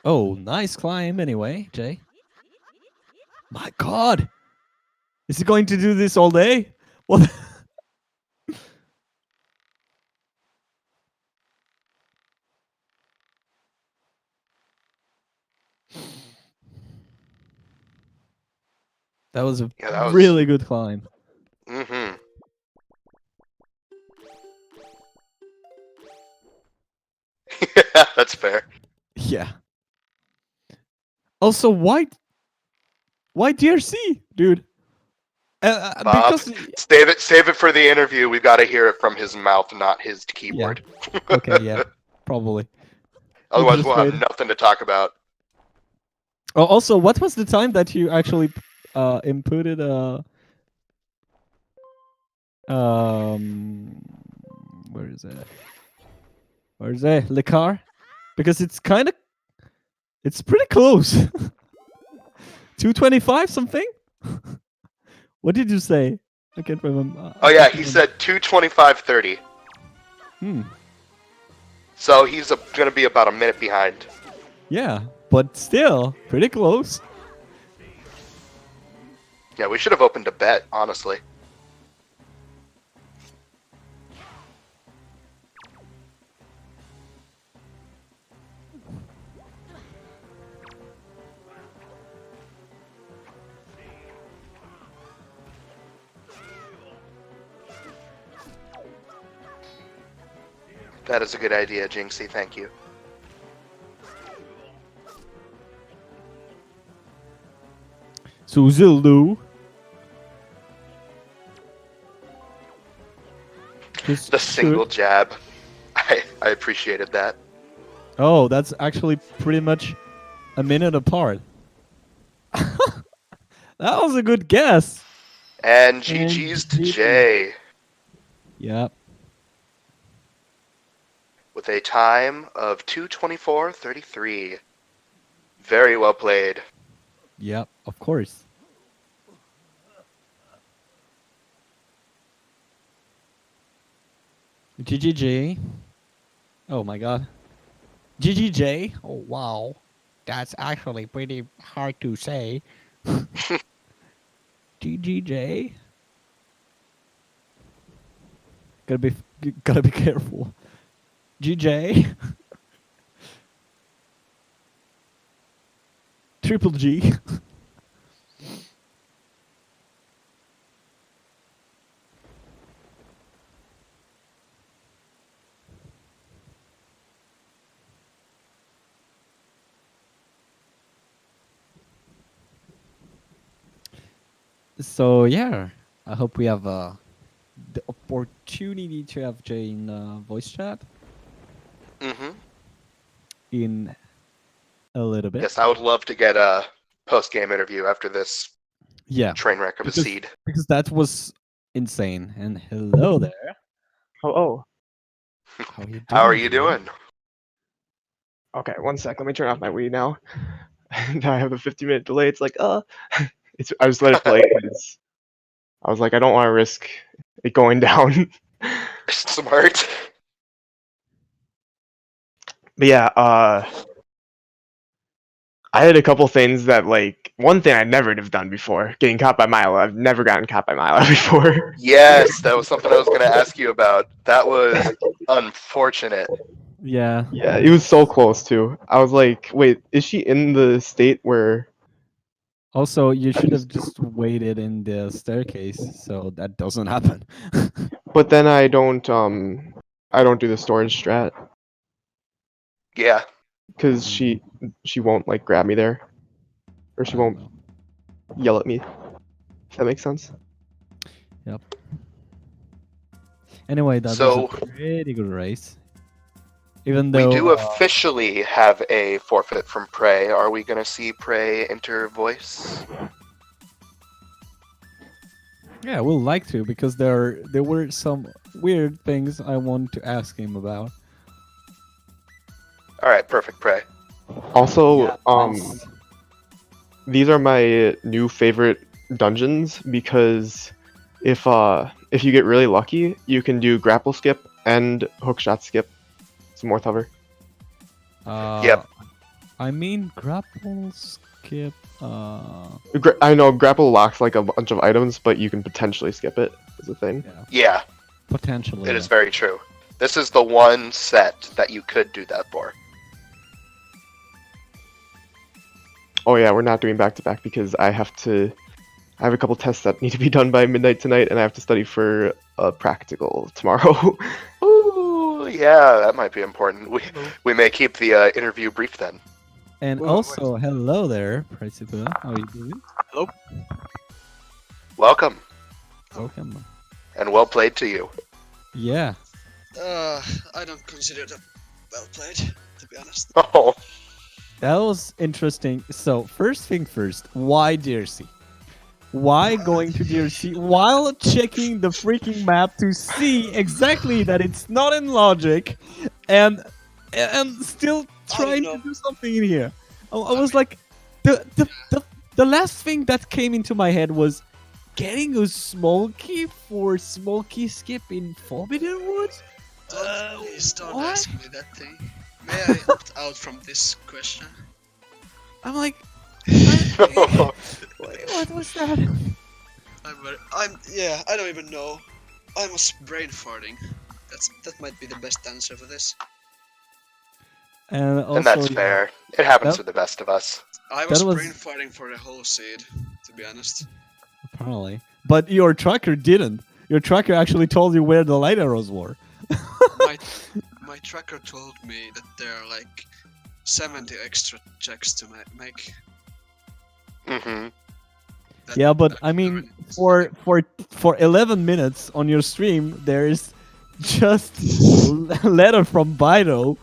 Oh, nice climb anyway, Jay. My god! Is he going to do this all day? What? That was a really good climb. Mm-hmm. Yeah, that's fair. Yeah. Also, why DRC, dude? Bob, Because save it for the interview. We've got to hear it from his mouth, not his keyboard. Yeah. Okay, yeah, probably. Otherwise, we'll have nothing to talk about. Oh, also, what was the time that you actually inputted where is it? Where is it? Le car? Because it's pretty close. 225 something? What did you say? I can't remember. Oh yeah, he said 2:25:30. So he's going to be about a minute behind. Yeah, but still pretty close. Yeah, we should have opened a bet, honestly. That is a good idea, Jinxie. Thank you. So Zelda. Just The shoot. single jab. I appreciated that. Oh, that's actually pretty much a minute apart. That was a good guess. And GG's to GG. Jay Yep. with a time of 2:24:33. Very well played. Yep, of course. GGJ. Oh my god. GGJ. Oh wow. That's actually pretty hard to say. GGJ. Gotta be careful. GJ. Triple G. So yeah, I hope we have the opportunity to have Jay in voice chat Mm-hmm. in a little bit. Yes, I would love to get a post-game interview after this Yeah, train wreck of a seed. because that was insane. And hello there. Oh. How are you doing? How are you Jay? doing? Okay, 1 sec. Let me turn off my Wii now. Now I have a 50-minute delay. It's like, I just let it play because I was like, I don't want to risk it going down. Smart. But yeah, I had a couple things that, like, one thing I never have done before, getting caught by Milo. I've never gotten caught by Milo before. Yes, that was something I was going to ask you about. That was unfortunate. Yeah. Yeah, it was so close too. I was like, wait, is she in the state where? Also, you should have just waited in the staircase so that doesn't happen. But then I don't do the storage strat Yeah. because she won't like grab me there, or she won't yell at me. If that makes sense. Yep. Anyway, that So- was a pretty good race. Even We though do officially have a forfeit from Prey. Are we going to see Prey enter voice? yeah, we'll like to because there were some weird things I want to ask him about. All right, perfect, Prey. Also, Nice. these are my new favorite dungeons because if you get really lucky, you can do grapple skip and hookshot skip. Some more cover. Yep. I mean, grapple skip. I know grapple locks like a bunch of items, but you can potentially skip it. Is a thing. Yeah, Yeah, potentially. it is very true. This is the one set that you could do that for. Oh yeah, we're not doing back to back because I have a couple tests that need to be done by midnight tonight, and I have to study for a practical tomorrow. Ooh, yeah, that might be important. We may keep the interview brief then. And Wait, also, hello there, Praecipua. How are you doing? Hello. Welcome, Welcome. and well played to you. Yeah. I don't consider that well played, to be honest. Oh, That was interesting. So, first thing first, why DRC? Why going to DRC while checking the freaking map to see exactly that it's not in logic and still trying to do something in here? I was like, the last thing that came into my head was getting a smokey for smoky skip in Forbidden Woods? Please don't what? ask me that thing. May I opt out from this question? I'm like, what was that? I don't even know. I was brain farting. That might be the best answer for this. And also, and that's fair. It happens That- to the best of us. I was was- brain farting for the whole seed, to be honest. Apparently. But your tracker didn't. Your tracker actually told you where the light arrows were. My tracker told me that there are like 70 extra checks to make. Mm-hmm. Yeah, but I mean, for 11 minutes on your stream, there is just letter from Byro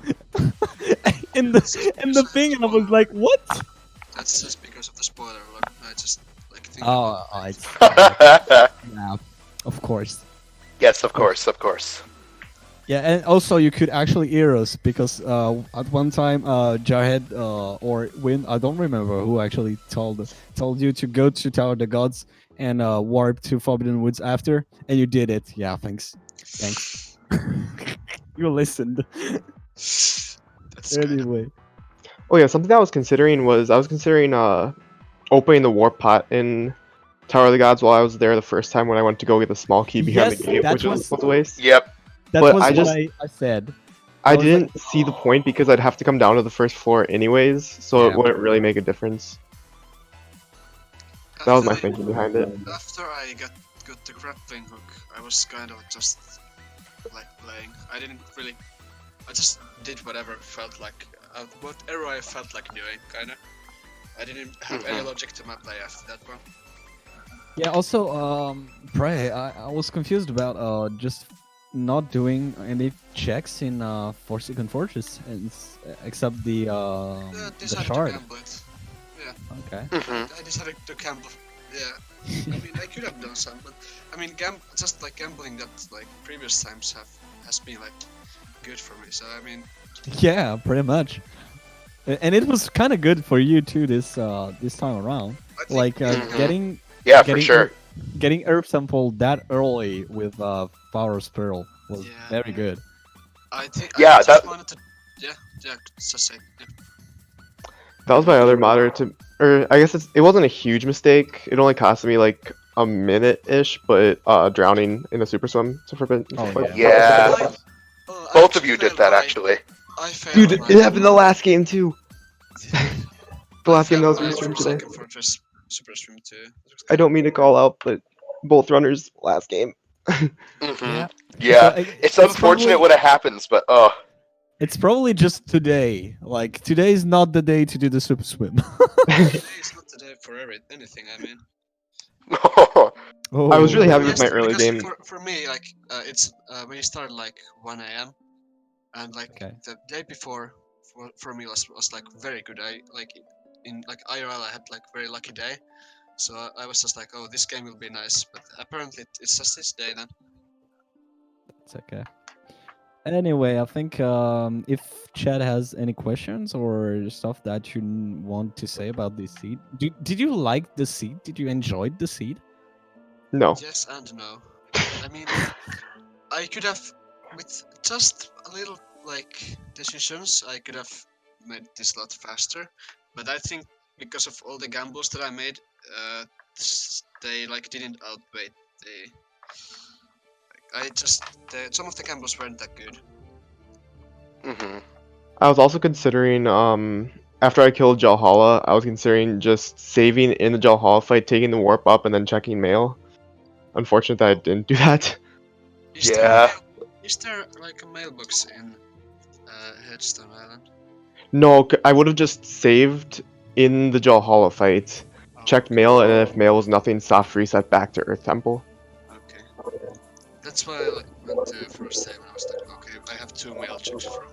in the thing, and I was like, what? That's just because of the spoiler. Like, I just like think Oh, about it. it's yeah, of course. Yes, of course, of course. Yeah, and also you could actually hear us because at one time Jarhead or Win, I don't remember who actually told you to go to Tower of the Gods and warp to Forbidden Woods after, and you did it. Yeah, thanks. You listened. That's kind of Anyway. Oh yeah, something I was considering opening the warp pot in Tower of the Gods while I was there the first time when I went to go get the small key behind Yes, the gate, that which was was- a waste. Yep. That But was I what just- I said. I was didn't see the point because I'd have to come down to the first floor anyways, so Yeah. it wouldn't really make a difference. That was my After- thinking behind it. After I got the grappling hook, I was kind of just like playing. I didn't really. I just did whatever felt like, whatever I felt like doing, kind of. I didn't have any logic to my play after that one. Yeah. Also, Prey, I was confused about just not doing any checks in Forsaken Fortress, except the Decided shard. to gamble it. Yeah, Okay. Hmm. I decided to gamble. Yeah, I mean I could have done some, but I mean just like gambling that like previous times has been like good for me. So I mean, Yeah, pretty much. And it was kind of good for you too this time around. I think Like Mhm. getting Yeah, for getting sure. getting Herb Sample that early with Power's Pearl was Yeah. very good. I think Yeah, I just that- wanted to. Yeah, just say. Yeah. That was my other moderate or I guess it wasn't a huge mistake. It only cost me like a minute-ish, but drowning in a super swim. Oh, Yeah. Oh, I Both of you failed did that, by- actually. I failed. Dude, by- it happened the last game too. The last game that was I failed restreamed for today. Second Fortress Super Stream too. I don't mean to call out, but both runners last game. Hmm. Yeah. Yeah. So, It's unfortunate when it happens, but oh. It's probably just today. Like today is not the day to do the super swim. Today is not the day for anything. I mean, Oh. I was really happy with Yes, my early because game. For me, like it's when you start like 1 a.m. and like Okay. the day before for me was like very good. I like in like IRL I had like very lucky day, so I was just like, oh, this game will be nice. But apparently it's just this day then. It's okay. Anyway, I think if Chad has any questions or stuff that you want to say about this seed, did you like the seed? Did you enjoy the seed? No. Yes and no. I mean, I could have with just a little like decisions, I could have made this a lot faster. But I think because of all the gambles that I made, they like didn't outweigh the. Some of the gambles weren't that good. Hmm. I was also considering, after I killed Jalhalla, I was considering just saving in the Jalhalla fight, taking the warp up, and then checking mail. Unfortunate that I didn't do that. Is Yeah. Is there like a mailbox in Headstone Island? No, I would have just saved in the Jalhalla fight, Oh, checked mail, and if mail was nothing, soft reset back to Earth Temple. Okay. That's why I like, went to first save and I was like, okay, I have 2 mail checks from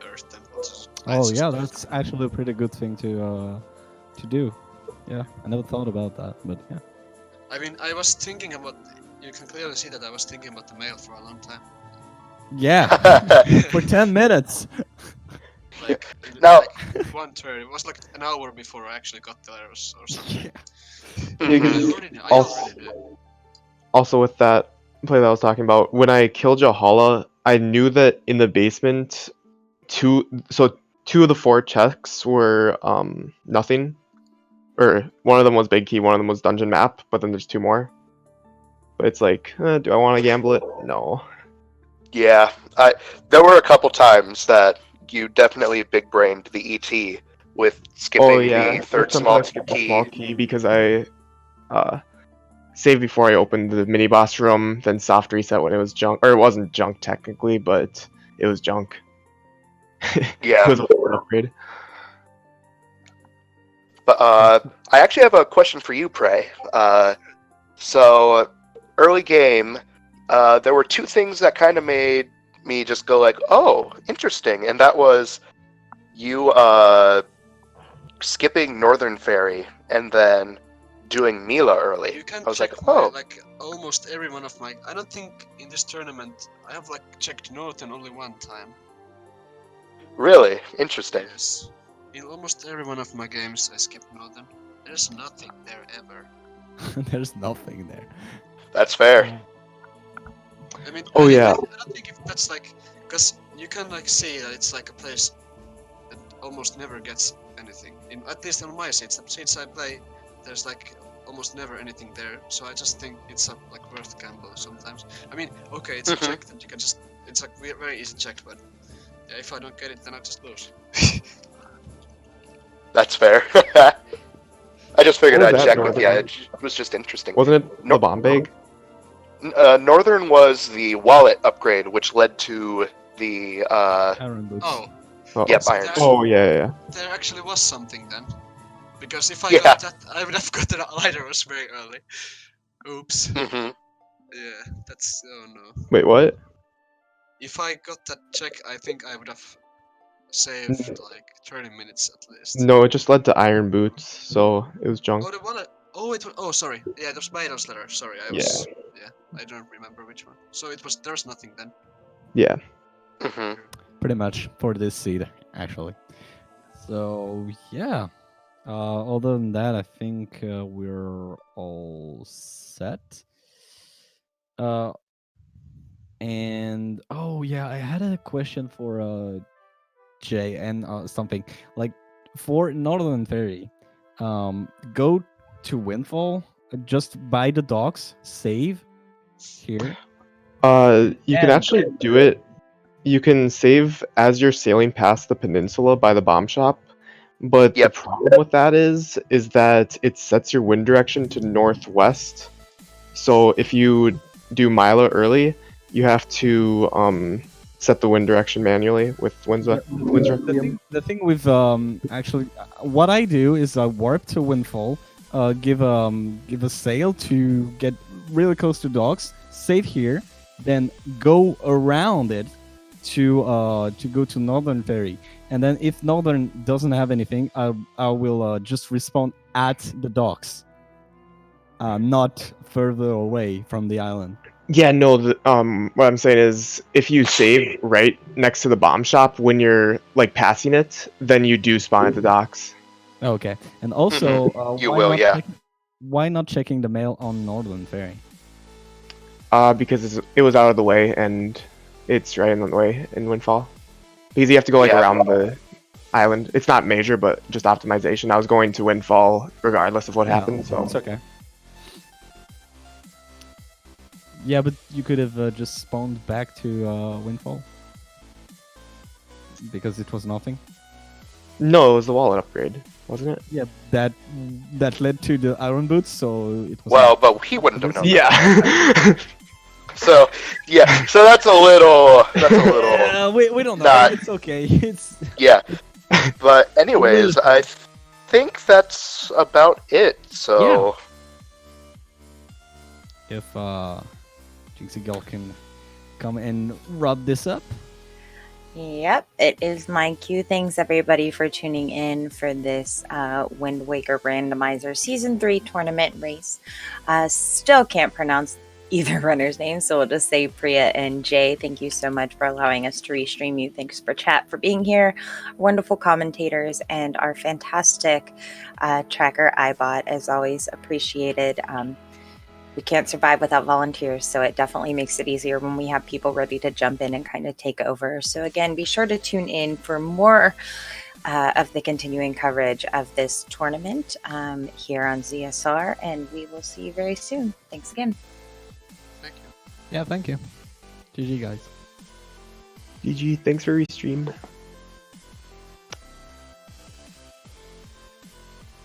Earth Temple. Oh yeah, that's actually a pretty good thing to do. Yeah, I never thought about that, but yeah. I mean, I was thinking about. You can clearly see that I was thinking about the mail for a long time. Yeah, for 10 minutes. Like, Now- like 1:30. It was like an hour before I actually got the letters or something. Yeah. Yeah, I 'cause already also- knew. Also, with that play that I was talking about, when I killed Jalhalla, I knew that in the basement, two of the 4 checks were nothing, or one of them was big key, one of them was dungeon map, but then there's 2 more. But it's like, do I want to gamble it? No. Yeah. There were a couple times that you definitely big-brained the ET with skipping Oh yeah, the third sometimes small I skipped the key. small key because I saved before I opened the mini boss room, then soft reset when it was junk, or it wasn't junk technically, but it was junk. It Yeah. was a upgrade. But I actually have a question for you, Prey. So early game, there were two things that kind of made me just go like, "Oh, interesting," and that was you skipping Northern Ferry and then doing Mila early. You can I was check like, my, "Oh, like almost every one of my. I don't think in this tournament I have like checked Northern only one time. really interesting." Yes. In almost every one of my games I skipped Northern. There's nothing there ever. There's nothing there. That's fair. I mean, Oh, I yeah. don't think if that's like, because you can like see that it's like a place that almost never gets anything. At least on my since I play, there's like almost never anything there. So I just think it's like worth gamble sometimes. I mean, okay, it's a check that you can just. It's like very easy check, but yeah, if I don't get it, then I just lose. That's fair. I just figured What was I'd that, check with you. Northern? It was just interesting. Wasn't it No- the Bombay? Northern was the wallet upgrade, which led to the Iron boots. Oh, yep, So iron. there's- Oh, yeah. there actually was something then. Because if I Yeah. got that, I would have gotten Lighters very early. Oops. Hmm. Yeah, that's. Oh no. Wait, what? If I got that check, I think I would have saved like 30 minutes at least. No, it just led to iron boots, so it was junk. Oh, the one. Oh, it was. Oh, sorry. Yeah, it was Maido's letter. Sorry, I was. Yeah, I don't remember which one. So it was. There's nothing then. Yeah. Hmm. Pretty much for this seed, actually. So yeah. Other than that, I think we're all set. And oh yeah, I had a question for Jay and something like for Northern Ferry. Go to Windfall, just buy the docks, save here. You can And- actually do it. You can save as you're sailing past the peninsula by the bomb shop, but Yep. the problem with that is that it sets your wind direction to northwest. So if you do Mila early, you have to set the wind direction manually with Winds The thing with actually what I do is I warp to Windfall, give a sail to get really close to docks, save here, then go around it to go to Northern Ferry, and then if Northern doesn't have anything, I will just respawn at the docks, not further away from the island. Yeah, no. What I'm saying is, if you save right next to the bomb shop when you're like passing it, then you do spawn at the docks. Okay, and also You will, yeah. Why not checking the mail on Northern Ferry? Because it was out of the way and it's right in the way in Windfall. Because you have to go like Yeah. around the island. It's not major, but just optimization. I was going to Windfall regardless of what happened. So It's okay. Yeah, but you could have just spawned back to Windfall because it was nothing. no, it was the wallet upgrade, wasn't it? Yeah, that led to the iron boots, so it was. Well, but he wouldn't have known. Yeah. So yeah, so that's a little. we don't know. Not- It's okay. It's Yeah. But anyways, I think that's about it. So if Jinxie Gull can come and rub this up. Yep, it is my cue. Thanks everybody for tuning in for this Wind Waker Randomizer Season 3 tournament race. Still can't pronounce either runner's name, so we'll just say Priya and Jay. Thank you so much for allowing us to restream you. Thanks for chat for being here. Wonderful commentators and our fantastic tracker iBot, as always, appreciated. We can't survive without volunteers, so it definitely makes it easier when we have people ready to jump in and kind of take over. So again, be sure to tune in for more of the continuing coverage of this tournament here on ZSR, and we will see you very soon. Thanks again. Thank you. Yeah, thank you. GG, guys. GG, thanks for restream.